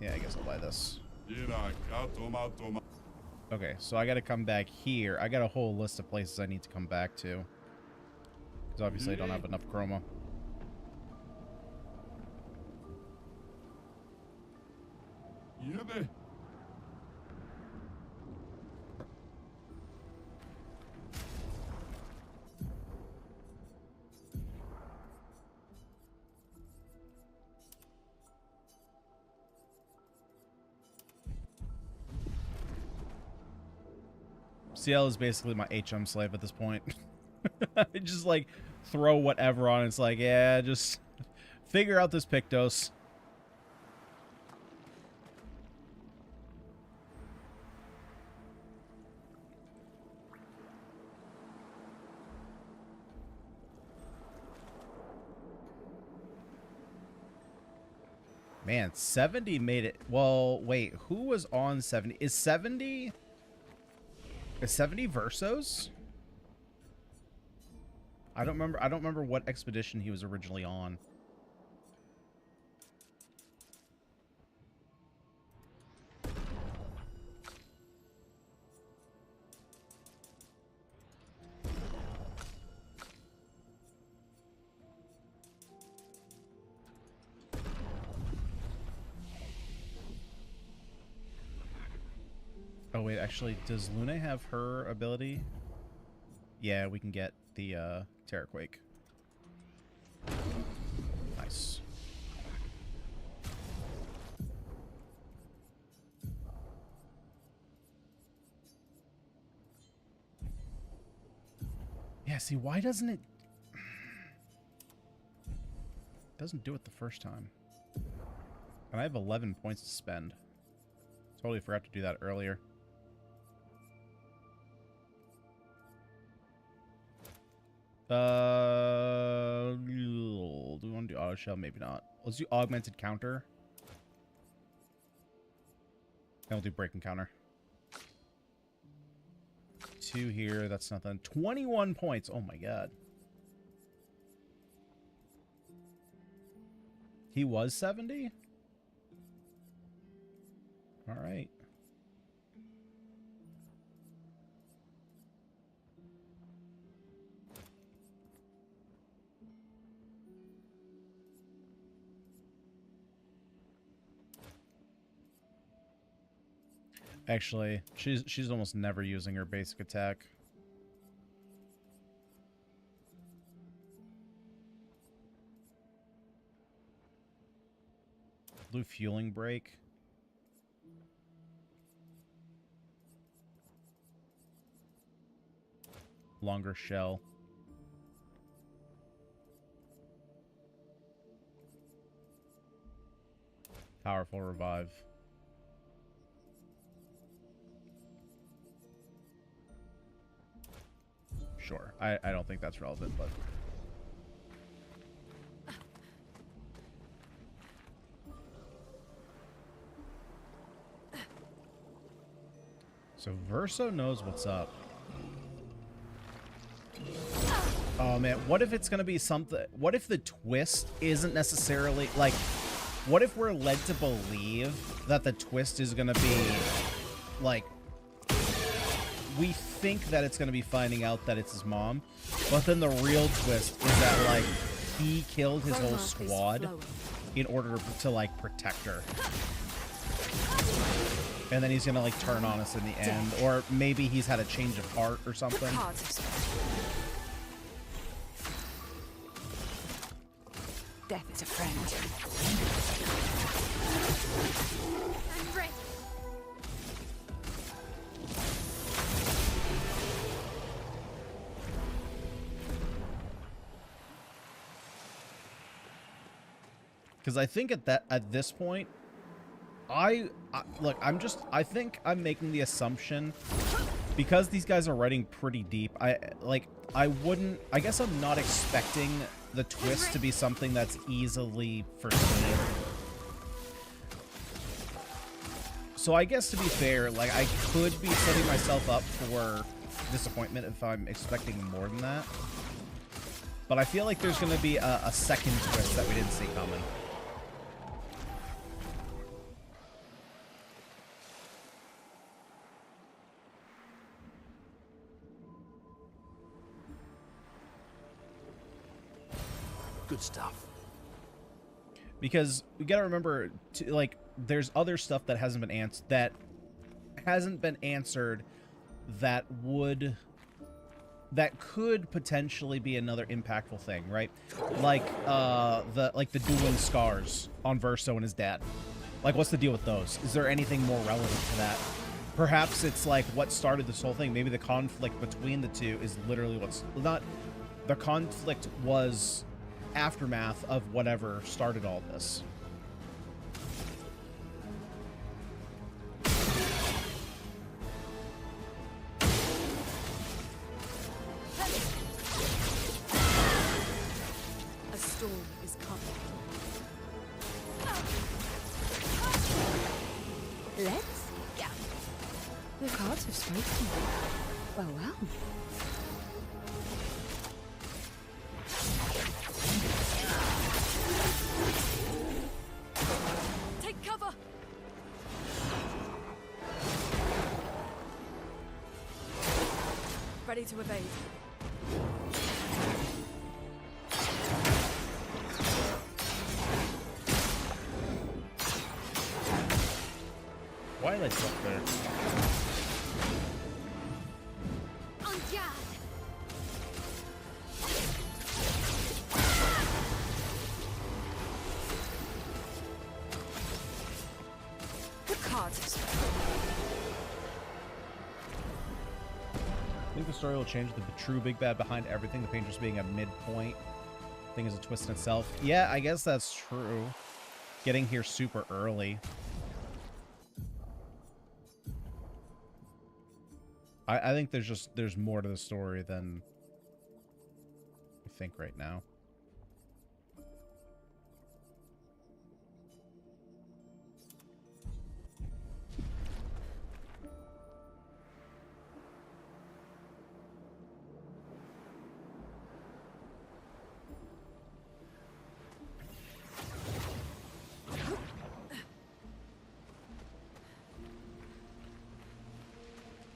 Yeah, I guess I'll buy this. Okay, so I gotta come back here. I got a whole list of places I need to come back to. Because obviously I don't have enough chroma. CL is basically my HM slave at this point. I just like throw whatever on. It's like, yeah, just figure out this Pictos. Man, 70 made it. Well, wait, who was on 70? Is 70 Versos? I don't remember what expedition he was originally on. Oh wait, actually, does Luna have her ability? Yeah, we can get the Terraquake. Nice. Yeah, see, why doesn't it... doesn't do it the first time. And I have 11 points to spend. Totally forgot to do that earlier. Do we want to do auto shell? Maybe not. Let's do augmented counter. Then we'll do break and counter. 2 here. That's nothing. 21 points. Oh my god. He was 70? All right. Actually, she's almost never using her basic attack. Blue fueling break. Longer shell. Powerful revive. Sure. I don't think that's relevant, but... So Verso knows what's up. Oh man, what if it's gonna be something... What if the twist isn't necessarily... Like, what if we're led to believe that the twist is gonna be... Like... we think that it's going to be finding out that it's his mom, but then the real twist is that, like, he killed his whole squad in order to, like, protect her. And then he's going to, like, turn on us in the end. Or maybe he's had a change of heart or something. Death is a friend. I'm ready. Because I think at this point, look, I think I'm making the assumption, because these guys are writing pretty deep, I guess I'm not expecting the twist to be something that's easily foreseen. So I guess, to be fair, like, I could be setting myself up for disappointment if I'm expecting more than that. But I feel like there's going to be a second twist that we didn't see coming. Good stuff. Because we gotta remember, like, there's other stuff that hasn't been answered that could potentially be another impactful thing, right? Like the dueling scars on Verso and his dad. Like, what's the deal with those? Is there anything more relevant to that? Perhaps it's like what started this whole thing. Maybe the conflict between the two is literally what's not. The conflict was aftermath of whatever started all this. A storm is coming. Let's go. The cards have spoken. Well, well. Take cover! Ready to evade. Why lights up there? On guard. The cards have spoken. I think the story will change the true big bad behind everything, the Paintress being a midpoint thing is a twist in itself. Yeah, I guess that's true. Getting here super early. I think there's more to the story than we think right now.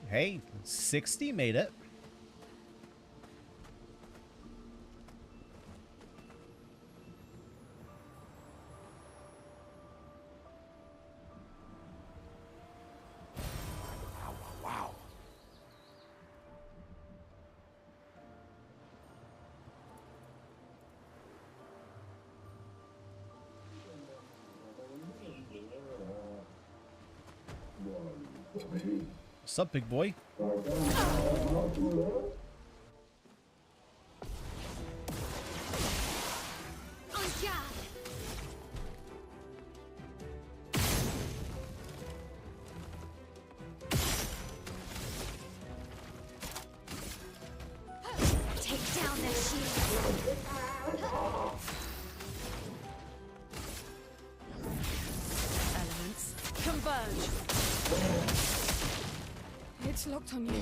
Hey, 60 made it. Wow. What's up, big boy? On guard. Take down their shield. Elements converge. It's locked on you.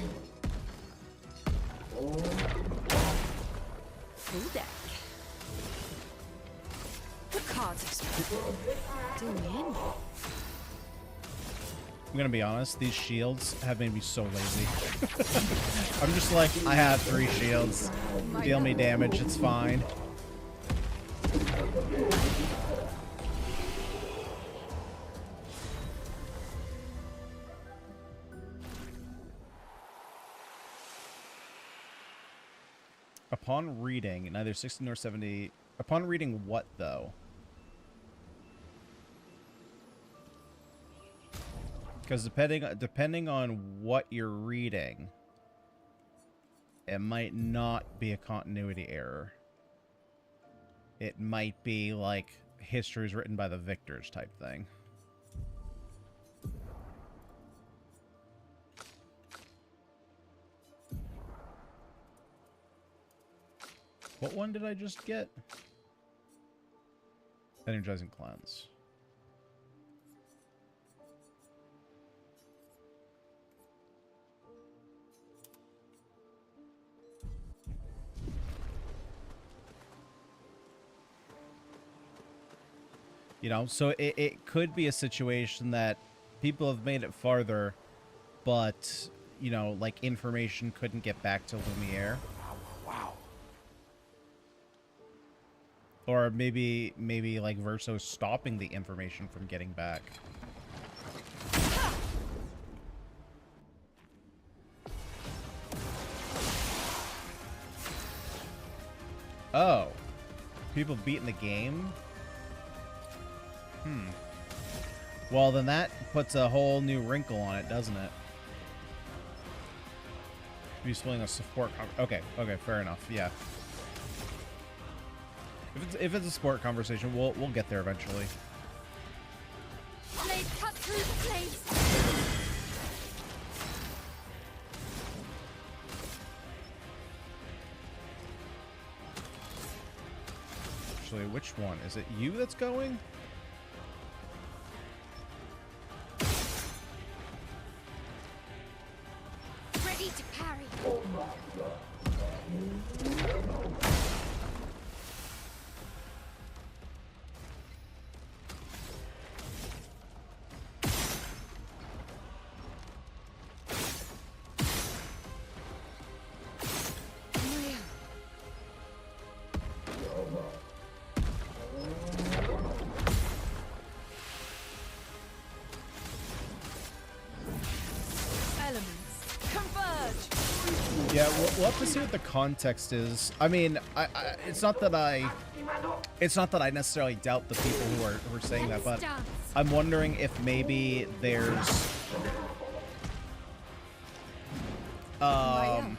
Full deck. The cards have spoken. Do me in. I'm gonna be honest, these shields have made me so lazy. I'm just like, I have 3 shields. Deal me damage, it's fine. Upon reading, neither 60 nor 70... Upon reading what, though? Because depending on what you're reading, it might not be a continuity error. It might be like history is written by the victors type thing. What one did I just get? Energizing cleanse. You know, so it could be a situation that people have made it farther, but, you know, like, information couldn't get back to Lumiere. Wow. Or maybe like, Verso's stopping the information from getting back. Oh. People beating the game? Well, then that puts a whole new wrinkle on it, doesn't it? He's playing a support. Okay, fair enough. Yeah. If it's a sport conversation, we'll get there eventually. Blade cut through the blades. Actually, which one? Is it you that's going? Ready to parry. Yeah, we'll have to see what the context is. I mean, it's not that I necessarily doubt the people who are saying that, but I'm wondering if maybe there's oh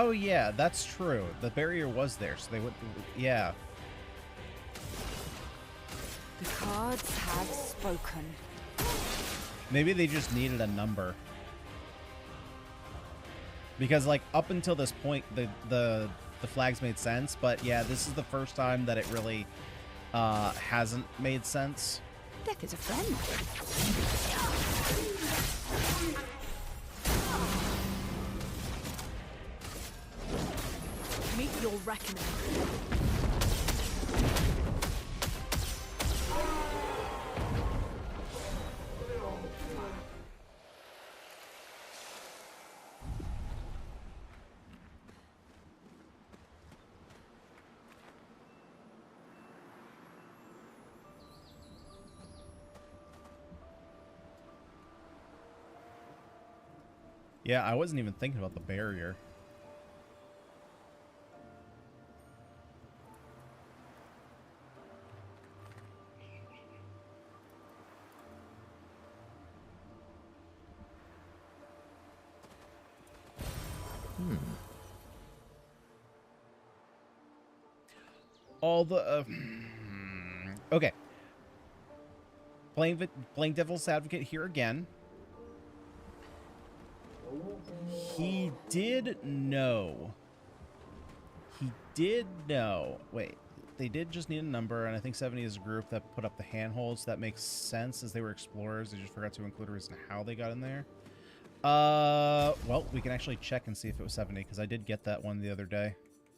yeah, that's true. The barrier was there, so they would, yeah. The cards have spoken. Maybe they just needed a number. Because, like, up until this point, the flags made sense, but yeah, this is the first time that it really hasn't made sense. Death is a friend. Meet your reckoning. Yeah, I wasn't even thinking about the barrier. All the okay. Playing devil's advocate here again. He did know. Wait, they did just need a number, and I think 70 is a group that put up the handholds. That makes sense, as they were explorers. They just forgot to include a reason how they got in there. Well, we can actually check and see if it was 70, because I did get that one the other day.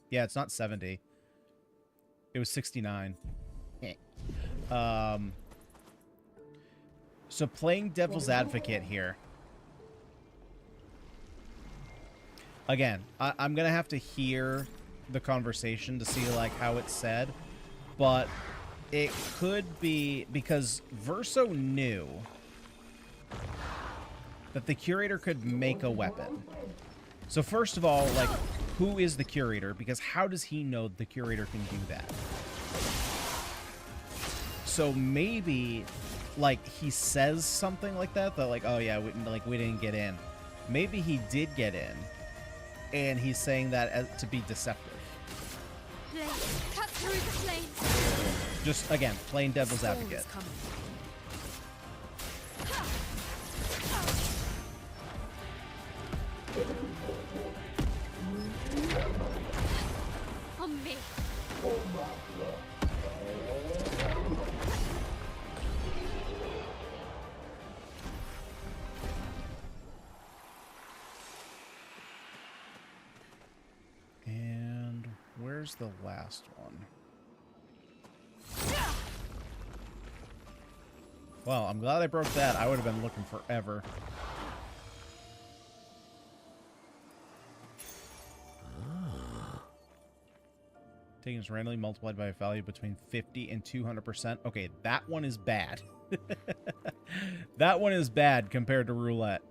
Yeah, it's not 70. It was 69. So playing devil's advocate here. Again, I'm going to have to hear the conversation to see, like, how it's said. But it could be because Verso knew that the curator could make a weapon. So first of all, like, who is the curator? Because how does he know the curator can do that? So maybe, like, he says something like that, like, oh yeah, we didn't get in. Maybe he did get in, and he's saying that to be deceptive. Blade, cut through the flames. Just, again, playing devil's Storm is advocate. coming. On me. And where's the last one? Well, I'm glad I broke that. I would have been looking forever. Taking is randomly multiplied by a value between 50 and 200%. Okay, that one is bad. That one is bad compared to roulette.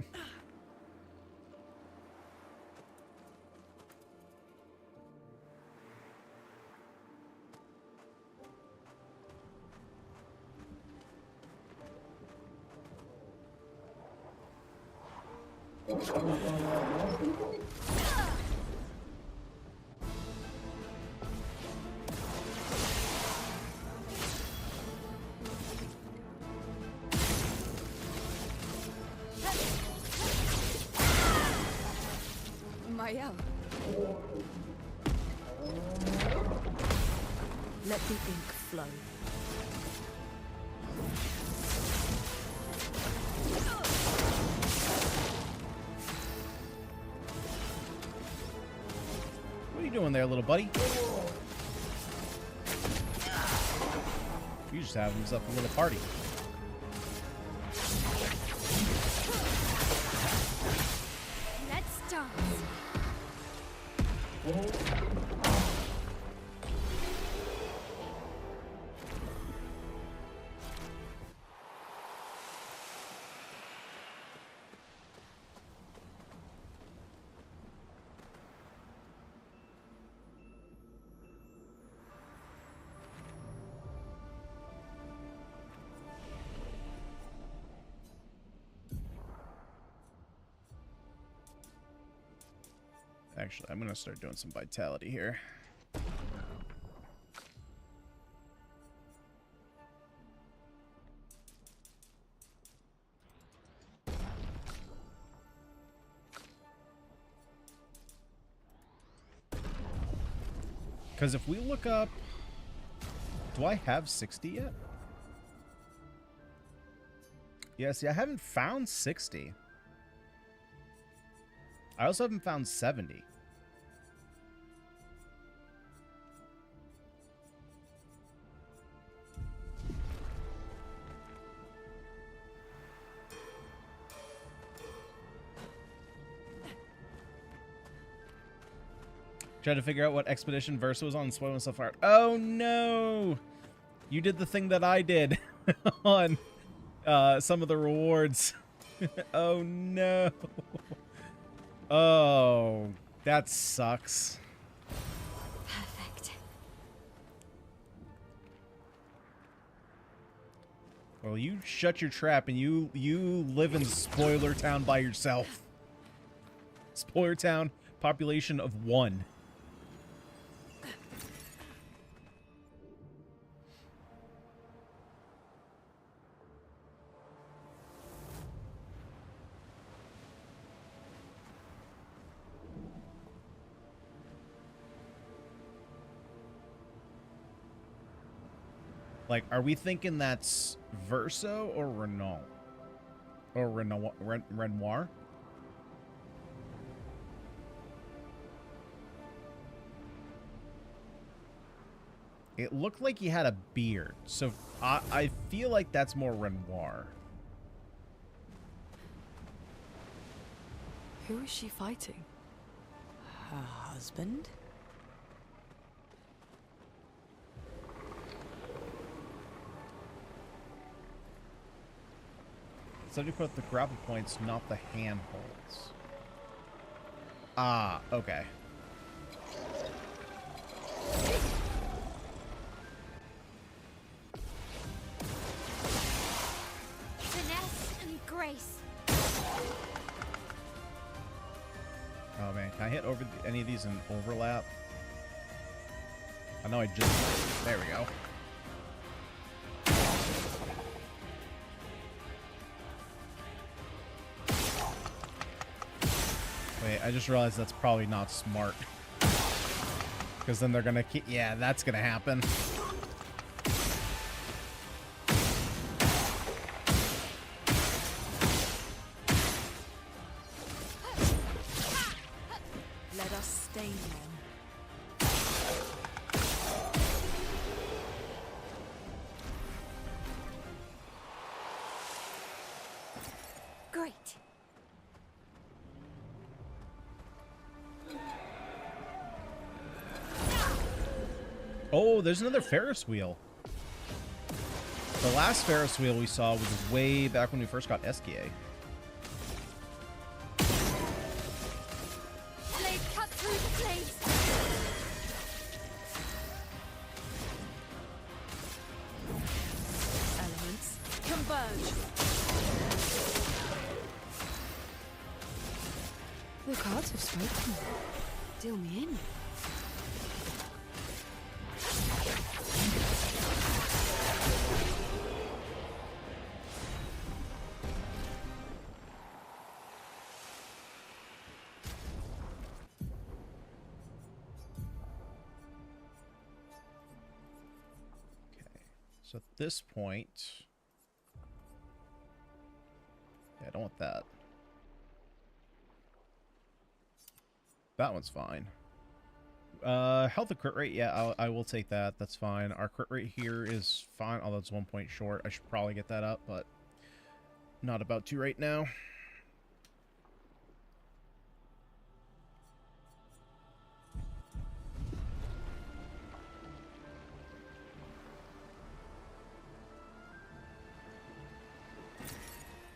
Mael. Let the ink flow. What are you doing there, little buddy? You just have himself a little party. Let's dance. Actually, I'm going to start doing some vitality here. Because if we look up... Do I have 60 yet? Yeah, see, I haven't found 60. I also haven't found 70. Tried to figure out what expedition Versa was on and spoiled myself out. Oh no! You did the thing that I did on some of the rewards. Oh no! Oh, that sucks. Perfect. Well, you shut your trap and you live in Spoiler Town by yourself. Spoiler Town, population of 1. Like, are we thinking that's Verso or Renault? Or Renoir? It looked like he had a beard, so I feel like that's more Renoir. Who is she fighting? Her husband? Somebody put the grapple points, not the handholds. Ah, okay. Finesse and grace. Oh man, can I hit over any of these in overlap? I know I just... There we go. Wait, I just realized that's probably not smart. Because then they're gonna keep... Yeah, that's gonna happen. Let us stain them. Great. Oh, there's another Ferris wheel. The last Ferris wheel we saw was way back when we first got SKA. Blade cut through the blades. Elements converge. The cards have spoken. Deal me in. So at this point... Yeah, I don't want that. That one's fine. Health and crit rate, yeah, I will take that. That's fine. Our crit rate here is fine, although it's 1 point short. I should probably get that up, but not about to right now.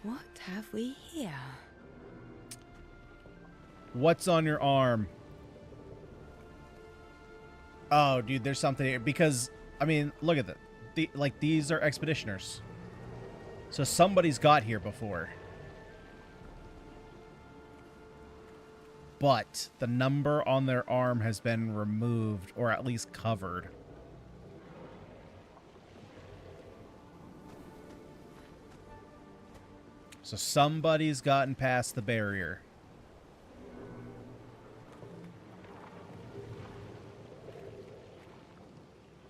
What have we here? What's on your arm? Oh, dude, there's something here. Because, I mean, look at that. Like, these are expeditioners. So somebody's got here before. But the number on their arm has been removed, or at least covered. So somebody's gotten past the barrier.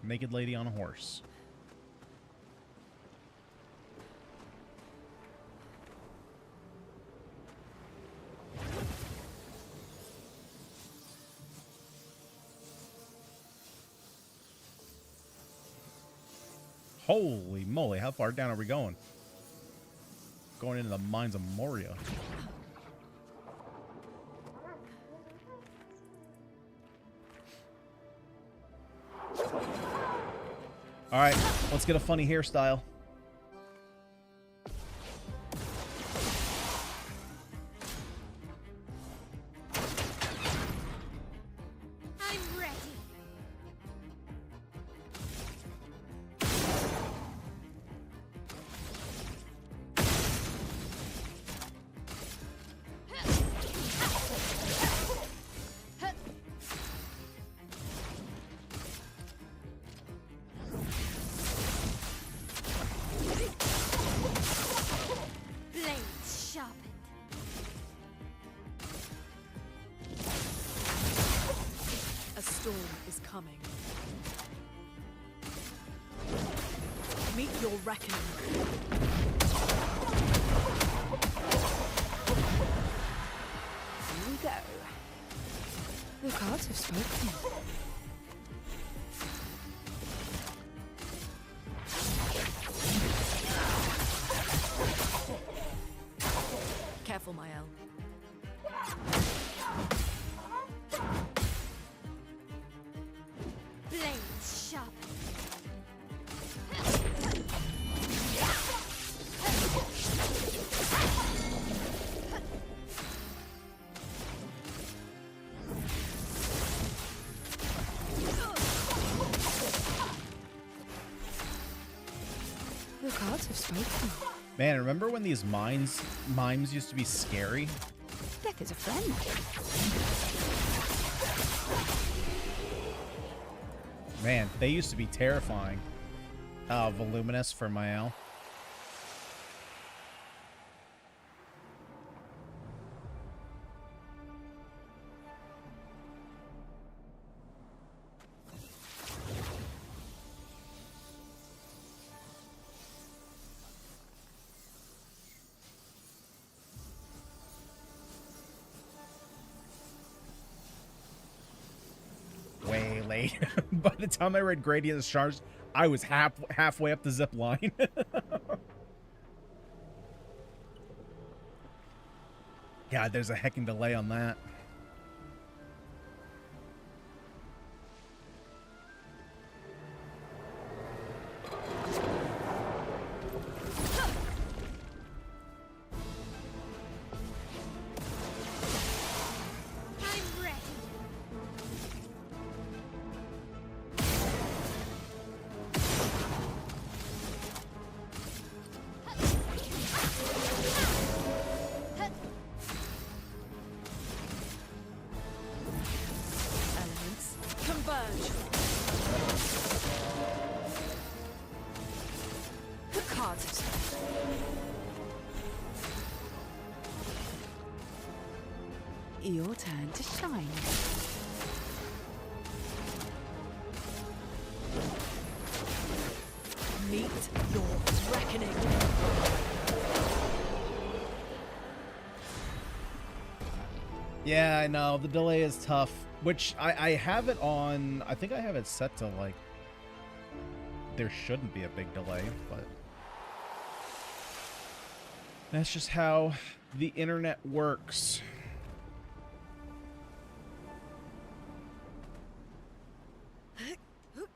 Naked lady on a horse. Holy moly, how far down are we going? Going into the mines of Moria. Alright, let's get a funny hairstyle. I'm ready. Blades sharpened. A storm is coming. Meet your reckoning. Here we go. The cards have spoken. have spoken. Man, remember when these mimes used to be scary? Death is a friend. Man, they used to be terrifying. Voluminous for Mael. Way late. By the time I read Gradient of Stars, I was halfway up the zip line. God, there's a heckin' delay on that. I'm ready. Elements converge. The cards have spoken. Your turn to shine. Meet your reckoning. Yeah, I know. The delay is tough. Which, I have it on... I think I have it set to, like... There shouldn't be a big delay, but... That's just how the internet works.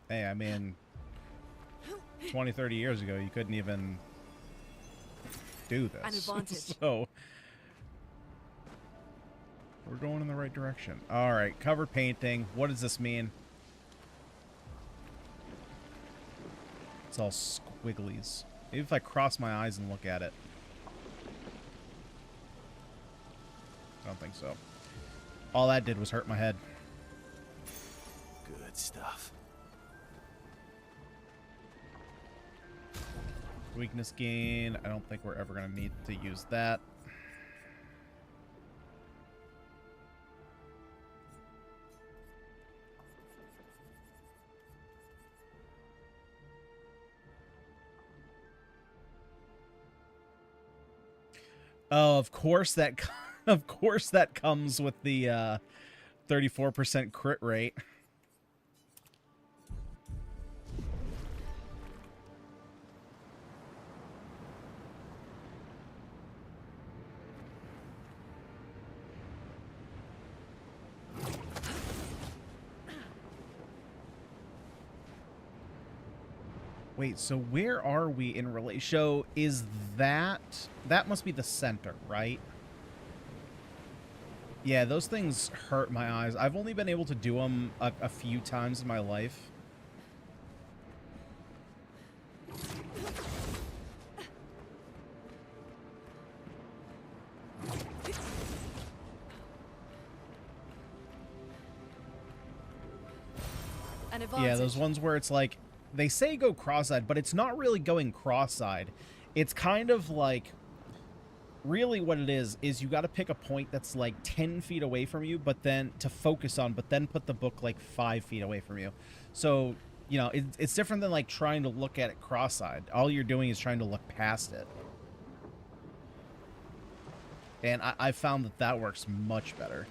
Hey, I mean... 20, 30 years ago, you couldn't even... do this. An advantage. So... We're going in the right direction. Alright, cover painting. What does this mean? It's all squigglies. Maybe if I cross my eyes and look at it. I don't think so. All that did was hurt my head. Good stuff. Weakness gain. I don't think we're ever going to need to use that. Oh, of course that comes with the 34% crit rate. Wait, so where are we in relation? So is that must be the center, right? Yeah, those things hurt my eyes. I've only been able to do them a few times in my life. An advantage. Yeah, those ones where it's like, they say go cross-eyed, but it's not really going cross-eyed. It's kind of like, really what it is you got to pick a point that's like 10 feet away from you, but then to focus on, but then put the book like 5 feet away from you. So, you know, it's different than like trying to look at it cross-eyed. All you're doing is trying to look past it. And I found that works much better.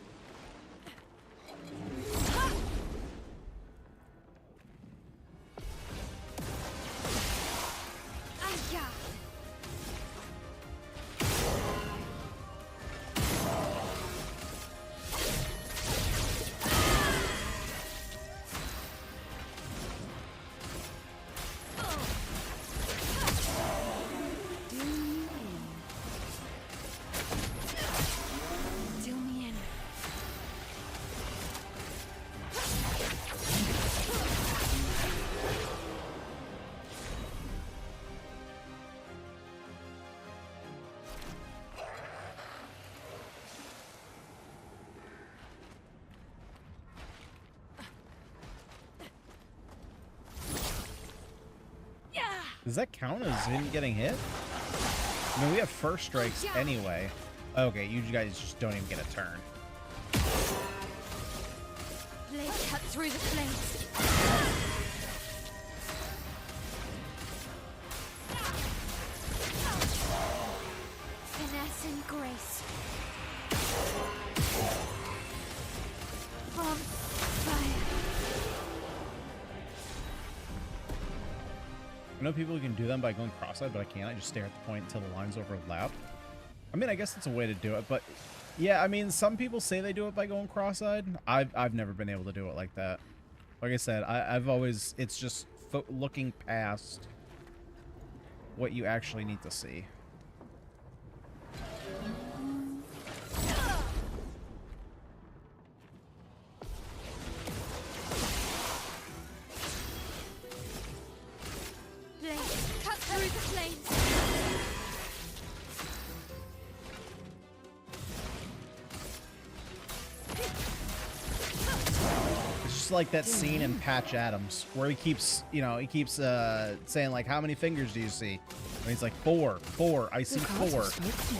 Does that count as him getting hit? I mean, we have first strikes anyway. Okay, you guys just don't even get a turn. Blade cut through the flames. Finesse and grace. From fire. I know people can do them by going cross-eyed, but I can't. I just stare at the point until the lines overlap. I mean, I guess it's a way to do it, but yeah, I mean, some people say they do it by going cross-eyed. I've never been able to do it like that. Like I said, I've always, it's just looking past what you actually need to see. Blade cut through the flames. It's just like that scene in Patch Adams where he keeps, you know, saying like, how many fingers do you see? And he's like, four, I see four.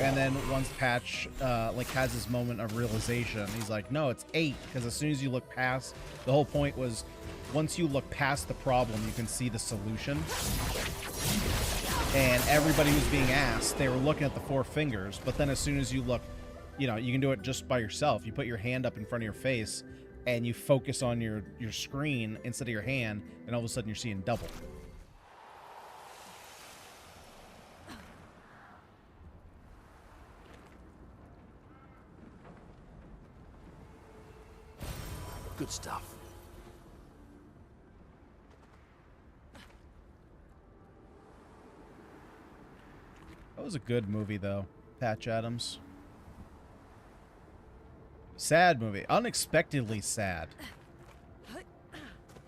And then once Patch like has his moment of realization, he's like, no, it's 8, because as soon as you look past, the whole point was once you look past the problem, you can see the solution. And everybody who's being asked, they were looking at the 4 fingers, but then as soon as you look, you know, you can do it just by yourself. You put your hand up in front of your face and you focus on your screen instead of your hand, and all of a sudden you're seeing double. Good stuff. That was a good movie, though. Patch Adams. Sad movie. Unexpectedly sad.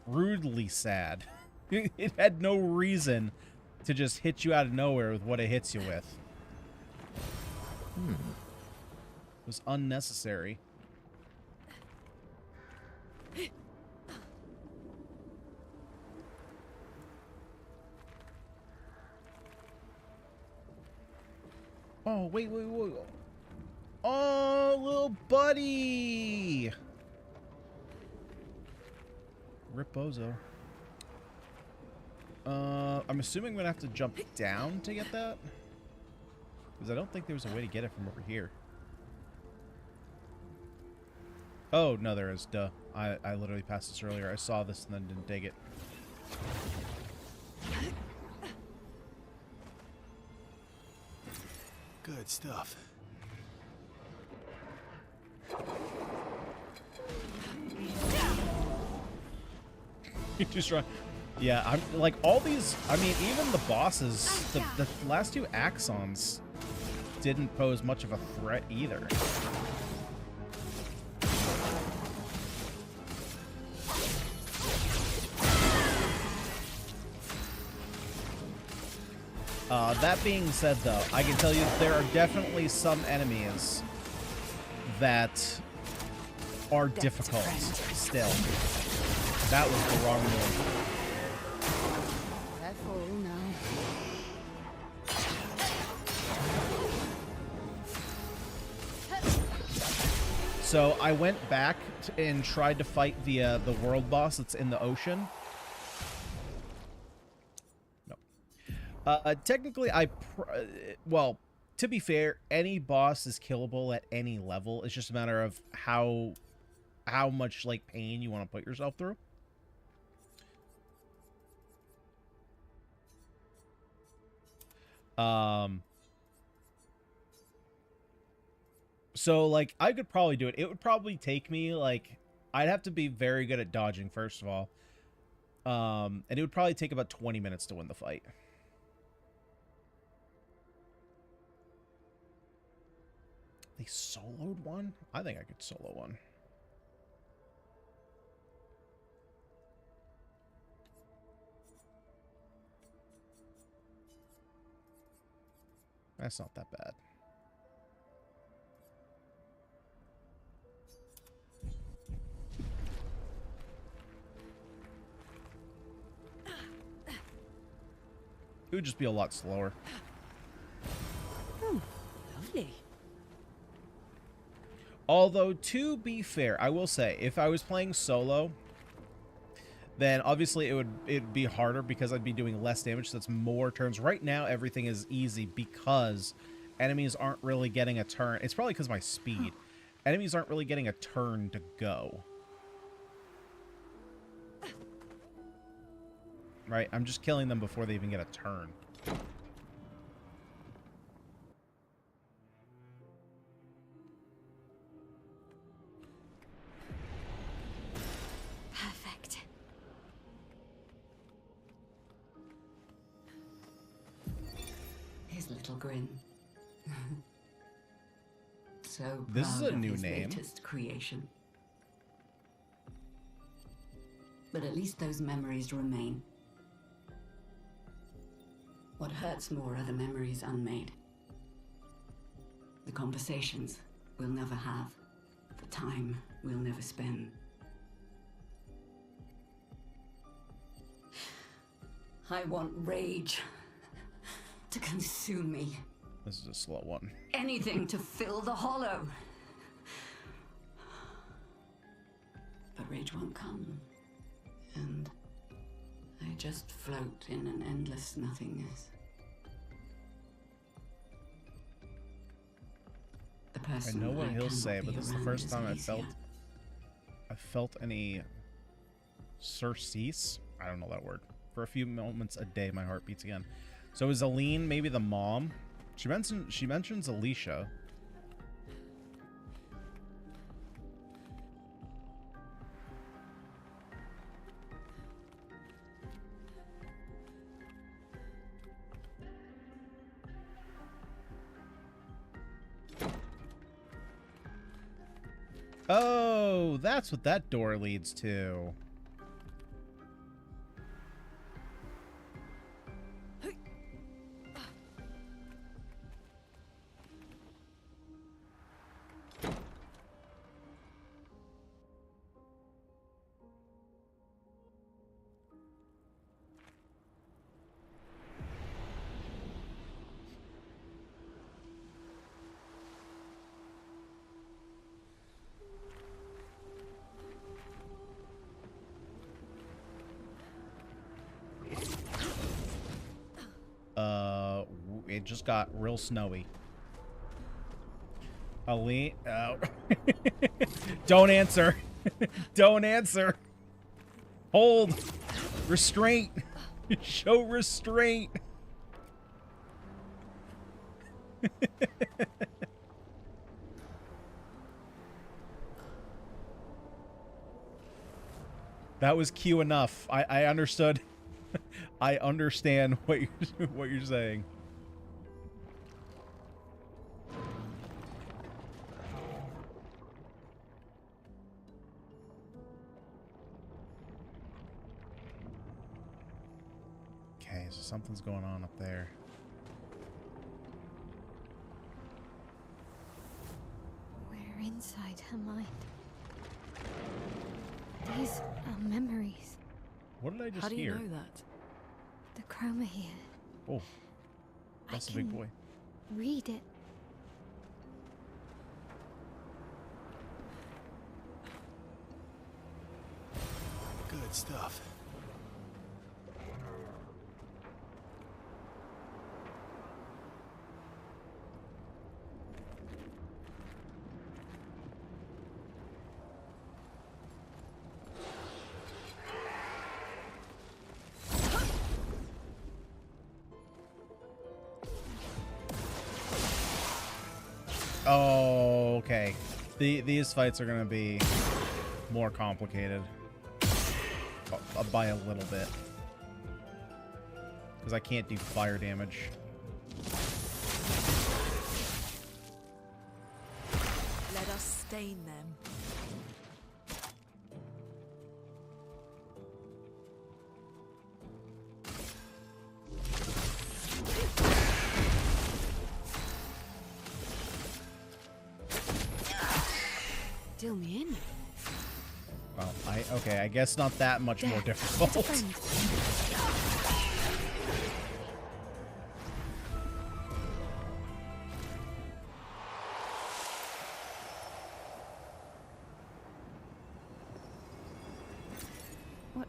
Rudely sad. It had no reason to just hit you out of nowhere with what it hits you with. It was unnecessary. Oh, wait. Oh, little buddy! Rip Bozo. I'm assuming I'm gonna have to jump down to get that? Because I don't think there was a way to get it from over here. Oh, no, there is. Duh. I literally passed this earlier. I saw this and then didn't take it. Good stuff. You just run. Yeah, I'm like all these. I mean, even the bosses, the last 2 Axons didn't pose much of a threat either. That being said, though, I can tell you there are definitely some enemies that are difficult still. That was the wrong move. Careful now. So I went back and tried to fight the world boss that's in the ocean. Technically, well, to be fair, any boss is killable at any level. It's just a matter of how much like pain you want to put yourself through. So like I could probably do it. It would probably take me like I'd have to be very good at dodging first of all. And it would probably take about 20 minutes to win the fight. They soloed one? I think I could solo one. That's not that bad. It would just be a lot slower. Oh, lovely. Although, to be fair, I will say, if I was playing solo, then obviously it'd be harder because I'd be doing less damage, so that's more turns. Right now, everything is easy because enemies aren't really getting a turn. It's probably because of my speed. Enemies aren't really getting a turn to go. Right? I'm just killing them before they even get a turn. Perfect. His little grin. So This is proud a of new his name. latest creation. But at least those memories remain. What hurts more are the memories unmade. The conversations we'll never have. The time we'll never spend. I want rage to consume me. This is a slow one. Anything to fill the hollow. But rage won't come. And I just float in an endless nothingness. The I person know what he'll cannot say, be but this is the around first is time Alicia. I felt any surcease. I don't know that word. For a few moments a day, my heart beats again. So is Aline maybe the mom? She mentions Alicia. Oh, that's what that door leads to. It just got real snowy. Aline, oh. Don't answer. Don't answer. Hold. Restraint. Show restraint. That was cue enough. I understood. I understand what you're saying. Okay, so something's going on up there. We're inside her mind. These are memories. What did I just How do you hear? know that? The chroma here. Oh, that's a big boy. Read it. Good stuff. Oh, okay. These fights are gonna be more complicated by a little bit because I can't do fire damage. Let us stain them. Deal me in. Well, okay, I guess not that much more difficult.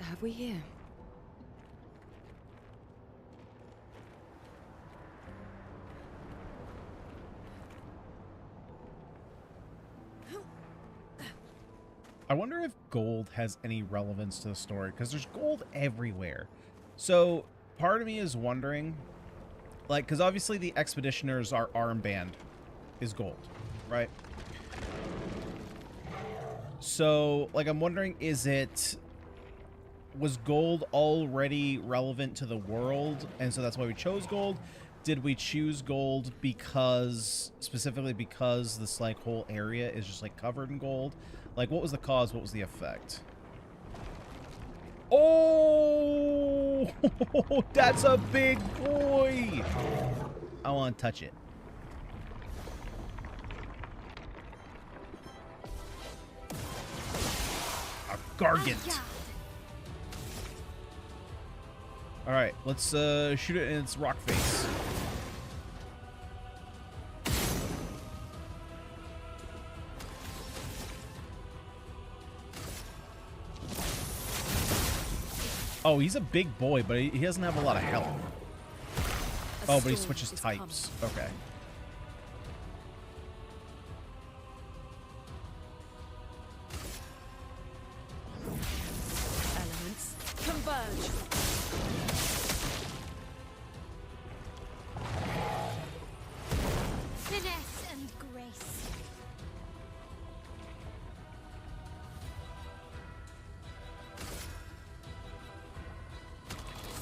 have we here? I wonder if gold has any relevance to the story, because there's gold everywhere. So part of me is wondering, like, because obviously the Expeditioners, our armband is gold, right? So, like, I'm wondering, was gold already relevant to the world, and so that's why we chose gold? Did we choose gold specifically because this, like, whole area is just, like, covered in gold? Like, what was the cause? What was the effect? Oh! That's a big boy! I want to touch it. A gargant. Alright, let's shoot it in its rock face. Oh, he's a big boy, but he doesn't have a lot of health. Oh, but he switches types. Okay. Elements converge. Finesse and grace.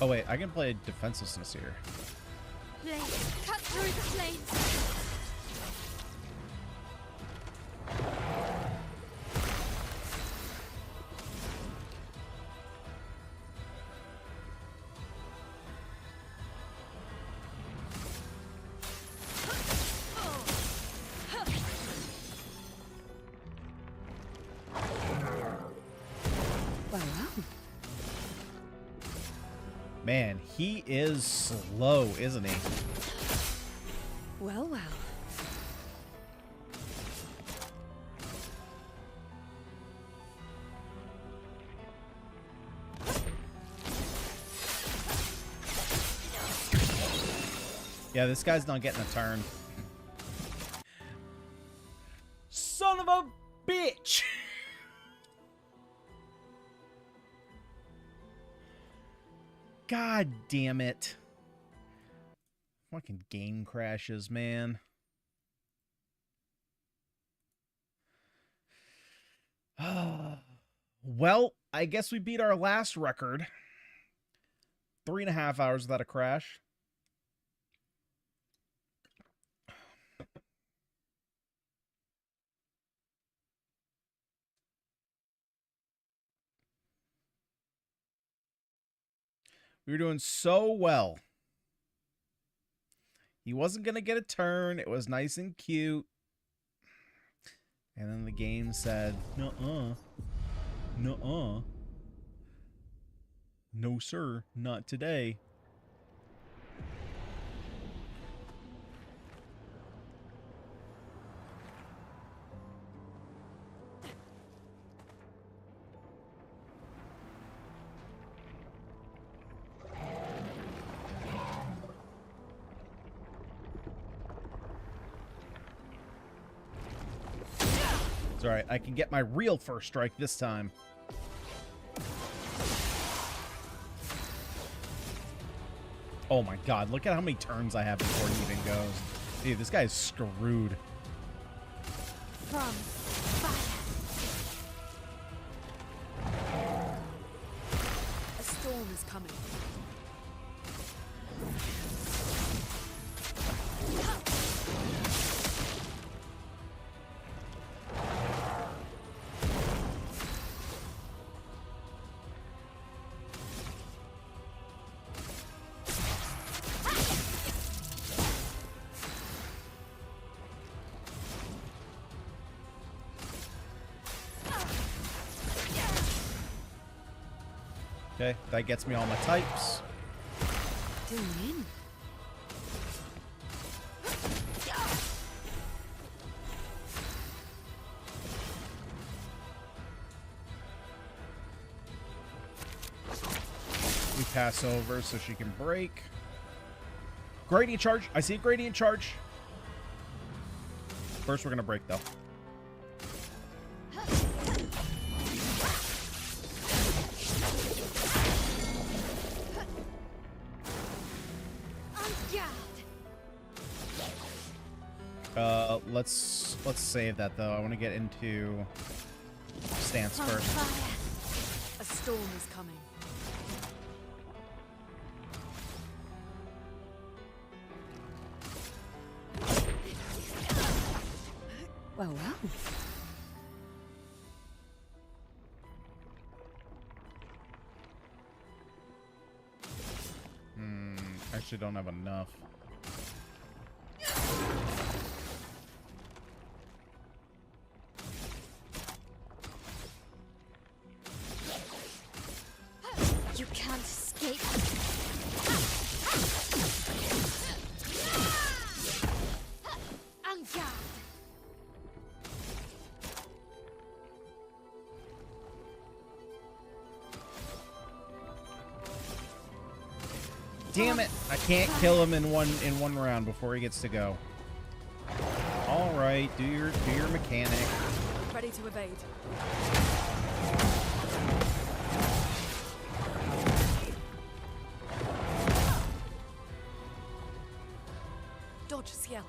Oh wait, I can play defenselessness here. Blade, cut through the flames. Man, he is slow, isn't he? Well, well. Yeah, this guy's not getting a turn. Son of a bitch! God damn it. Fucking game crashes, man. Well, I guess we beat our last record. 3.5 hours without a crash. We were doing so well. He wasn't going to get a turn. It was nice and cute. And then the game said, nuh-uh. Nuh-uh. No, sir. Not today. It's alright. I can get my real first strike this time. Oh my god, look at how many turns I have before he even goes. Dude, this guy is screwed. From fire. A storm is coming. Okay, that gets me all my types. Doing in. pass over so she can break. Gradient charge. I see a gradient charge. First, we're going to break, though. Let's save that, though. I want to get into stance first. A storm is coming. Well, well. Actually don't have enough. You can't escape. En garde. Damn it! I can't kill him in one round before he gets to go. All right, do your mechanic. Ready to evade. Dodge Ciel.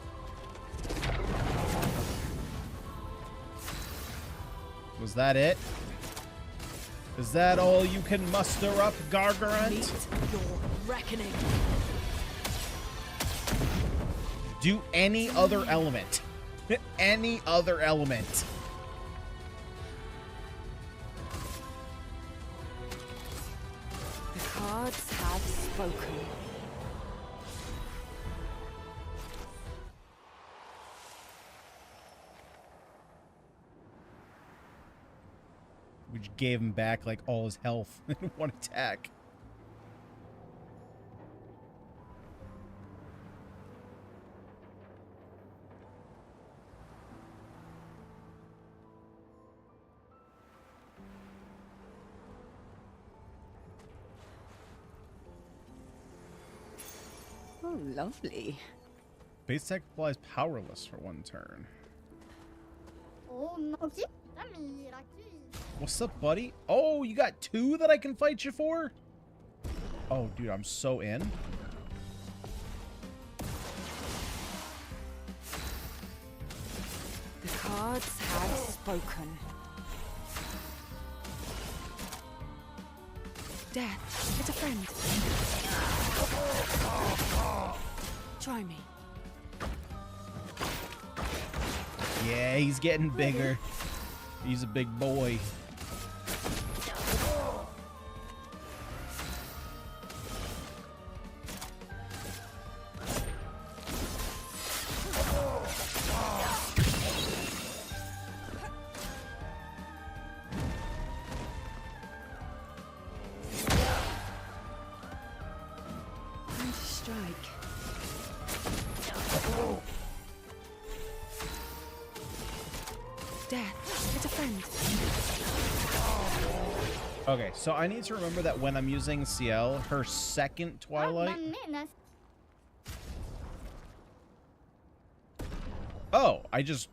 Was that it? Is that all you can muster up, Gargarant? Meet your reckoning. Do any other element. Any other element. The cards have spoken. We just gave him back like all his health in one attack. Oh, lovely. Base tech applies powerless for one turn. What's up, buddy? Oh, you got two that I can fight you for? Oh, dude, I'm so in. The cards have spoken. Death, it's a friend. Try me. Yeah, he's getting bigger. He's a big boy. Time to strike. Death, it's a friend. Okay, so I need to remember that when I'm using Ciel, her second Twilight... Oh, I just...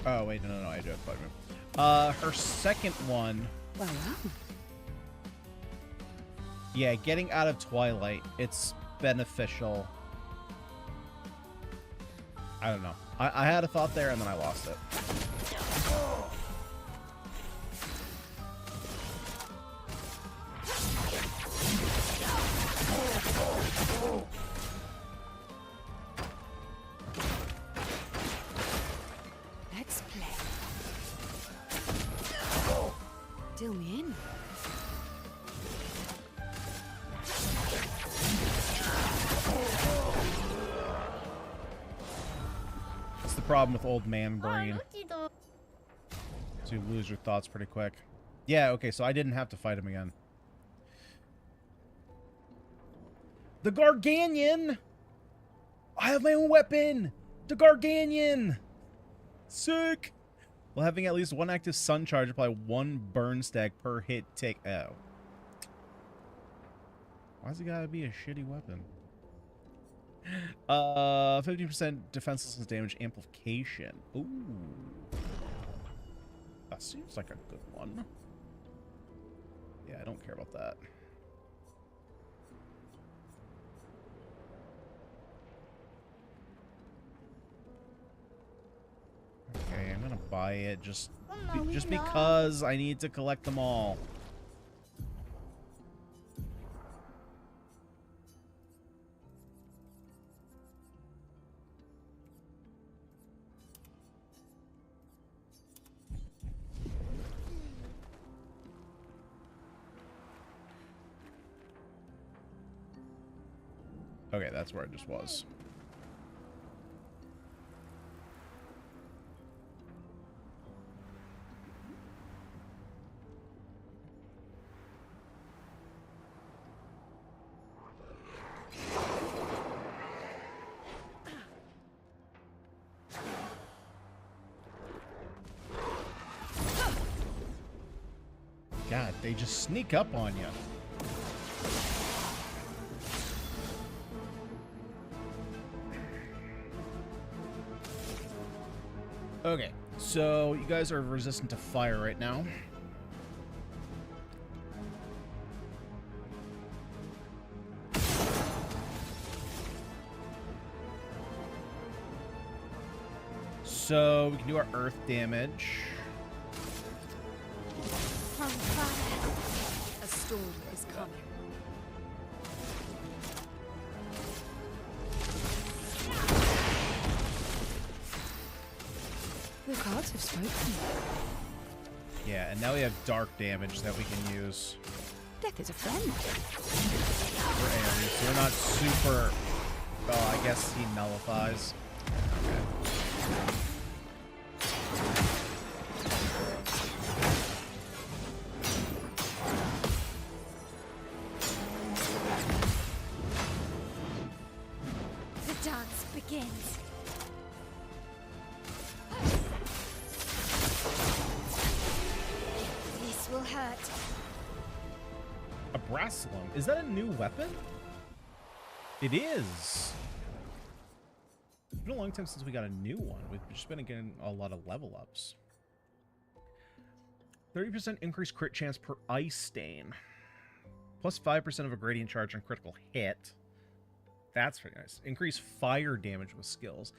Oh, wait, no, I do have fight move. Her second one... Well, well. Yeah, getting out of Twilight, it's beneficial. I don't know. I had a thought there, and then I lost it. Let's play. Deal me in. It's the problem with old man brain. So you lose your thoughts pretty quick. Yeah, okay, so I didn't have to fight him again. The Garganyon! I have my own weapon! The Garganyon! Sick! While having at least one active sun charge, apply 1 burn stack per hit take. Oh. Why's it gotta be a shitty weapon? 15% defenselessness damage amplification. Ooh. That seems like a good one. Yeah, I don't care about that. Okay, I'm gonna buy it just because I need to collect them all. Okay, that's where it just was. God, they just sneak up on you. Okay, so you guys are resistant to fire right now. So we can do our earth damage. A storm is coming. The gods have spoken. Yeah, and now we have dark damage that we can use. Death is a friend. For Ares, so we're not super... Oh, I guess he nullifies. Okay. The dance begins. This will hurt. A brass lung. Is that a new weapon? It is. It's been a long time since we got a new one. We've just been getting a lot of level ups. 30% increased crit chance per ice stain. Plus 5% of a gradient charge on critical hit. That's pretty nice. Increase fire damage with skills.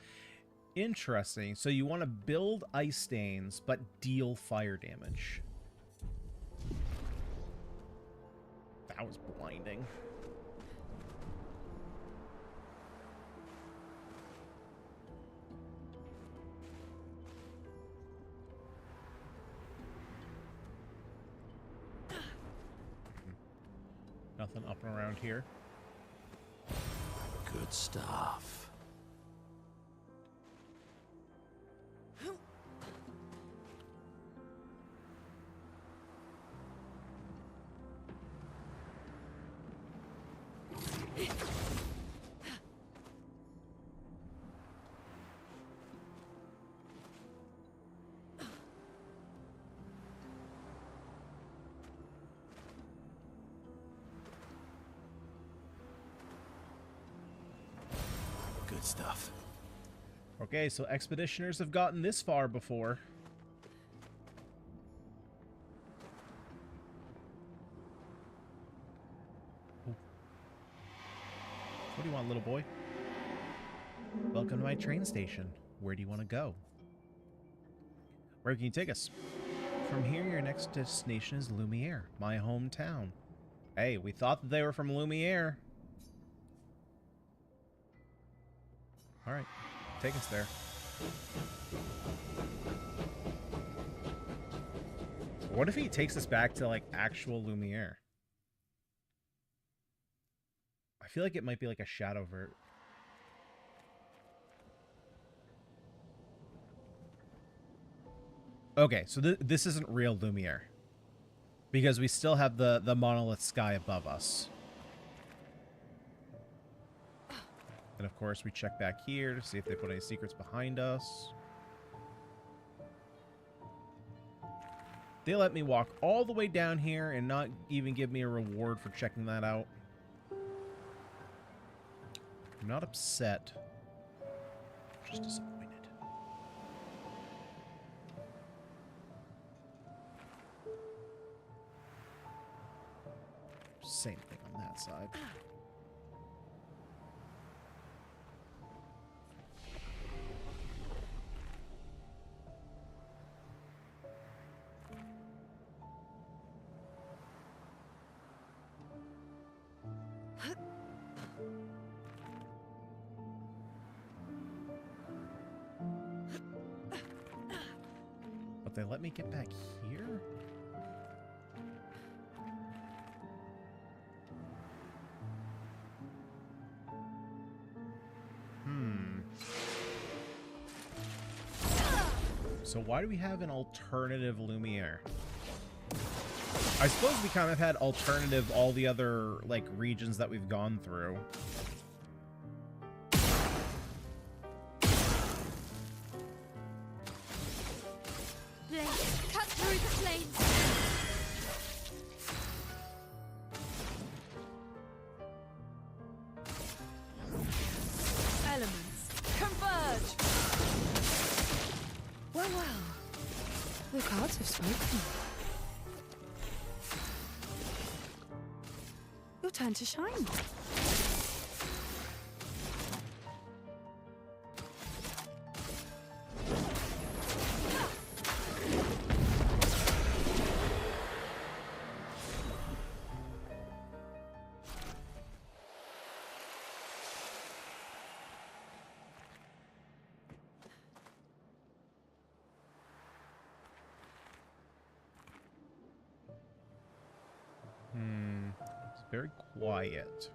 Interesting. So you want to build ice stains, but deal fire damage. That was blinding. Nothing up and around here. Good stuff. Good stuff. Okay, so expeditioners have gotten this far before. Ooh. What do you want, little boy? Welcome to my train station. Where do you want to go? Where can you take us? From here, your next destination is Lumiere, my hometown. Hey, we thought that they were from Lumiere. Alright, take us there. What if he takes us back to, like, actual Lumiere? I feel like it might be like a shadow vert. Okay, so this isn't real Lumiere. Because we still have the monolith sky above us. And of course, we check back here to see if they put any secrets behind us. They let me walk all the way down here and not even give me a reward for checking that out. I'm not upset. Just disappointed. Same thing on that side. But they let me get back here? So why do we have an alternative Lumiere? I suppose we kind of had alternative all the other, like, regions that we've gone through. Blade, cut through the flames. Elements, converge! Well, well. The cards have spoken. Your turn to shine. It's very quiet.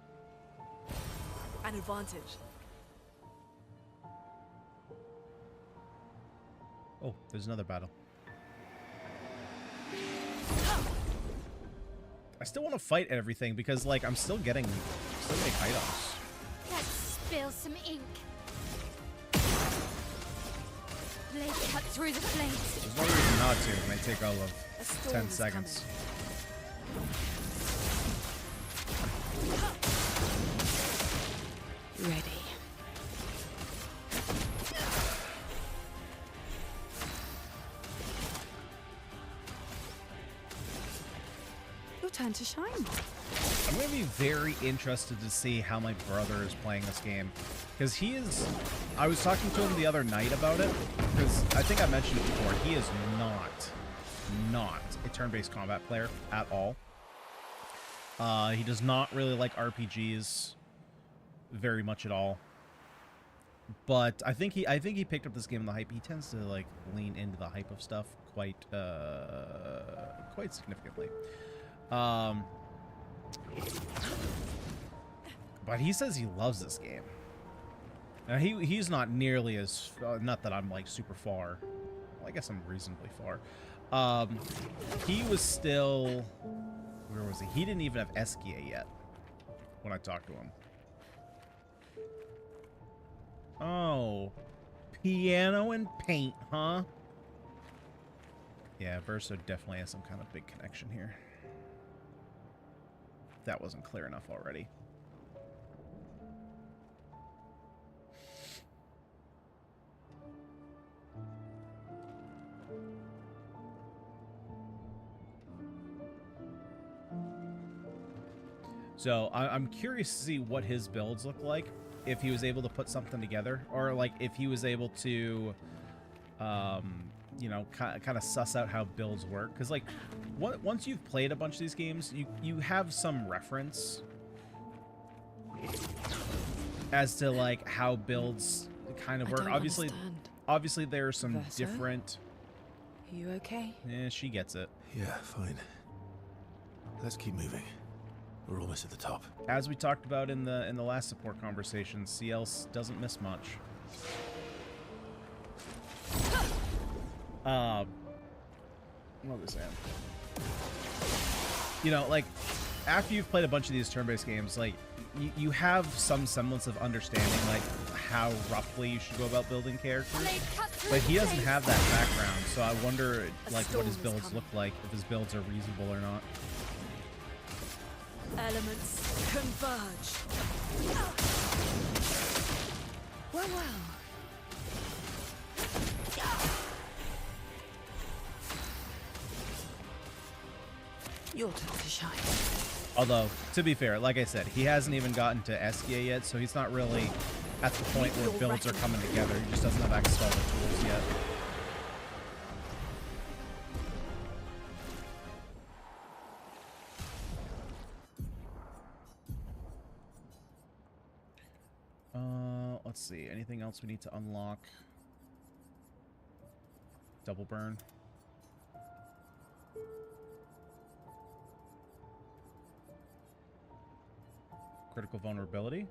An advantage. Oh, there's another battle. I still want to fight everything because, like, I'm still getting so many items. Let's spill some ink. Blade cut through the flames. There's no reason not to when I take all of A storm 10 is seconds. Ready. Your turn to shine. I'm going to be very interested to see how my brother is playing this game. Because he is... I was talking to him the other night about it. Because I think I mentioned it before. He is not a turn-based combat player at all. He does not really like RPGs very much at all. But I think he picked up this game in the hype. He tends to, like, lean into the hype of stuff quite significantly. But he says he loves this game. Now he's not nearly as not that I'm like super far. Well, I guess I'm reasonably far. He was still, where was he? He didn't even have Eskia yet when I talked to him. Oh, piano and paint, huh? Yeah, Verso definitely has some kind of big connection here. That wasn't clear enough already. So I'm curious to see what his builds look like, if he was able to put something together, or like if he was able to, you know, kind of suss out how builds work. Because like, once you've played a bunch of these games, you have some reference as to like how builds kind of work. Obviously there are some Verso? different. Are you okay? Yeah, she gets it. Yeah, fine. Let's keep moving. We're almost at the top. As we talked about in the last support conversation, CL doesn't miss much. What was I saying? You know, like, after you've played a bunch of these turn-based games, like, you have some semblance of understanding, like, how roughly you should go about building characters. But he doesn't have that background, so I wonder, like, what his builds look like, if his builds are reasonable or not. Elements converge. Well, well. Your turn to shine. Although, to be fair, like I said, he hasn't even gotten to Eskia yet, so he's not really at the point where builds are coming together. He just doesn't have access to all the tools yet. Let's see. Anything else we need to unlock? Double burn. Critical vulnerability.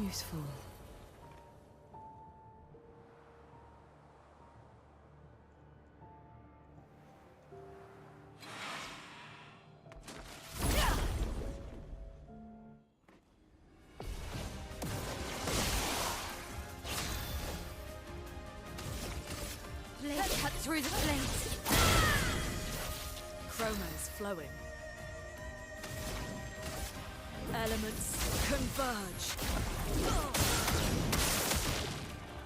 Useful. Let's cut through the flames. Chroma's flowing. Elements converge.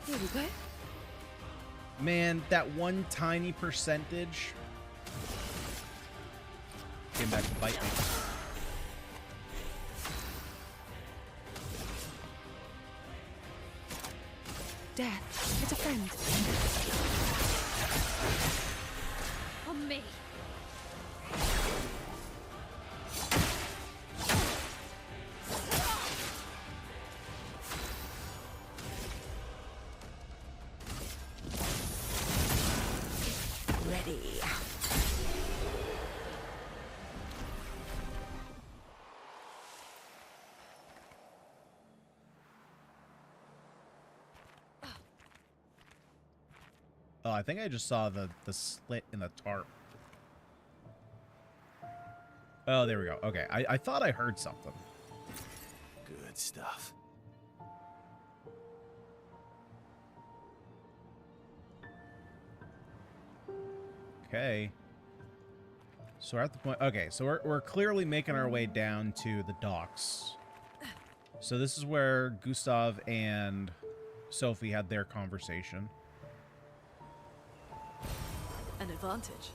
Here we go. Man, that one tiny percentage came back to bite me. Death, it's a friend. On me. Ready. Oh, I think I just saw the slit in the tarp. Oh, there we go. Okay, I thought I heard something. Good stuff. Okay. So we're at the point... Okay, so we're clearly making our way down to the docks. So this is where Gustav and Sophie had their conversation. An advantage.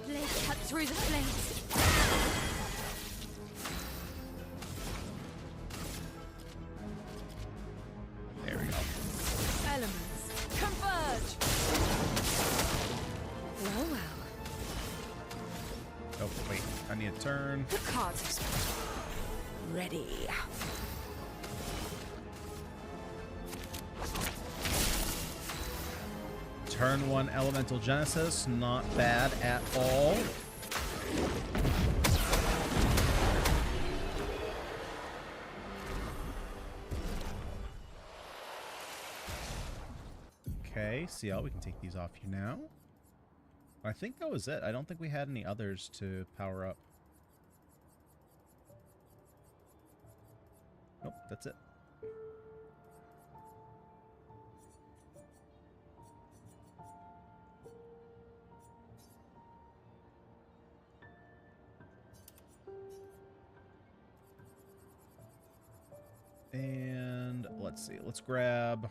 Let's cut through the flames. There we go. Elements converge. Well, well. Oh, wait. I need a turn. The cards have spoken. Ready. Turn 1 Elemental Genesis. Not bad at all. Okay, CL, we can take these off you now. I think that was it. I don't think we had any others to power up. Nope, that's it. And let's see, let's grab...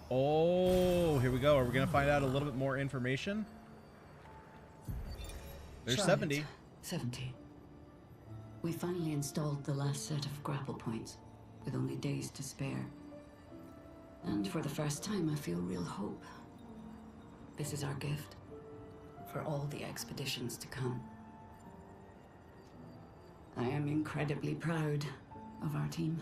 Oh, here we go. Are we going to find out a little bit more information? There's Right. 70. 70. We finally installed the last set of grapple points, with only days to spare. And for the first time, I feel real hope. This is our gift for all the expeditions to come. I am incredibly proud of our team.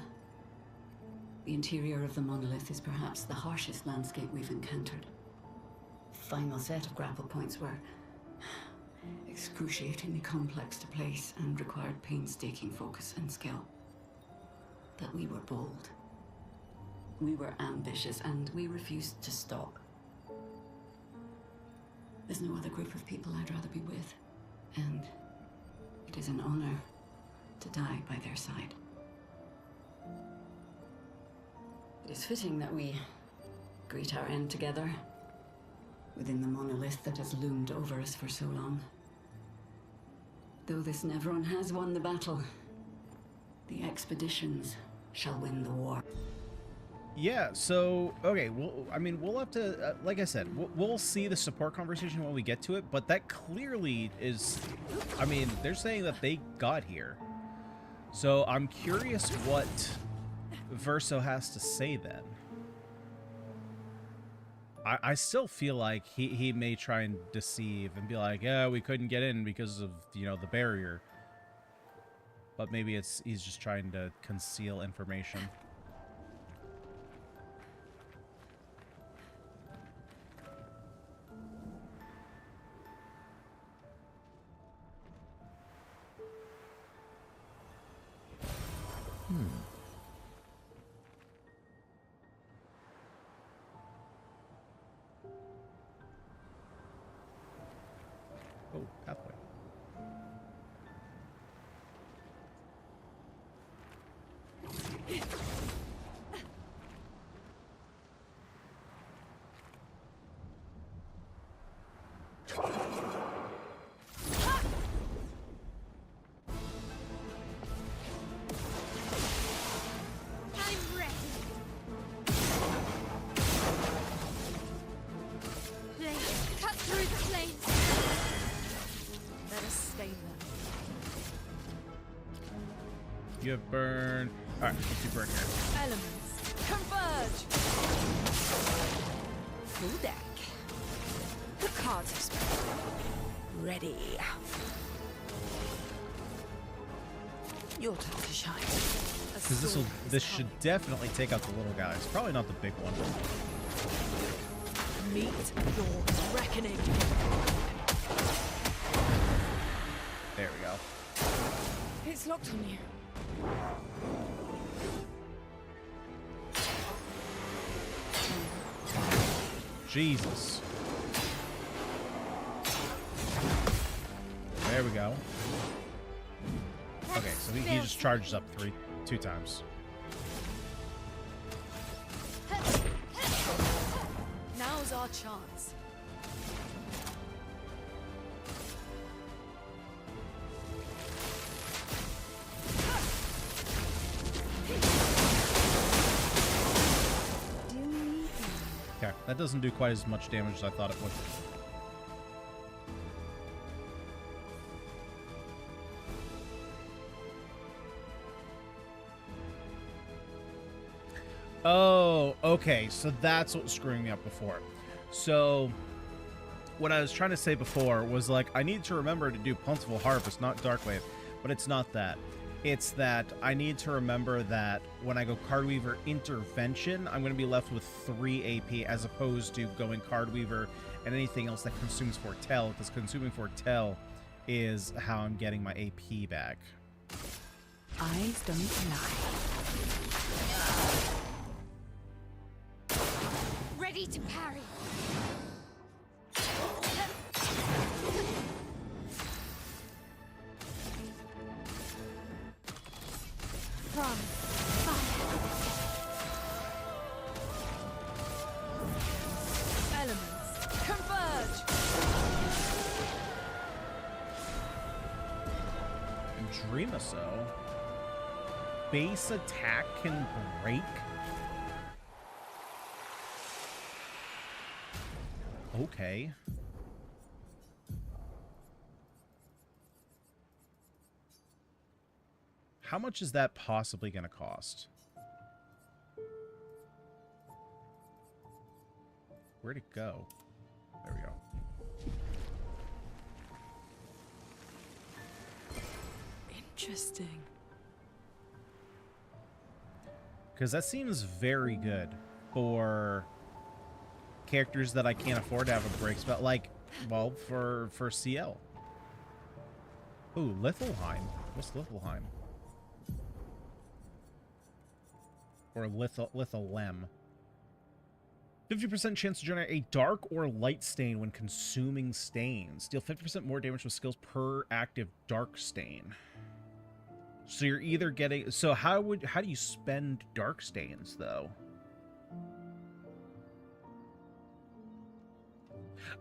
The interior of the monolith is perhaps the harshest landscape we've encountered. The final set of grapple points were excruciatingly complex to place and required painstaking focus and skill. But we were bold. We were ambitious, and we refused to stop. There's no other group of people I'd rather be with, and it is an honor to die by their side. It is fitting that we greet our end together within the monolith that has loomed over us for so long. Though this Nevron has won the battle, the expeditions shall win the war. Yeah, so, okay, well, I mean, we'll have to, like I said, we'll see the support conversation when we get to it, but that clearly is, I mean, they're saying that they got here. So I'm curious what Verso has to say then. I still feel like he may try and deceive and be like, yeah, we couldn't get in because of, you know, the barrier. But maybe he's just trying to conceal information. Oh, pathway. I'm ready. Blade, cut through the flames. Let us stay there. You have burn. Alright, let's do burn here. Elements, converge! Full deck. The cards have spoken. Ready. Your time to shine. Because this should definitely take out the little guys. Probably not the big one. Meet your reckoning. There we go. It's locked on you. Jesus. There we go. Okay, so he just charges up two times. Now's our chance. Okay, that doesn't do quite as much damage as I thought it would. Oh, okay, so that's what was screwing me up before. So, what I was trying to say before was, like, I need to remember to do Plentiful Harvest, not Darkwave, but it's not that. It's that I need to remember that when I go Cardweaver Intervention, I'm going to be left with 3 AP as opposed to going Cardweaver and anything else that consumes Foretell, because consuming Foretell is how I'm getting my AP back. Eyes don't lie. Ready to parry. From fire. Elements, converge. Dreamaso. Base attack can break. Okay. How much is that possibly going to cost? Where'd it go? There we go. Interesting. Because that seems very good for characters that I can't afford to have a break spell. Like, well, for CL. Ooh, Lithelheim. What's Lithelheim? Or Lithelem. 50% chance to generate a dark or light stain when consuming stains. Deal 50% more damage with skills per active dark stain. So you're either getting... So how do you spend dark stains, though?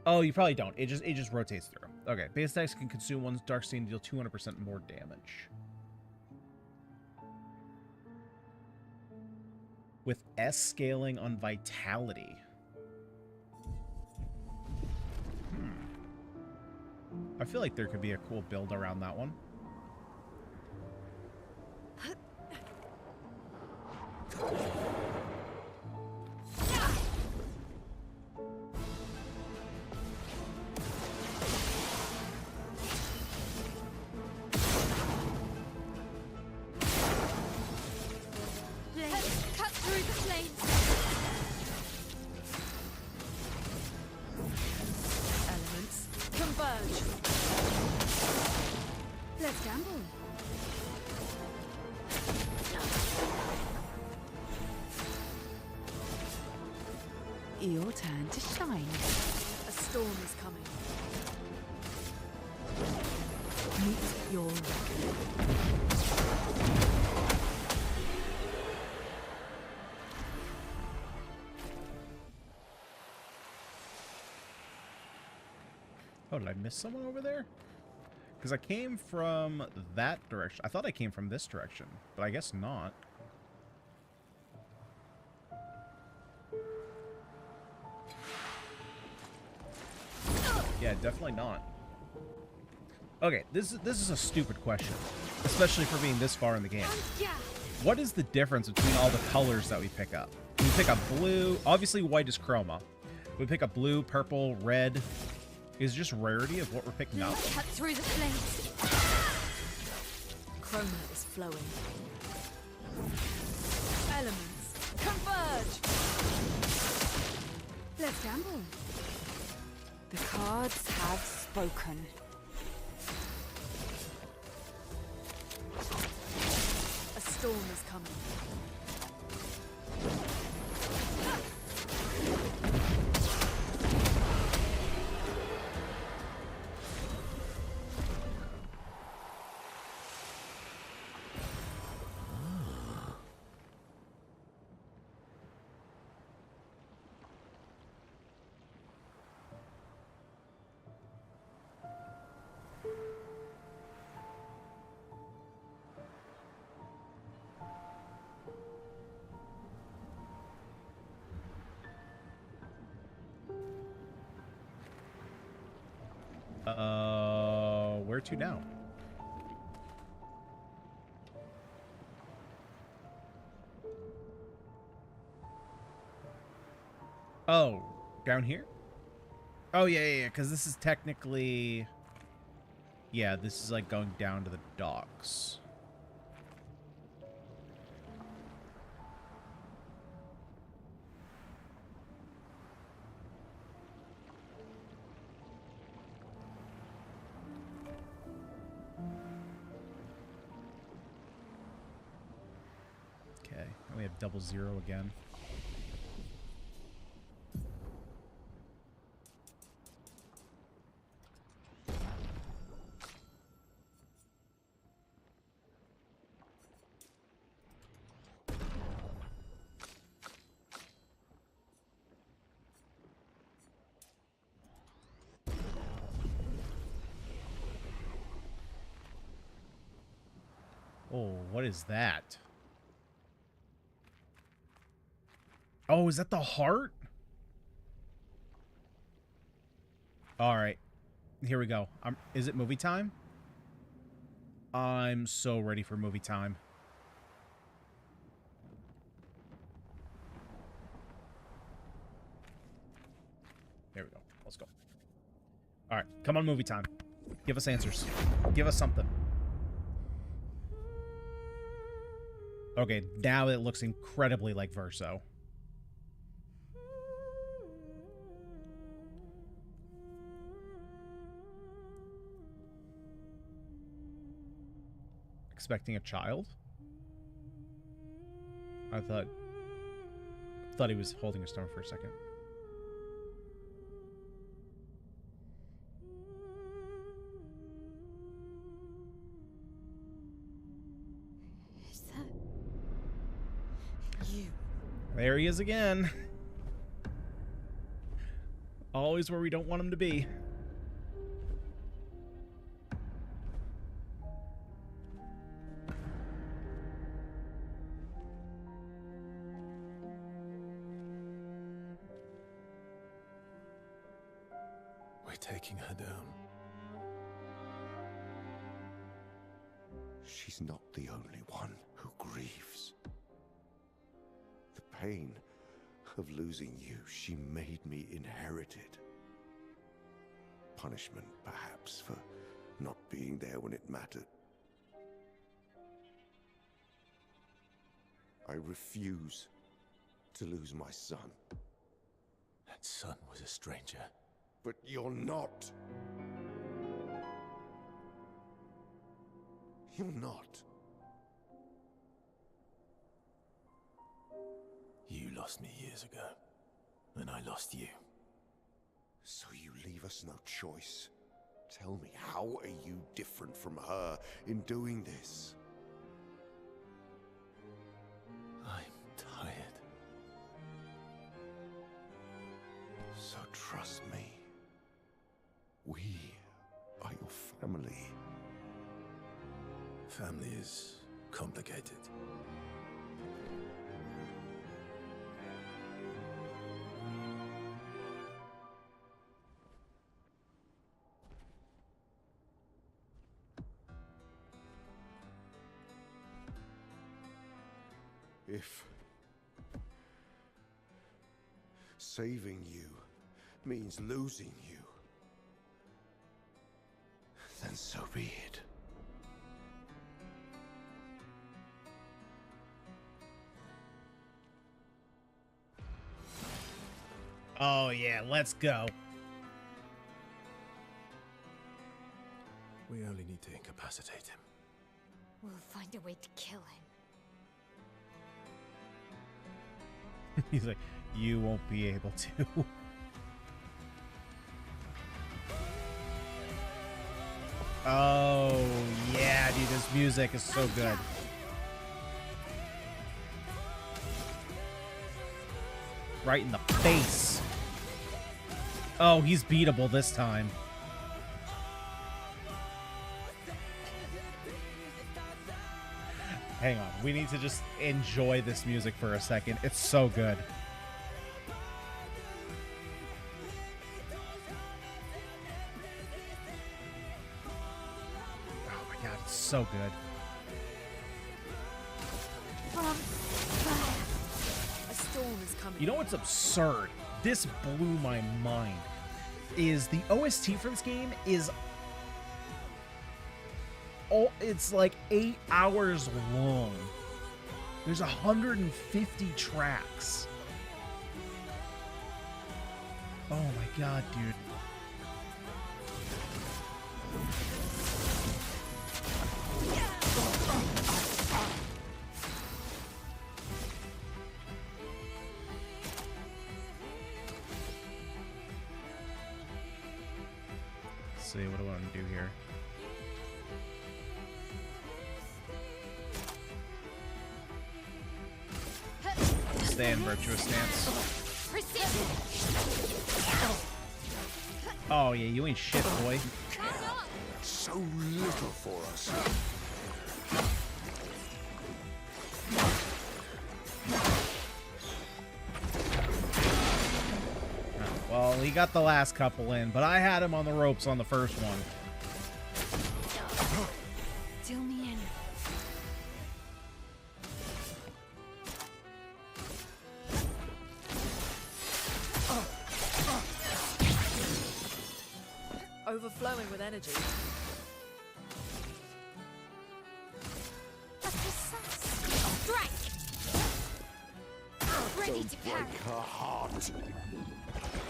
Oh, you probably don't. It just rotates through. Okay. Base attacks can consume one's dark stain to deal 200% more damage. With S scaling on vitality. I feel like there could be a cool build around that one. Your turn to shine. A storm is coming. Meet your reckoning. Oh, did I miss someone over there? Because I came from that direction. I thought I came from this direction, but I guess not. Yeah, definitely not. Okay, this is a stupid question, especially for being this far in the game. What is the difference between all the colors that we pick up? We pick up blue. Obviously, white is chroma. We pick up blue, purple, red. Is it just rarity of what we're picking up? Cut through the flames. Chroma is flowing. Elements, converge! Let's gamble. The cards have spoken. A storm is coming. Where to now? Oh, down here? Oh, yeah, because this is technically... Yeah, this is like going down to the docks. Okay, and we have 00 again. Oh, what is that? Oh, is that the heart? All right. Here we go. Is it movie time? I'm so ready for movie time. There we go. Let's go. All right. Come on, movie time. Give us answers. Give us something. Okay, now it looks incredibly like Verso. Expecting a child? I thought he was holding a stone for a second. Is that You. There he is again. Always where we don't want him to be. We're taking her down. She's not the only one who grieves. The pain of losing you, she made me inherit it. Punishment, perhaps, for not being there when it mattered. I refuse to lose my son. That son was a stranger. But you're not. You're not. You lost me years ago, and I lost you. So you leave us no choice. Tell me, how are you different from her in doing this? I'm tired. So trust me. We are your family. Family is complicated. If saving you means losing you, then so be it. Oh yeah, let's go. We only need to incapacitate him. we'll find a way to kill him. He's like, you won't be able to. Oh, yeah, dude, this music is so good. Right in the face. Oh, he's beatable this time. Hang on, we need to just enjoy this music for a second. It's so good. Oh my god, it's so good. A storm is coming. You know what's absurd? This blew my mind. Is the OST for this game is... Oh, it's like 8 hours long. There's 150 tracks. Oh my god, dude. Let's see, what do I want to do here? Stand, virtuous stance. Oh yeah, you ain't shit, boy. So little for us. Well, he got the last couple in, but I had him on the ropes on the first one. Deal me in. Overflowing with energy. Strike! Ready to parry. Break her heart.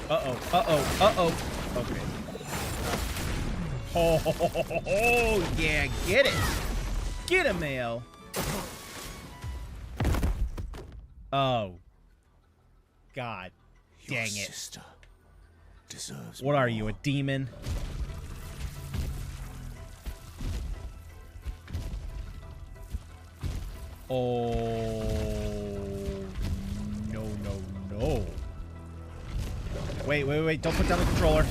Uh-oh, uh-oh, uh-oh. Okay. Oh, yeah, get it. Get him, Mayo. Oh. God dang Your it. sister deserves What are more. you, a demon? Oh. No, no, no. Wait, wait, wait. Don't put down the controller.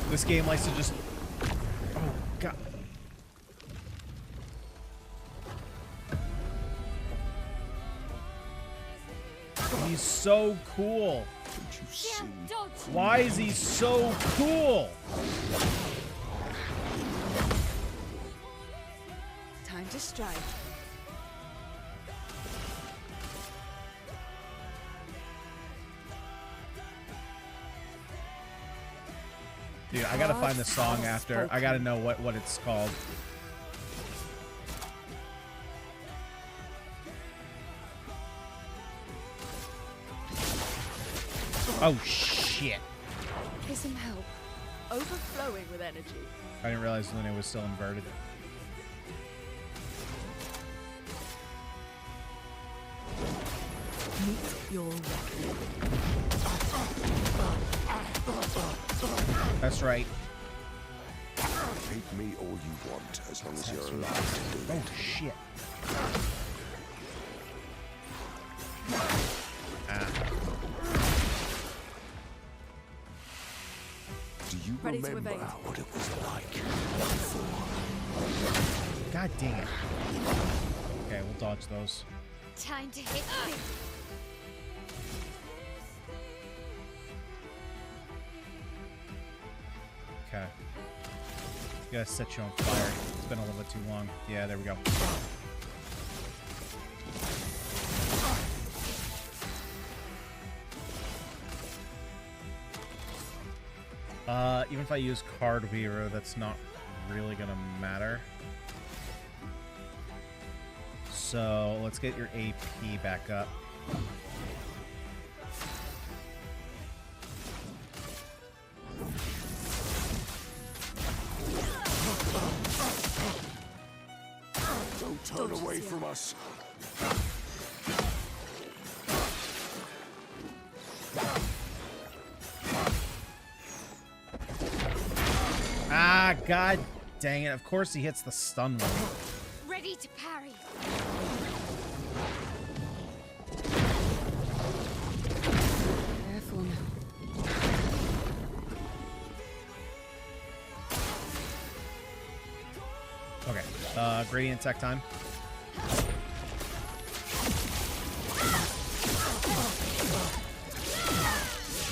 This game likes to just... Oh, God. He's so cool. Don't you see? Why is he so cool? Time to strike. Dude, I gotta find the song after. I gotta know what it's called. Oh, shit. Here's some help. Overflowing with energy. I didn't realize when it was still inverted. Meet your reckoning. That's right. Hate me all you want, as long as you're allowed to do Oh, it. shit. Ah. Do you Ready to remember evade. what it was like before? God dang it. Okay, we'll dodge those. Time to hit. Okay. Gotta set you on fire. It's been a little bit too long. Yeah, there we go. Even if I use Card Weaver, that's not really gonna matter. So let's get your AP back up. Don't turn away from us. Ah, god dang it. Of course he hits the stun one. Ready to parry. Careful now. Okay, gradient attack time.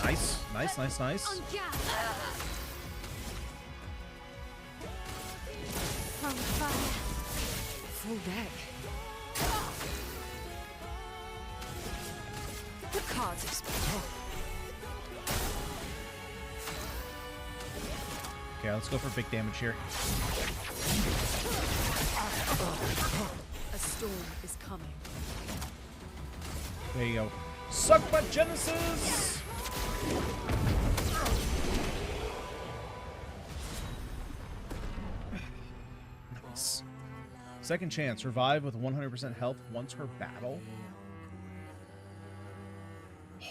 Nice, nice, nice, nice. On gas. On fire. Full deck. The cards have spoken. Okay, let's go for big damage here. A storm is coming. There you go. Suck butt Genesis! Nice. Second chance. Revive with 100% health once per battle.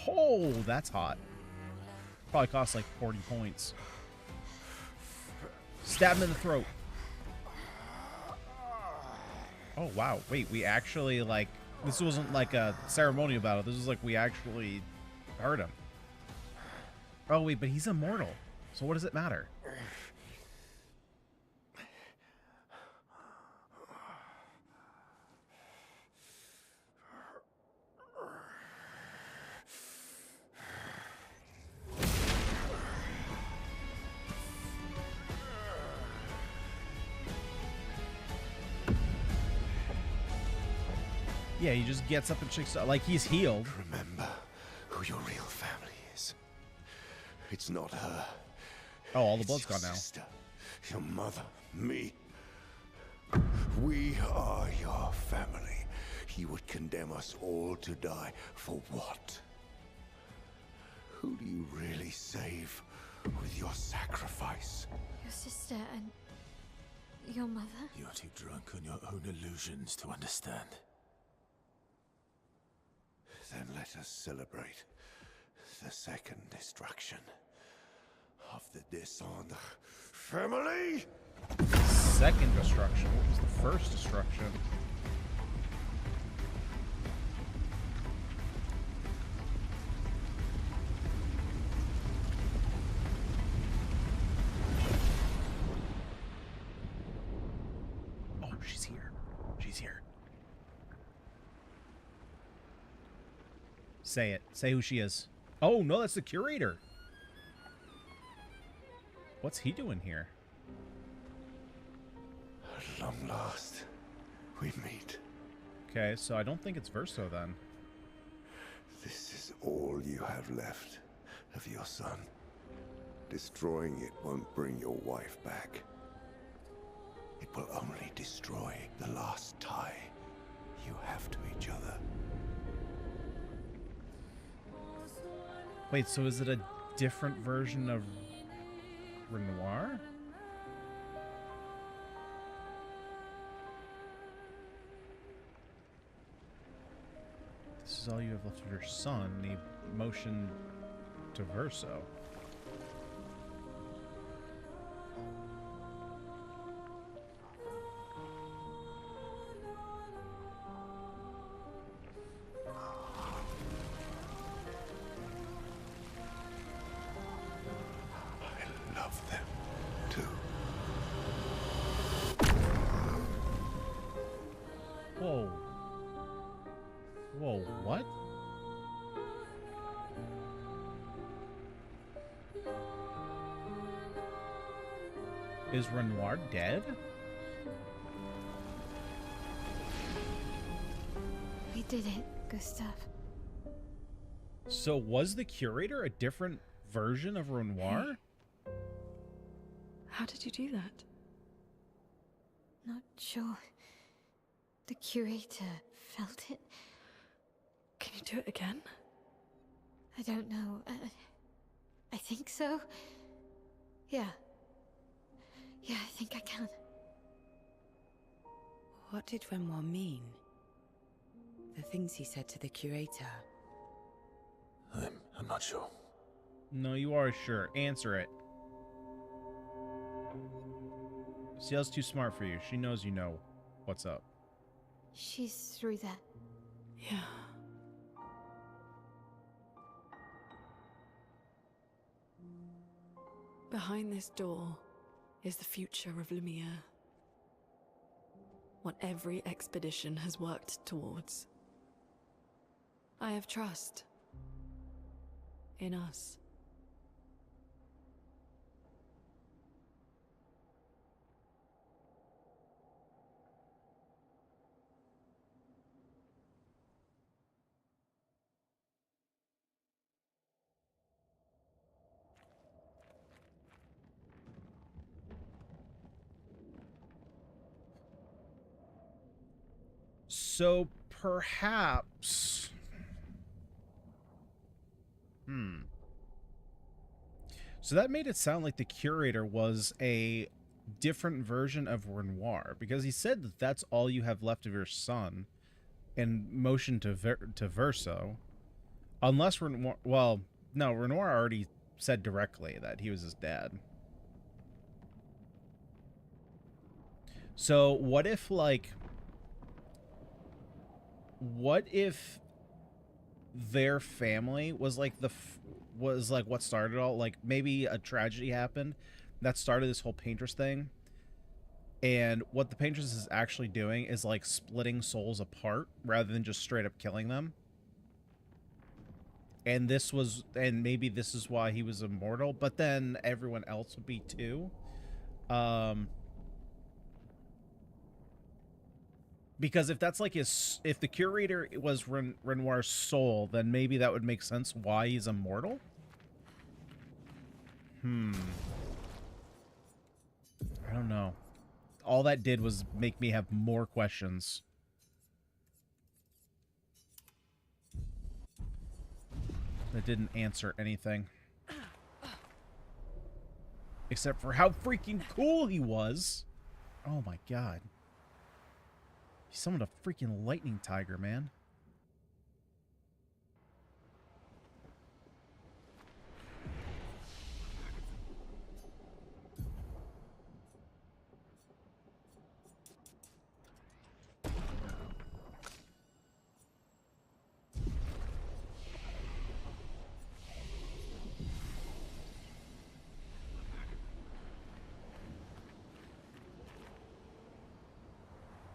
Oh, that's hot. Probably costs like 40 points. Stab him in the throat. Oh, wow. Wait, we actually, like... This wasn't like a ceremonial battle. This was like we actually hurt him. Oh, wait, but he's immortal. So what does it matter? Yeah, he just gets up and shakes out. Like, he's healed. Remember who your real family is. It's not her. Oh, all the It's blood's your gone now. sister, your mother, me. We are your family. He would condemn us all to die for what? Who do you really save with your sacrifice? Your sister and your mother? You're too drunk on your own illusions to understand. Then let us celebrate the second destruction of the Descendre family. Second destruction. What was the first destruction? Oh, she's here. She's here. Say it. Say who she is. Oh, no, that's the curator. What's he doing here? At long last, we meet. Okay, so I don't think it's Verso then. This is all you have left of your son. Destroying it won't bring your wife back. It will only destroy the last tie you have to each other. Wait, so is it a different version of Renoir? This is all you have left of your son. He motioned to Verso. I love them too. Whoa. Whoa, what? Is Renoir dead? We did it, Gustav. So was the curator a different version of Renoir? How did you do that? Not sure. The curator felt it. Can you do it again? I don't know. I think so. Yeah. Yeah, I think I can. What did Renoir mean? The things he said to the curator. I'm not sure. No, you are sure. Answer it. Ciel's too smart for you. She knows you know what's up. She's through that. Yeah. Behind this door is the future of Lumiere. What every expedition has worked towards. I have trust in us. So perhaps... So that made it sound like the curator was a different version of Renoir, because he said that that's all you have left of your son, and motioned to Verso. Unless Renoir... Well, no, Renoir already said directly that he was his dad. So what if, like... What if their family was like what started all? Like, maybe a tragedy happened that started this whole Paintress thing, and what the Paintress is actually doing is like splitting souls apart rather than just straight up killing them. And maybe this is why he was immortal, but then everyone else would be too. Because if that's like if the curator was Renoir's soul, then maybe that would make sense why he's immortal. I don't know. All that did was make me have more questions. That didn't answer anything. Except for how freaking cool he was. Oh my god. He summoned a freaking lightning tiger, man.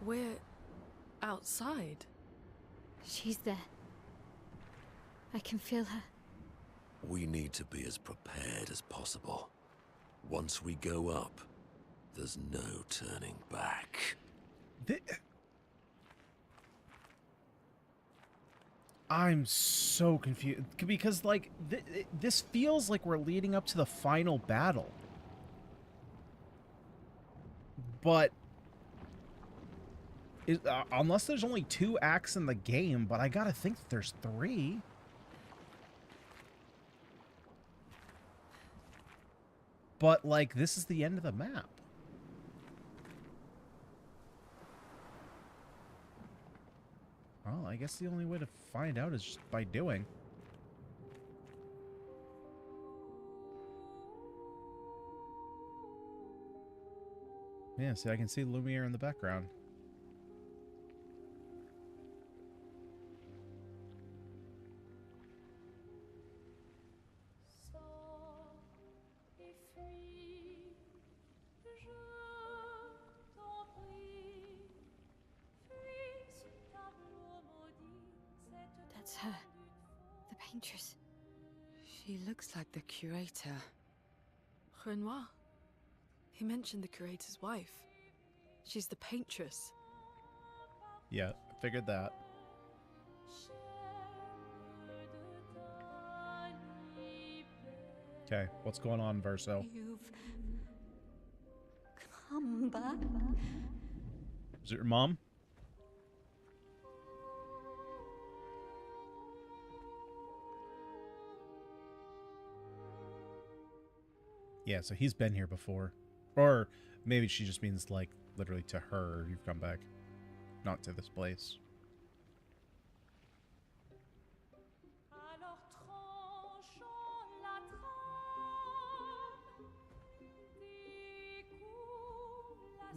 We're outside. She's there. I can feel her. We need to be as prepared as possible. Once we go up, there's no turning back. I'm so confused. Because, like, this feels like we're leading up to the final battle. But... unless there's only 2 acts in the game, but I gotta think that there's 3. But, like, this is the end of the map. Well, I guess the only way to find out is just by doing. Yeah, see, I can see Lumiere in the background. That's her. The Paintress. She looks like the curator. Renoir. He mentioned the curator's wife. She's the Paintress. Yeah, figured that. Okay, what's going on, Verso? You've come back. Is it your mom? Yeah, so he's been here before. Or maybe she just means, like, literally to her, you've come back. Not to this place.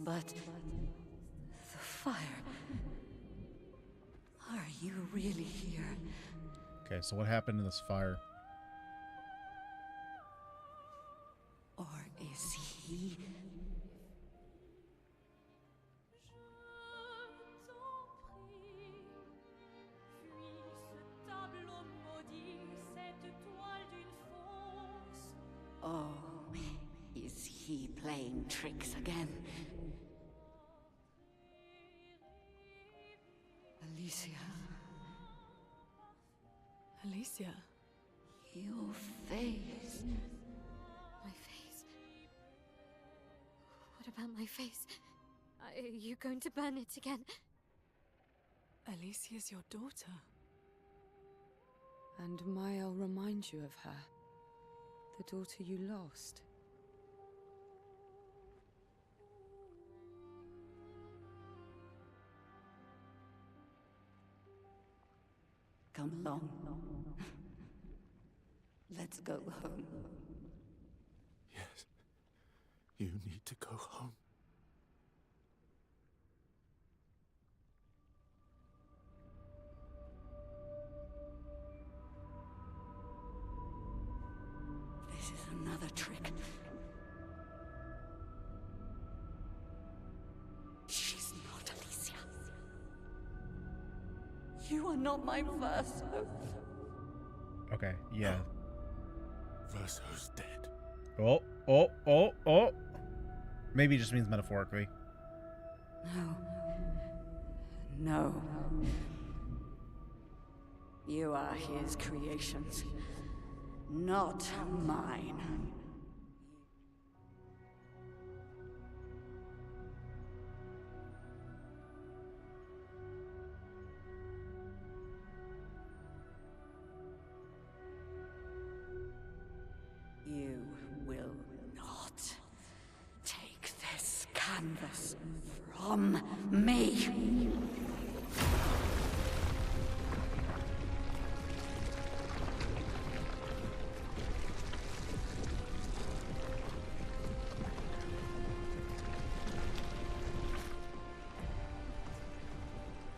But the fire. Are you really here? Okay, so what happened in this fire? Or is he? Oh, is he playing tricks again? Alicia. Alicia. Your face. My face. What about my face? Are you going to burn it again? Alicia's your daughter. And I'll remind you of her. The daughter you lost. Come along. Let's go home. Yes. You need to go home. This is another trick. She's not Alicia. You are not my Verso. Okay, yeah. Verso's dead. Maybe it just means metaphorically. No. No. You are his creations, not mine. You will not take this canvas from me.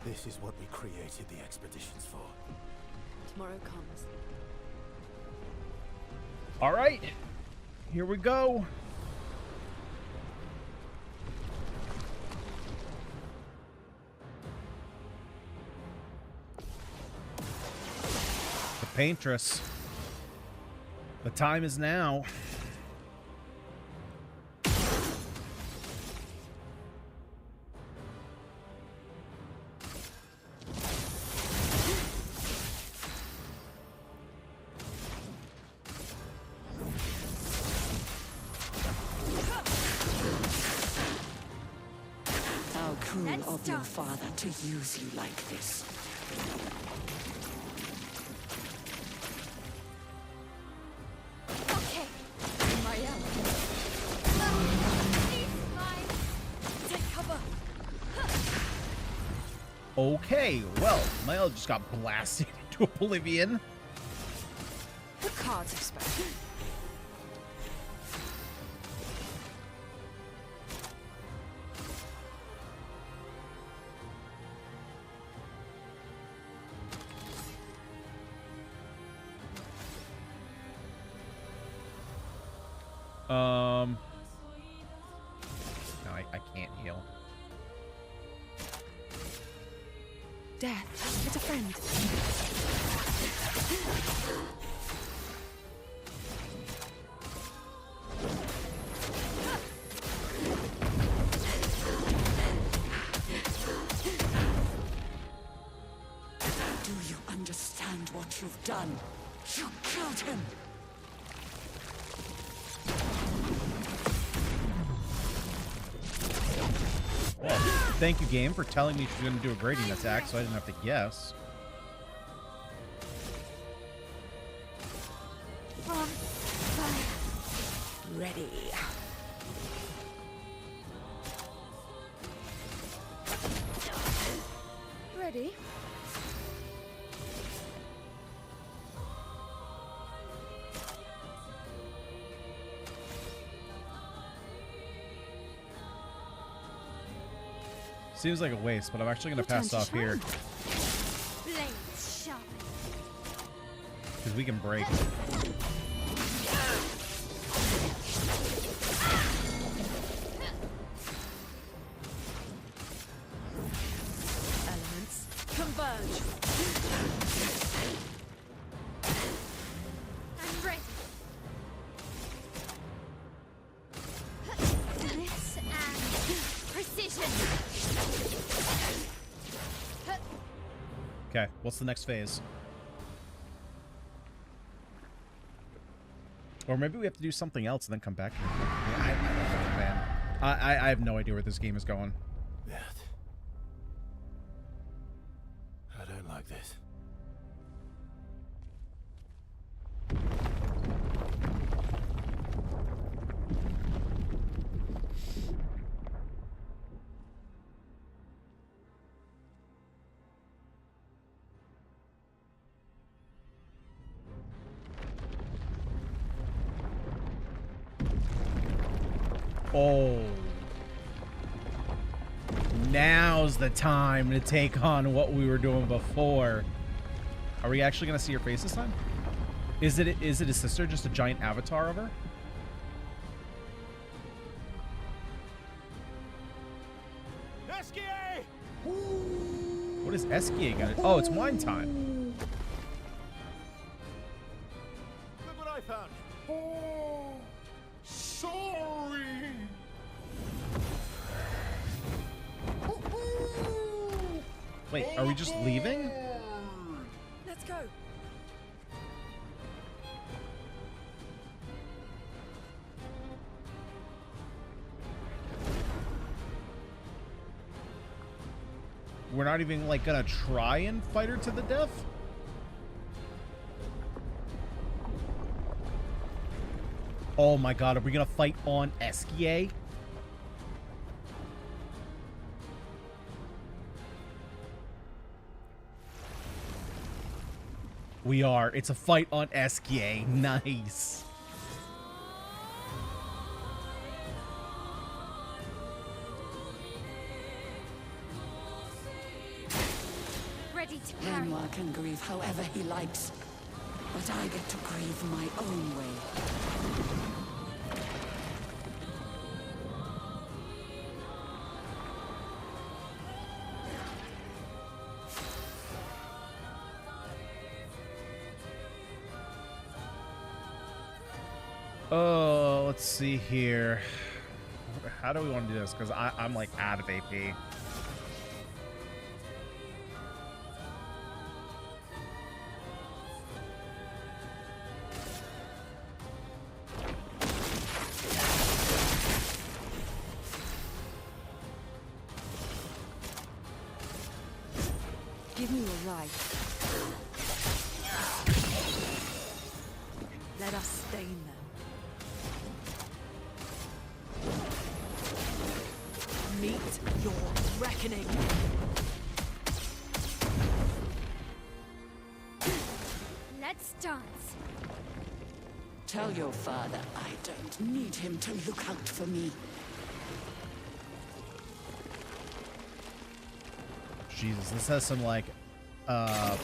This is what we created the expeditions for. Tomorrow comes. All right, here we go. The Paintress. The time is now. How cruel of your father to use you like this. Okay. Take cover. Okay, well, Mael just got blasted into oblivion. The cards have spoken. No, I can't heal. Death, it's a friend. Do you understand what you've done? You killed him! Well, thank you, game, for telling me she's going to do a grading attack, so I didn't have to guess. Ready. Ready? Seems like a waste, but I'm actually going to Your pass turn to off here Blades sharp. because we can break. Elements converge. I'm ready. This and precision. Okay, what's the next phase? Or maybe we have to do something else and then come back here. Yeah, I don't know, man. I have no idea where this game is going. Beth. I don't like this. Oh. Now's the time to take on what we were doing before. Are we actually going to see her face this time? Is it his sister, just a giant avatar of her? Esquier! What is Esquier gonna... Oh, it's wine time. Look what I found. Oh, sorry. Wait, are we just leaving? Let's go. We're not even, like, gonna try and fight her to the death? Oh my god, are we gonna fight on Esquier? We are. It's a fight on Esquier. Nice. Ready to carry. Lenoir can grieve however he likes, but I get to grieve my own way. Oh, let's see here. How do we want to do this? Because I'm like out of AP. Give me your life. Let us stain them. Meet your reckoning. Let's dance. Tell your father I don't need him to look out for me. Jesus, this has some like I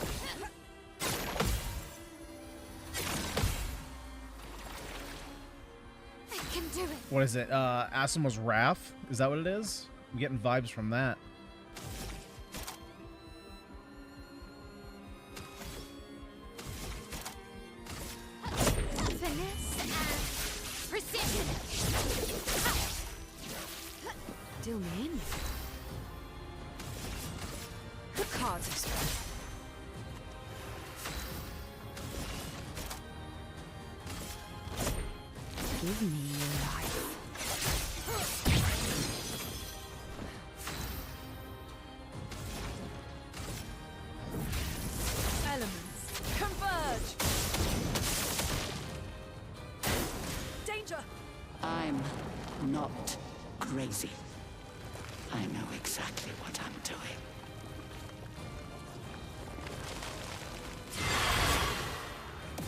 can do it. what is it? Asima's Wrath? Is that what it is? I'm getting vibes from that. Finesse and precision. Deal me in. The cards have spoken. Give me your life. Elements converge. Danger. I'm not crazy. I know exactly what I'm doing.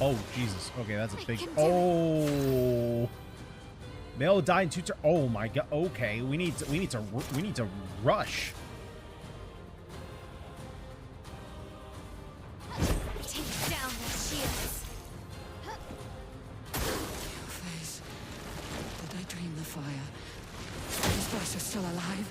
Oh Jesus. Okay, that's a big. Oh. They'll die in 2 turns. Oh my god. Okay, we need to rush. Take down their shields. Your face. Did I dream the fire? These guys are still alive.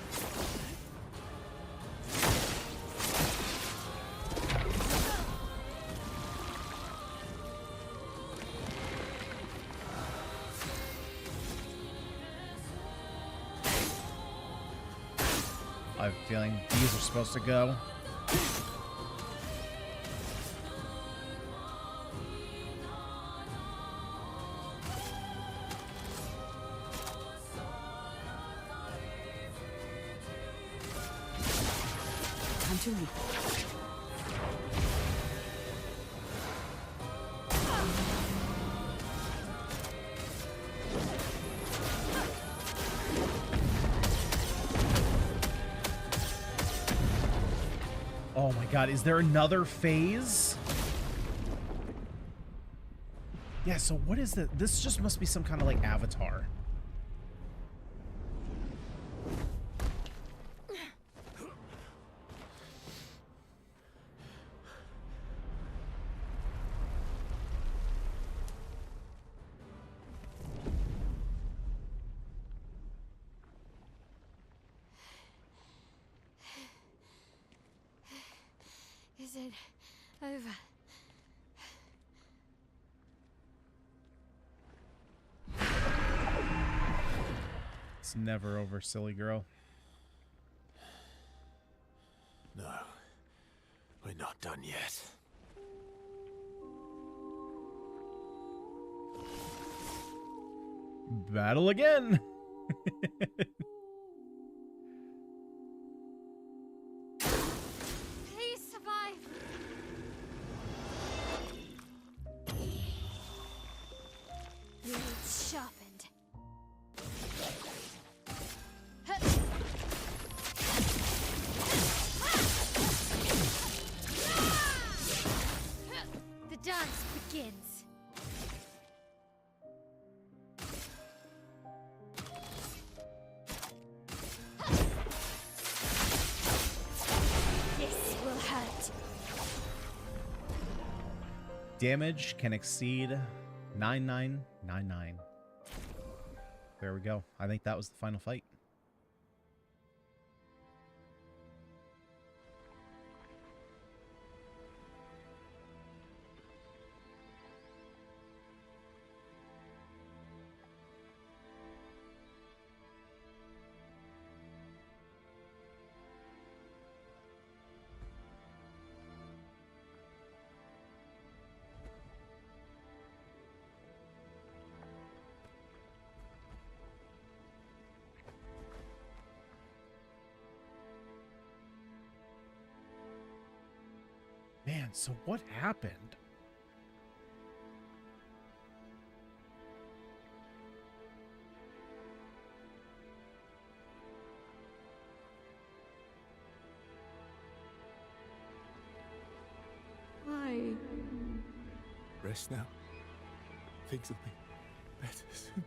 I have a feeling these are supposed to go. Time to leap. Oh my god, is there another phase? Yeah, so what is the... This just must be some kind of, like, avatar. Is it over? It's never over, silly girl. No. battle again. Please survive. Blades sharpened. The dance begins. This will hurt. Damage can exceed 9999. There we go. I think that was the final fight. Man, so what happened? Why? Rest now. Things will be better soon.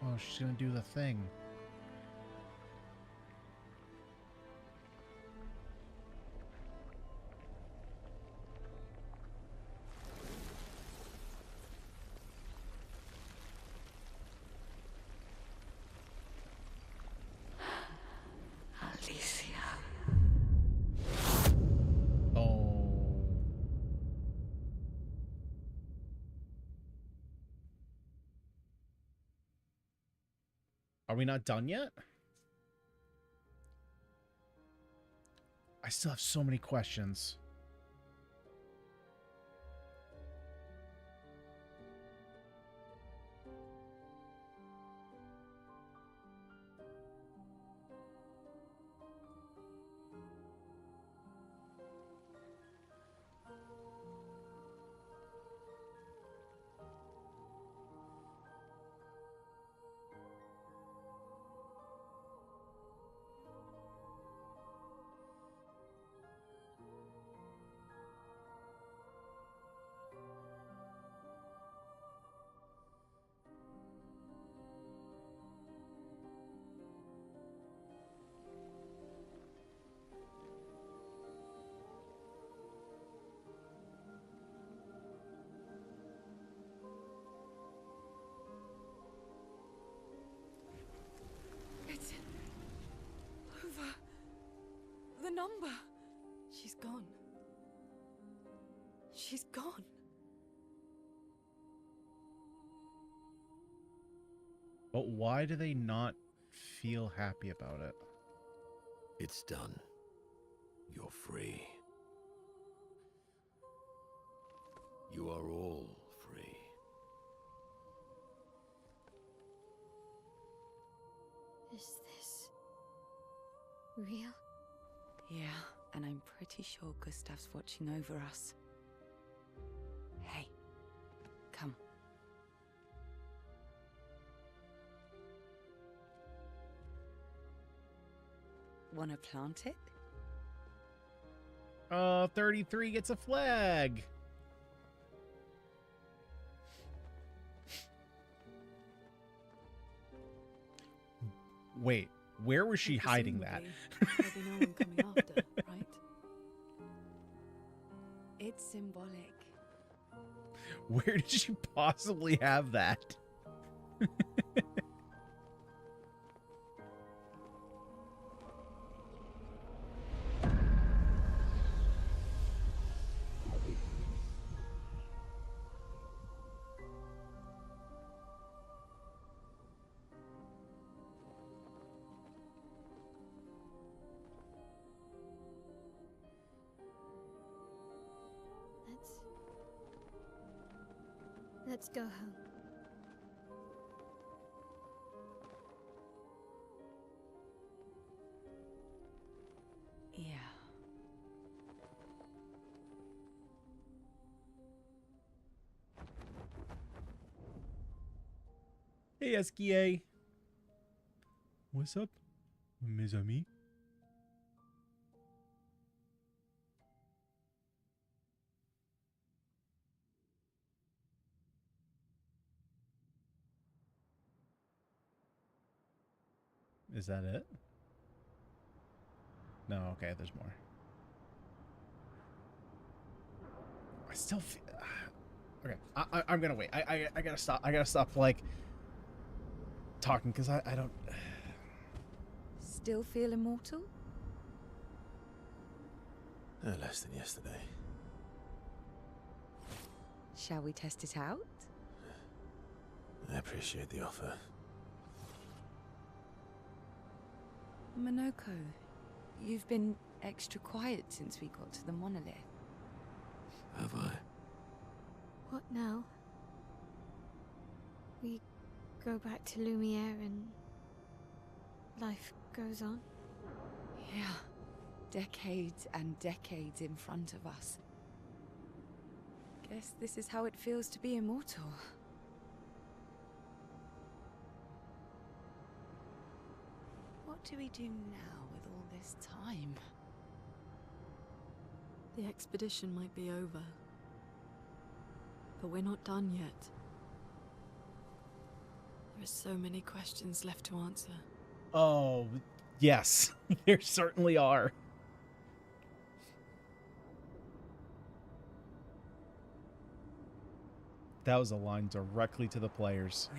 Oh, she's gonna do the thing. Alicia. Oh. Are we not done yet? I still have so many questions. It's over. The number. She's gone. She's gone. But why do they not feel happy about it? It's done. You're free. You are all free. Is this real? Yeah, and I'm pretty sure Gustav's watching over us. Hey, come. Want to plant it? 33 gets a flag. Wait, where was she hiding that? There'll be no one coming after, right? It's symbolic. Where did she possibly have that? Let's go home. Yeah. Hey, SKA. What's up, mes amis? Is that it? No, okay, there's more. I still feel... Okay, I'm gonna wait. I gotta stop. I gotta stop, like, talking, because I don't... Still feel immortal? No less than yesterday. Shall we test it out? I appreciate the offer. Monoko, you've been extra quiet since we got to the monolith. Have I? What now? We go back to Lumiere and life goes on? Yeah. Decades and decades in front of us. Guess this is how it feels to be immortal. What do we do now with all this time? The expedition might be over, but we're not done yet. There are so many questions left to answer. Oh, yes. There certainly are. That was a line directly to the players.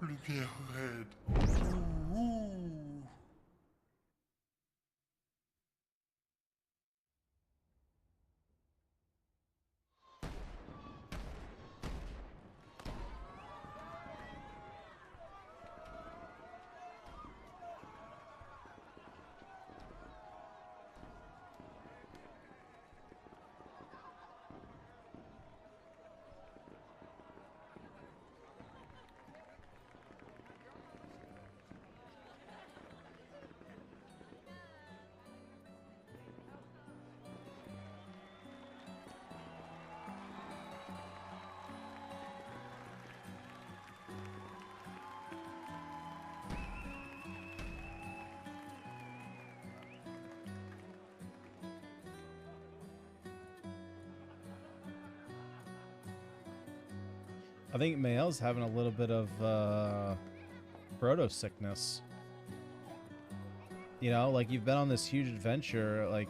Lumière red. Ooh. I think Mael's having a little bit of proto sickness. You know, like, you've been on this huge adventure. Like,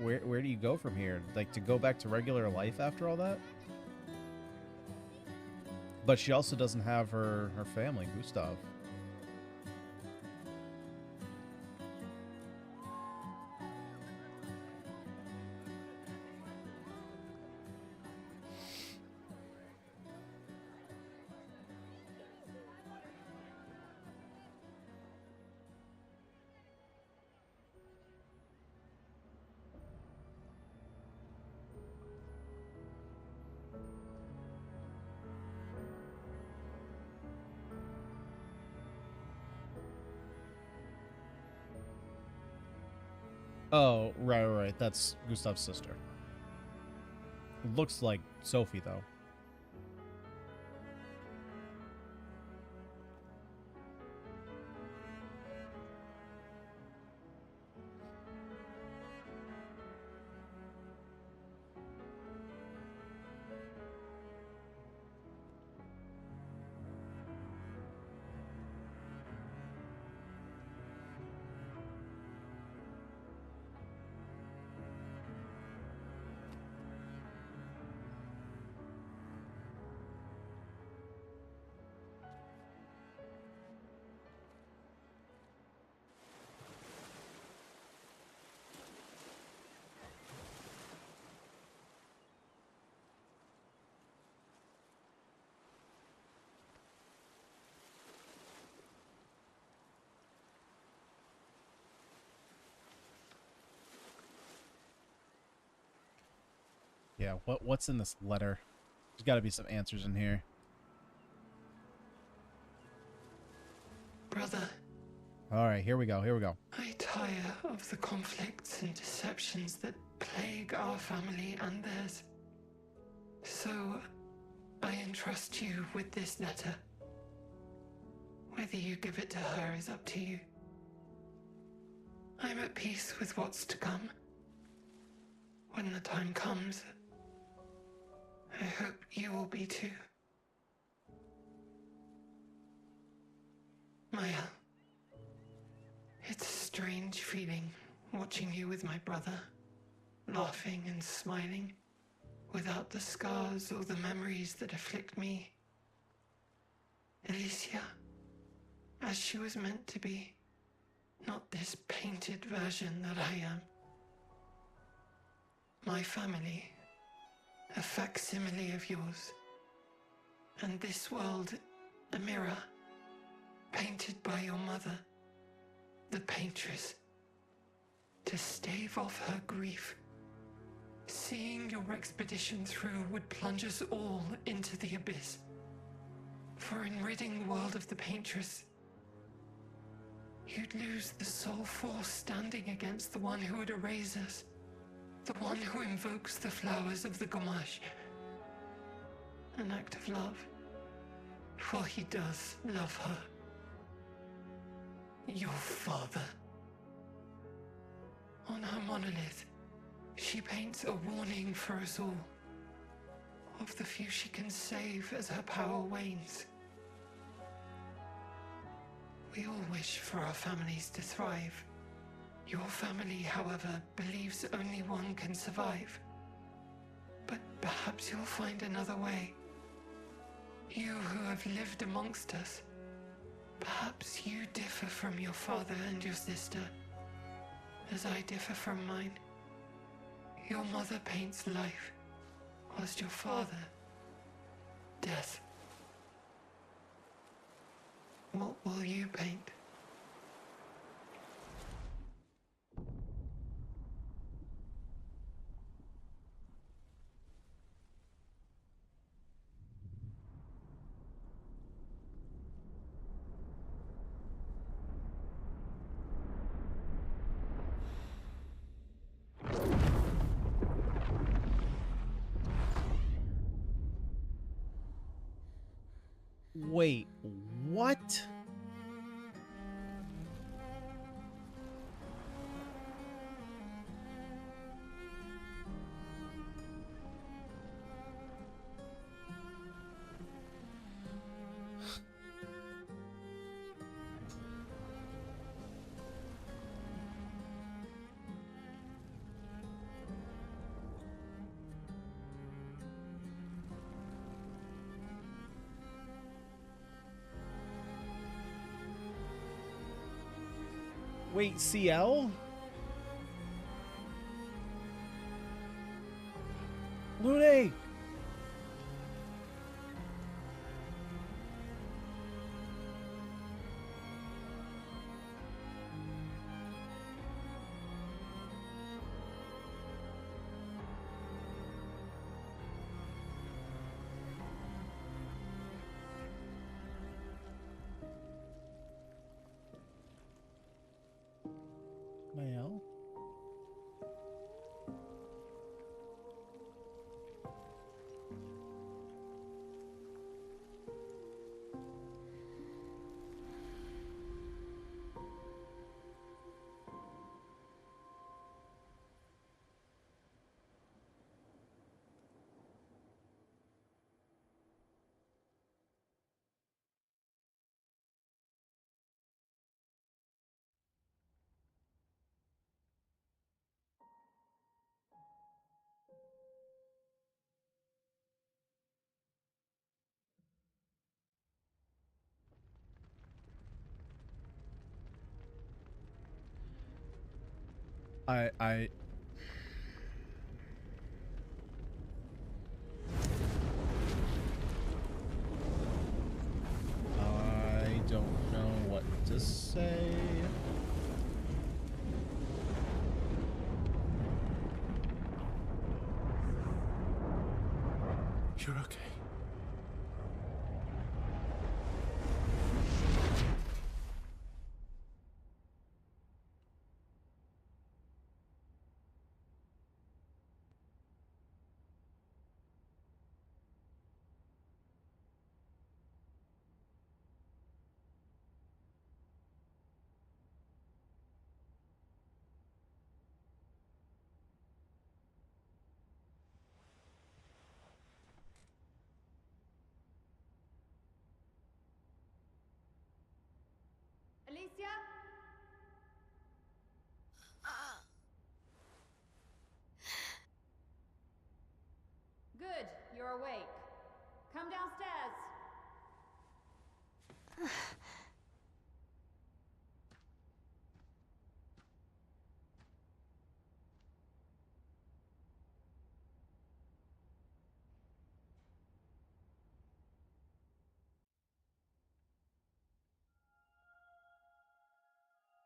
where do you go from here? Like, to go back to regular life after all that? But she also doesn't have her family, Gustav. Oh, right. That's Gustav's sister. Looks like Sophie, though. Yeah, what's in this letter? There's got to be some answers in here. Brother. All right, here we go. Here we go. I tire of the conflicts and deceptions that plague our family and theirs. So, I entrust you with this letter. Whether you give it to her is up to you. I'm at peace with what's to come. When the time comes, I hope you will be too. Maya, it's a strange feeling watching you with my brother, laughing and smiling, without the scars or the memories that afflict me. Alicia, as she was meant to be, not this painted version that I am. My family, a facsimile of yours, and this world, a mirror, painted by your mother, the Paintress, to stave off her grief. Seeing your expedition through would plunge us all into the abyss. For in ridding the world of the Paintress, you'd lose the sole force standing against the one who would erase us, the one who invokes the flowers of the Gomage. An act of love, for he does love her. Your father. On her monolith, she paints a warning for us all, of the few she can save as her power wanes. We all wish for our families to thrive. Your family, however, believes only one can survive. But perhaps you'll find another way. You who have lived amongst us, perhaps you differ from your father and your sister, as I differ from mine. Your mother paints life, whilst your father, death. What will you paint? Wait, what? Wait, CL? Lune! Well. I don't know what to say. You're okay. Alicia? Good, you're awake. Come downstairs.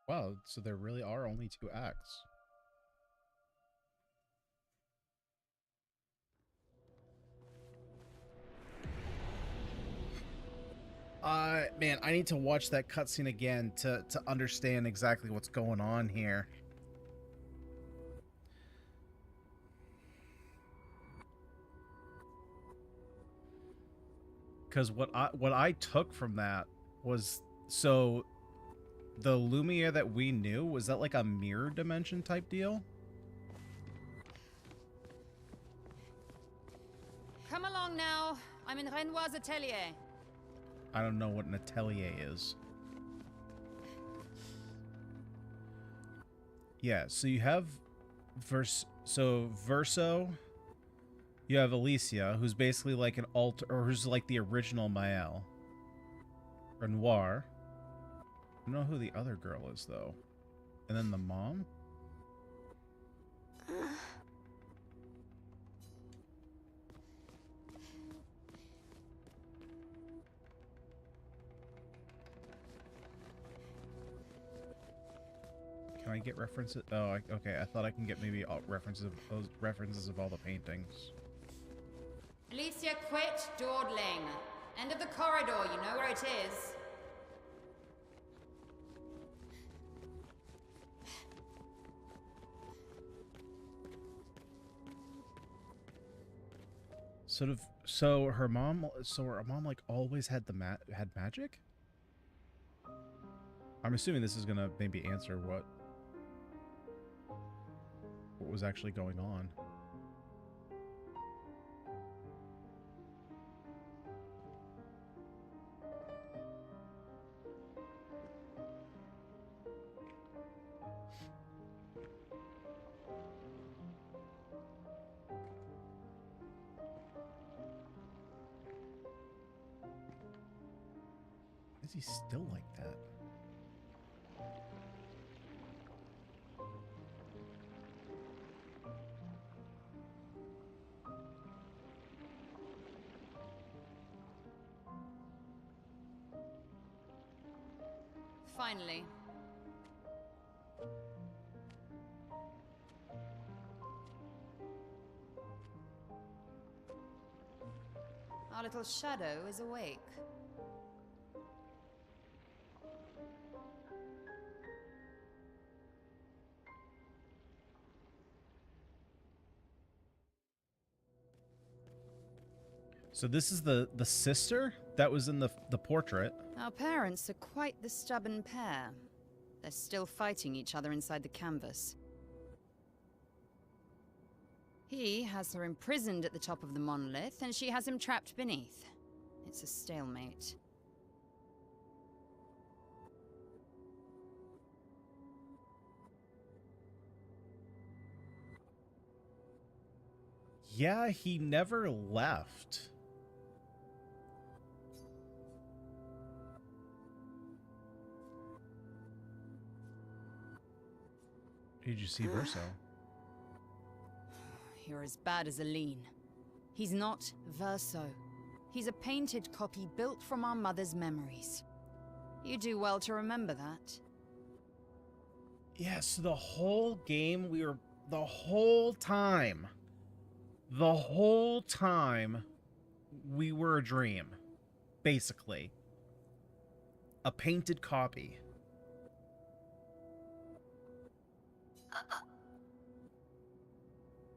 Wow, so there really are only 2 acts. Man, I need to watch that cutscene again to understand exactly what's going on here. Because what I took from that was, so the Lumia that we knew, was that like a mirror dimension type deal? Come along now. I'm in Renoir's atelier. I don't know what an atelier is. Yeah, so you have Verso, you have Alicia, who's basically like an alter, or who's like the original Mael. Renoir. I don't know who the other girl is though. And then the mom? Can I get references? Oh, okay. I thought I can get maybe references of all the paintings. Alicia, quit dawdling. End of the corridor, you know where it is. Sort of. So her mom like always had had magic. I'm assuming this is gonna maybe answer what was actually going on. Is he still like that? Finally. Our little shadow is awake. So this is the sister that was in the portrait. Our parents are quite the stubborn pair. They're still fighting each other inside the canvas. He has her imprisoned at the top of the monolith, and she has him trapped beneath. It's a stalemate. Yeah, he never left. Did you see Verso? You're as bad as Aline. He's not Verso. He's a painted copy built from our mother's memories. You do well to remember that. Yeah, so the whole game, the whole time, we were a dream. Basically. A painted copy.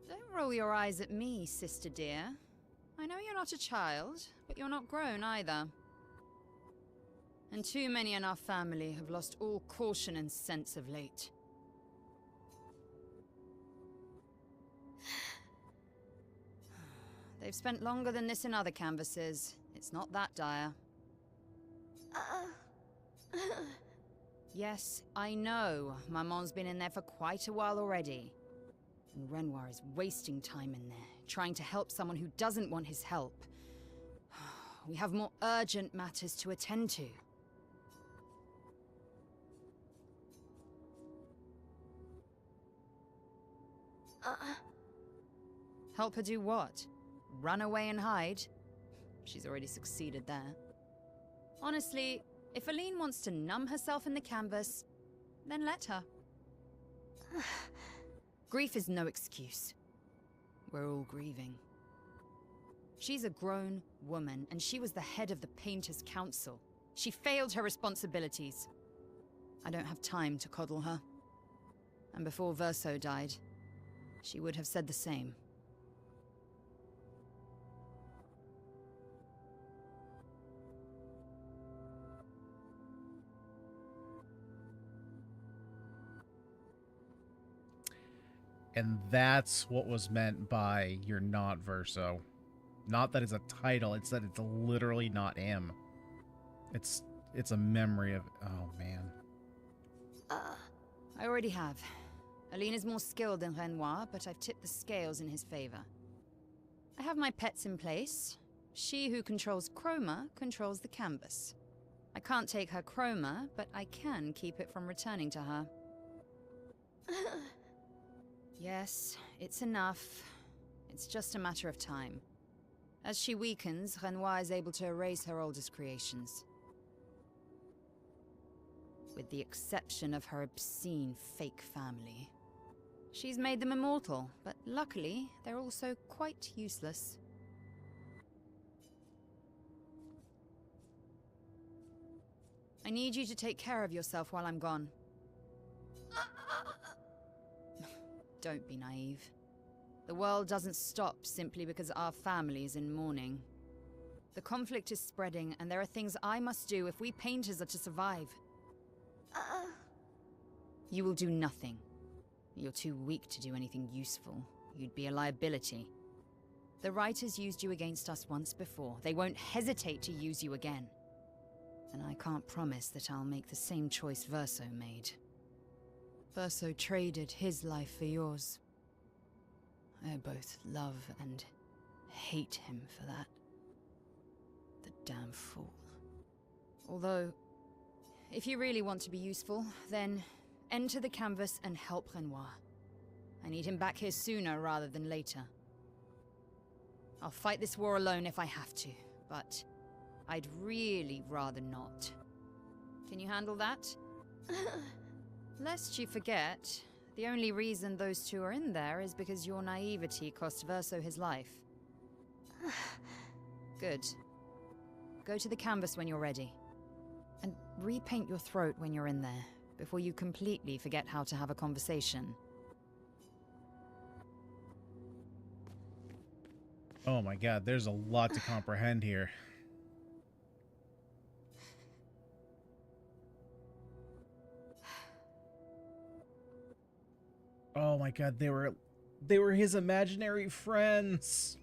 Don't roll your eyes at me, sister dear. I know you're not a child, but you're not grown either. And too many in our family have lost all caution and sense of late. They've spent longer than this in other canvases. It's not that dire. Yes, I know. Maman's been in there for quite a while already. And Renoir is wasting time in there, trying to help someone who doesn't want his help. We have more urgent matters to attend to. Help her do what? Run away and hide? She's already succeeded there. Honestly, if Aline wants to numb herself in the canvas, then let her. Grief is no excuse. We're all grieving. She's a grown woman, and she was the head of the Painters' Council. She failed her responsibilities. I don't have time to coddle her. And before Verso died, she would have said the same. And that's what was meant by "you're not Verso." Not that it's a title, it's that it's literally not him. It's a memory of... oh, man. I already have. Aline is more skilled than Renoir, but I've tipped the scales in his favor. I have my pets in place. She who controls chroma controls the canvas. I can't take her chroma, but I can keep it from returning to her. Yes, it's enough. It's just a matter of time. As she weakens, Renoir is able to erase her oldest creations. With the exception of her obscene fake family. She's made them immortal, but luckily, they're also quite useless. I need you to take care of yourself while I'm gone. Don't be naive. The world doesn't stop simply because our family is in mourning. The conflict is spreading, and there are things I must do if we painters are to survive. You will do nothing. You're too weak to do anything useful. You'd be a liability. The writers used you against us once before. They won't hesitate to use you again. And I can't promise that I'll make the same choice Verso made. Verso traded his life for yours. I both love and hate him for that. The damn fool. Although, if you really want to be useful, then enter the canvas and help Renoir. I need him back here sooner rather than later. I'll fight this war alone if I have to, but I'd really rather not. Can you handle that? Lest you forget, the only reason those two are in there is because your naivety cost Verso his life. Good. Go to the canvas when you're ready. And repaint your throat when you're in there, before you completely forget how to have a conversation. Oh my god, there's a lot to comprehend here. Oh my god, they were his imaginary friends.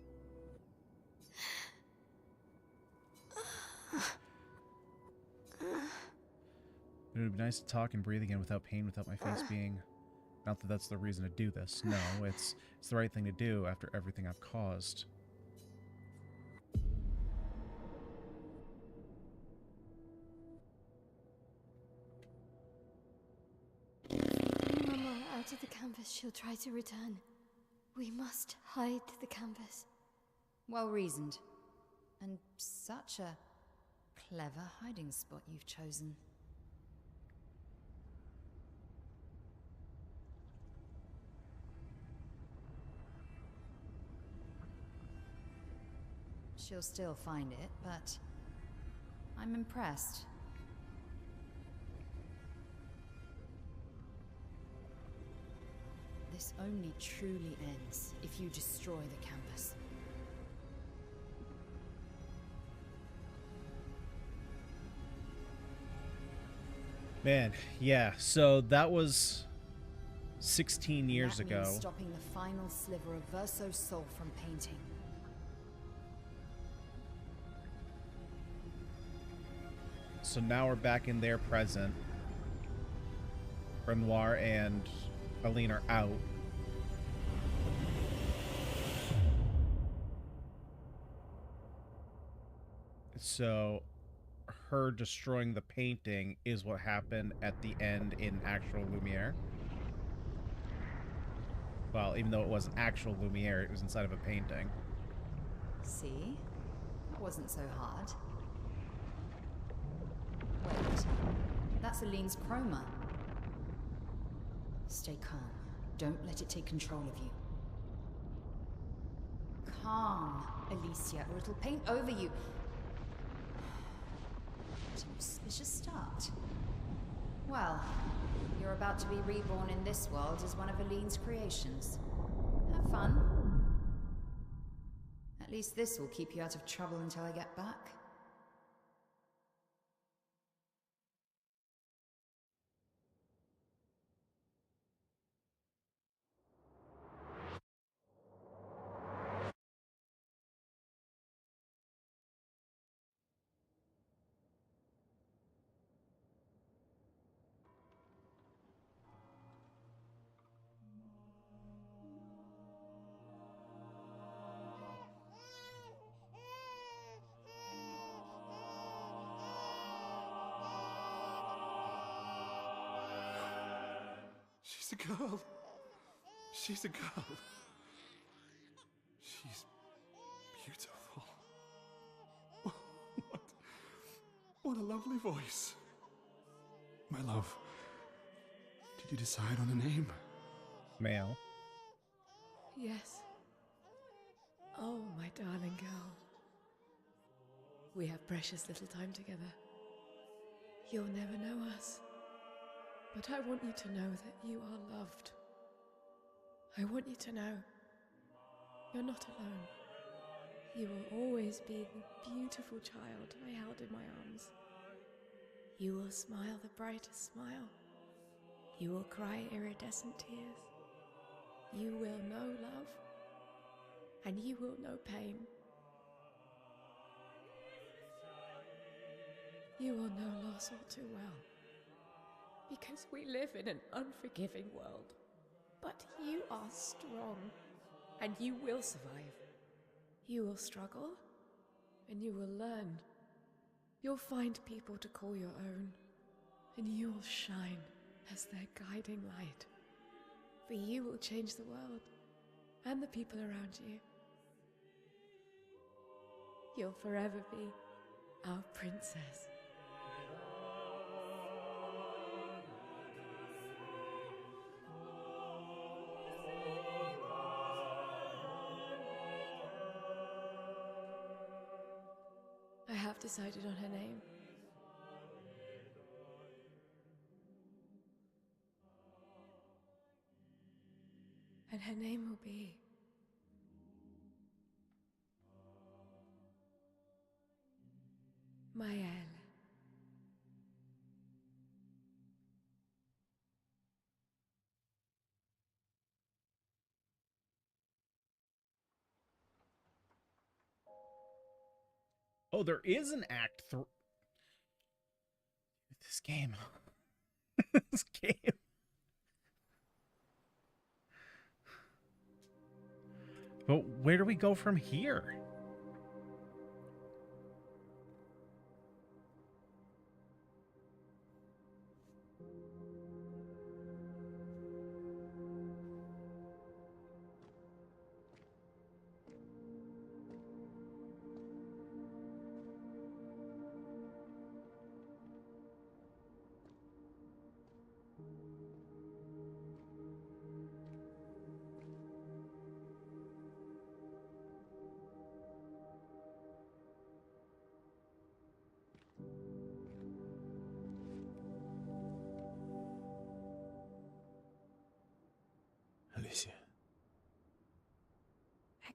It would be nice to talk and breathe again without pain, without my face being... Not that that's the reason to do this. No, it's the right thing to do after everything I've caused. Mama, out of the canvas, she'll try to return. We must hide the canvas. Well reasoned. And such a clever hiding spot you've chosen. She'll still find it, but I'm impressed. This only truly ends if you destroy the campus. Man, yeah, so that was 16 years That means ago. stopping the final sliver of Verso's soul from painting. So now we're back in their present. Renoir and Aline are out. So her destroying the painting is what happened at the end in actual Lumiere. Well, even though it wasn't actual Lumiere, it was inside of a painting. See? That wasn't so hard. Wait. That's Aline's chroma. Stay calm. Don't let it take control of you. Calm, Alicia, or it'll paint over you. What an auspicious start. Well, you're about to be reborn in this world as one of Aline's creations. Have fun. At least this will keep you out of trouble until I get back. She's a girl. She's a girl. She's beautiful. What a lovely voice. My love, did you decide on a name? Male. Yes. Oh, my darling girl. We have precious little time together. You'll never know us. But I want you to know that you are loved. I want you to know you're not alone. You will always be the beautiful child I held in my arms. You will smile the brightest smile. You will cry iridescent tears. You will know love, and you will know pain. You will know loss all too well, because we live in an unforgiving world. But you are strong, and you will survive. You will struggle, and you will learn. You'll find people to call your own, and you will shine as their guiding light. For you will change the world, and the people around you. You'll forever be our princess. I have decided on her name. And her name will be Maëlle. Oh, there is an act 3. This game. This game. But where do we go from here?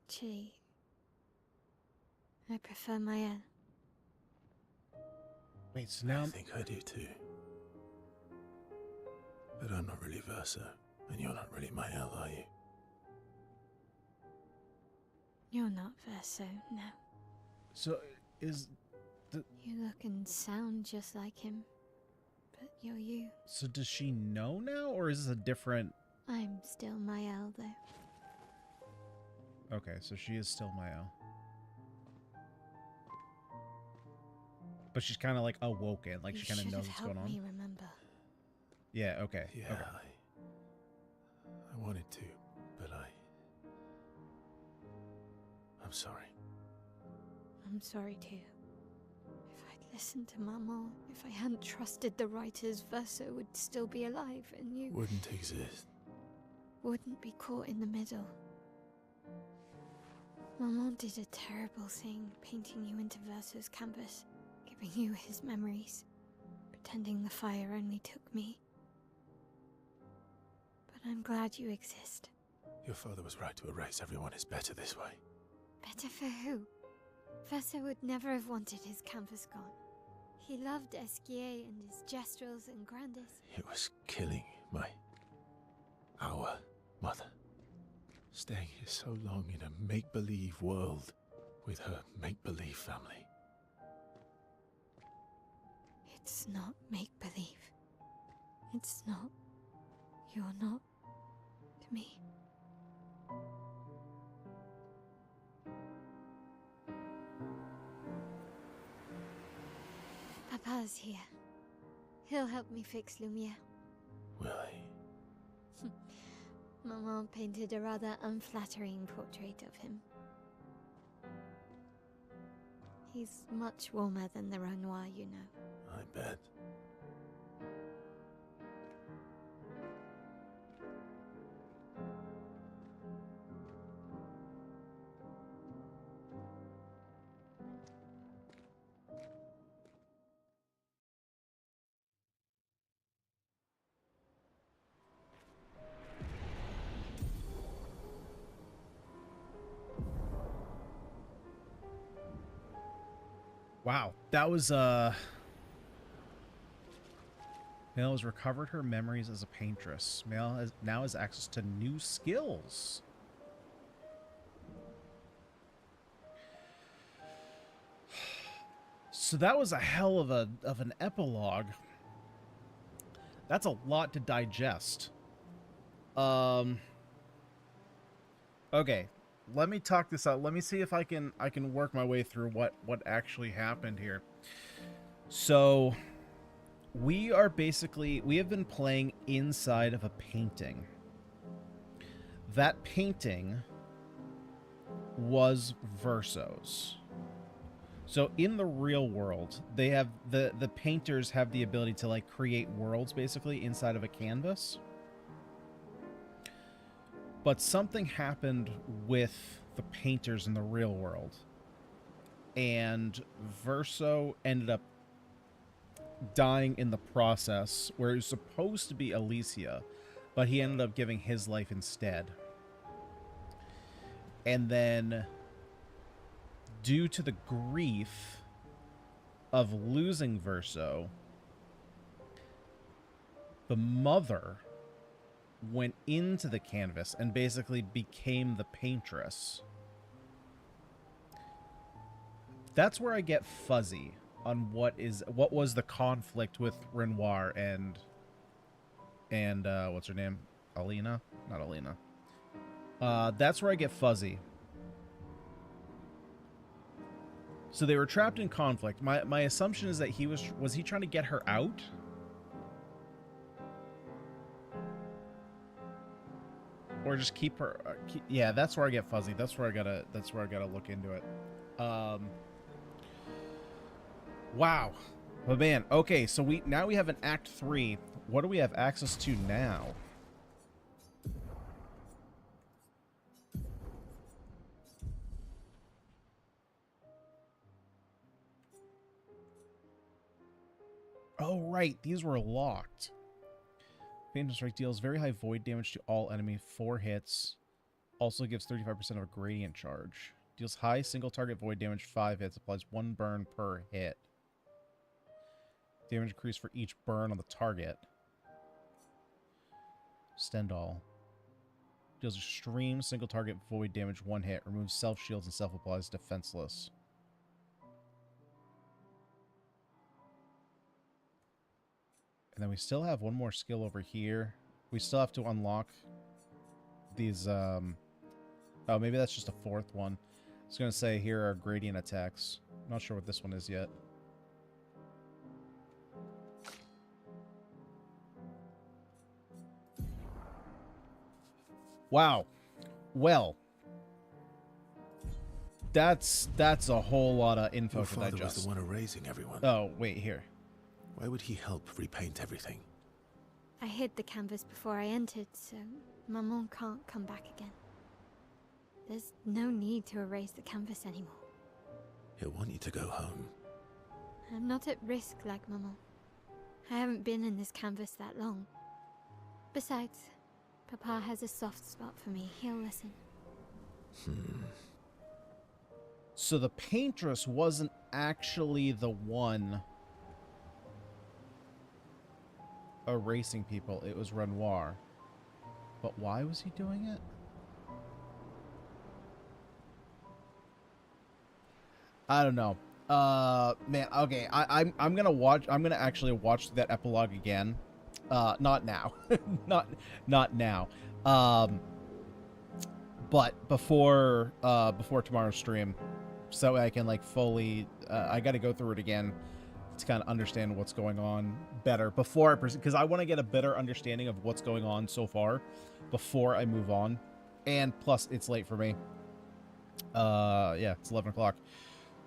Actually, I prefer Mael. Wait, so now I think I do too. But I'm not really Verso, and you're not really Mael, are you? You're not Verso, no. so is You look and sound just like him, but you're you. so does she know now, or is this a different? I'm still Mael, though. Okay, so she is still Mael. But she's kind of like awoken, like You she kind of should knows have what's going helped on. me remember. Yeah, okay. Yeah, Okay. I wanted to, but I'm sorry. I'm sorry too. If I'd listened to Maman, if I hadn't trusted the writers, Verso would still be alive, and you Wouldn't exist. wouldn't be caught in the middle. Maman did a terrible thing, painting you into Verso's canvas, giving you his memories, pretending the fire only took me. But I'm glad you exist. Your father was right to erase everyone is better this way. Better for who? Verso would never have wanted his canvas gone. He loved Esquier and his gestrels and Grandis. It was killing our mother. Staying here so long in a make-believe world with her make-believe family. It's not make-believe. It's not. You're not to me. Papa's here. He'll help me fix Lumiere. Will he? Maman painted a rather unflattering portrait of him. He's much warmer than the Renoir, you know. I bet. Wow, that was Mael has recovered her memories as a paintress. Mael now has access to new skills. So that was a hell of an epilogue. That's a lot to digest. Okay, let me talk this out. Let me see if I can work my way through what actually happened here. So we have been playing inside of a painting. That painting was Verso's. So in the real world, they have the painters have the ability to like create worlds basically inside of a canvas. But something happened with the painters in the real world. And Verso ended up dying in the process, where it was supposed to be Alicia, but he ended up giving his life instead. And then, due to the grief of losing Verso, the mother went into the canvas and basically became the paintress. That's where I get fuzzy on what was the conflict with Renoir and what's her name? Alina? Not Alina. That's where I get fuzzy. So they were trapped in conflict. My assumption is that was he trying to get her out? Or just keep her yeah, that's where I get fuzzy. That's where I gotta look into it. Wow. But man, okay, so now we have an Act 3. What do we have access to now? Oh, right. These were locked. Phantom Strike deals very high void damage to all enemy, 4 hits. Also gives 35% of a gradient charge. Deals high single target void damage 5 hits. Applies 1 burn per hit. Damage increase for each burn on the target. Stendhal. Deals extreme single target void damage 1 hit. Removes self shields and self applies defenseless. And then we still have one more skill over here. We still have to unlock these, oh, maybe that's just a 4th one. I was going to say, here are gradient attacks. I'm not sure what this one is yet. Wow. Well. That's a whole lot of info Your to father digest. was the one erasing everyone. Oh, wait, here. Why would he help repaint everything? I hid the canvas before I entered, so Maman can't come back again. There's no need to erase the canvas anymore. He'll want you to go home. I'm not at risk like Maman. I haven't been in this canvas that long. Besides, Papa has a soft spot for me. He'll listen. So the Paintress wasn't actually the one erasing people. It was Renoir. But why was he doing it? I don't know. Man, okay. I'm gonna actually watch that epilogue again. Not now. not now. But before tomorrow's stream, so I can like fully. I got to go through it again to kind of understand what's going on better before because I want to get a better understanding of what's going on so far before I move on. And plus, it's late for me. Yeah, it's 11 o'clock.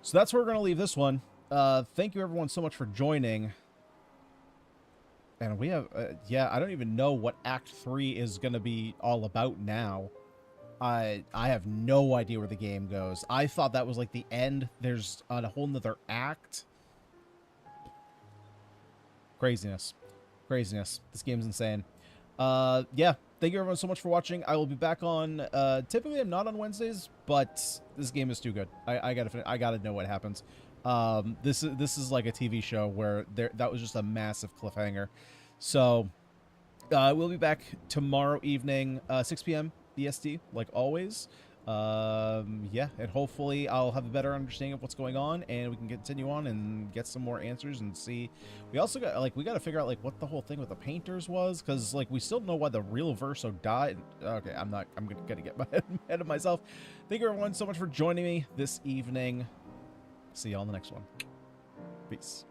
So that's where we're gonna leave this one. Thank you everyone so much for joining. And we have, yeah, I don't even know what Act 3 is going to be all about now. I have no idea where the game goes. I thought that was like the end. There's a whole nother act. Craziness. Craziness. This game's insane. Yeah, thank you everyone so much for watching. I will be back on, typically I'm not on Wednesdays, but this game is too good. I gotta know what happens. This is like a TV show where that was just a massive cliffhanger. So we'll be back tomorrow evening, 6 p.m. EST, like always. Yeah, and hopefully I'll have a better understanding of what's going on, and we can continue on and get some more answers and see. We also got we got to figure out like what the whole thing with the painters was, because like we still don't know why the real Verso died. Okay, I'm gonna get my head of myself. Thank you everyone so much for joining me this evening. See y'all in the next one. Peace.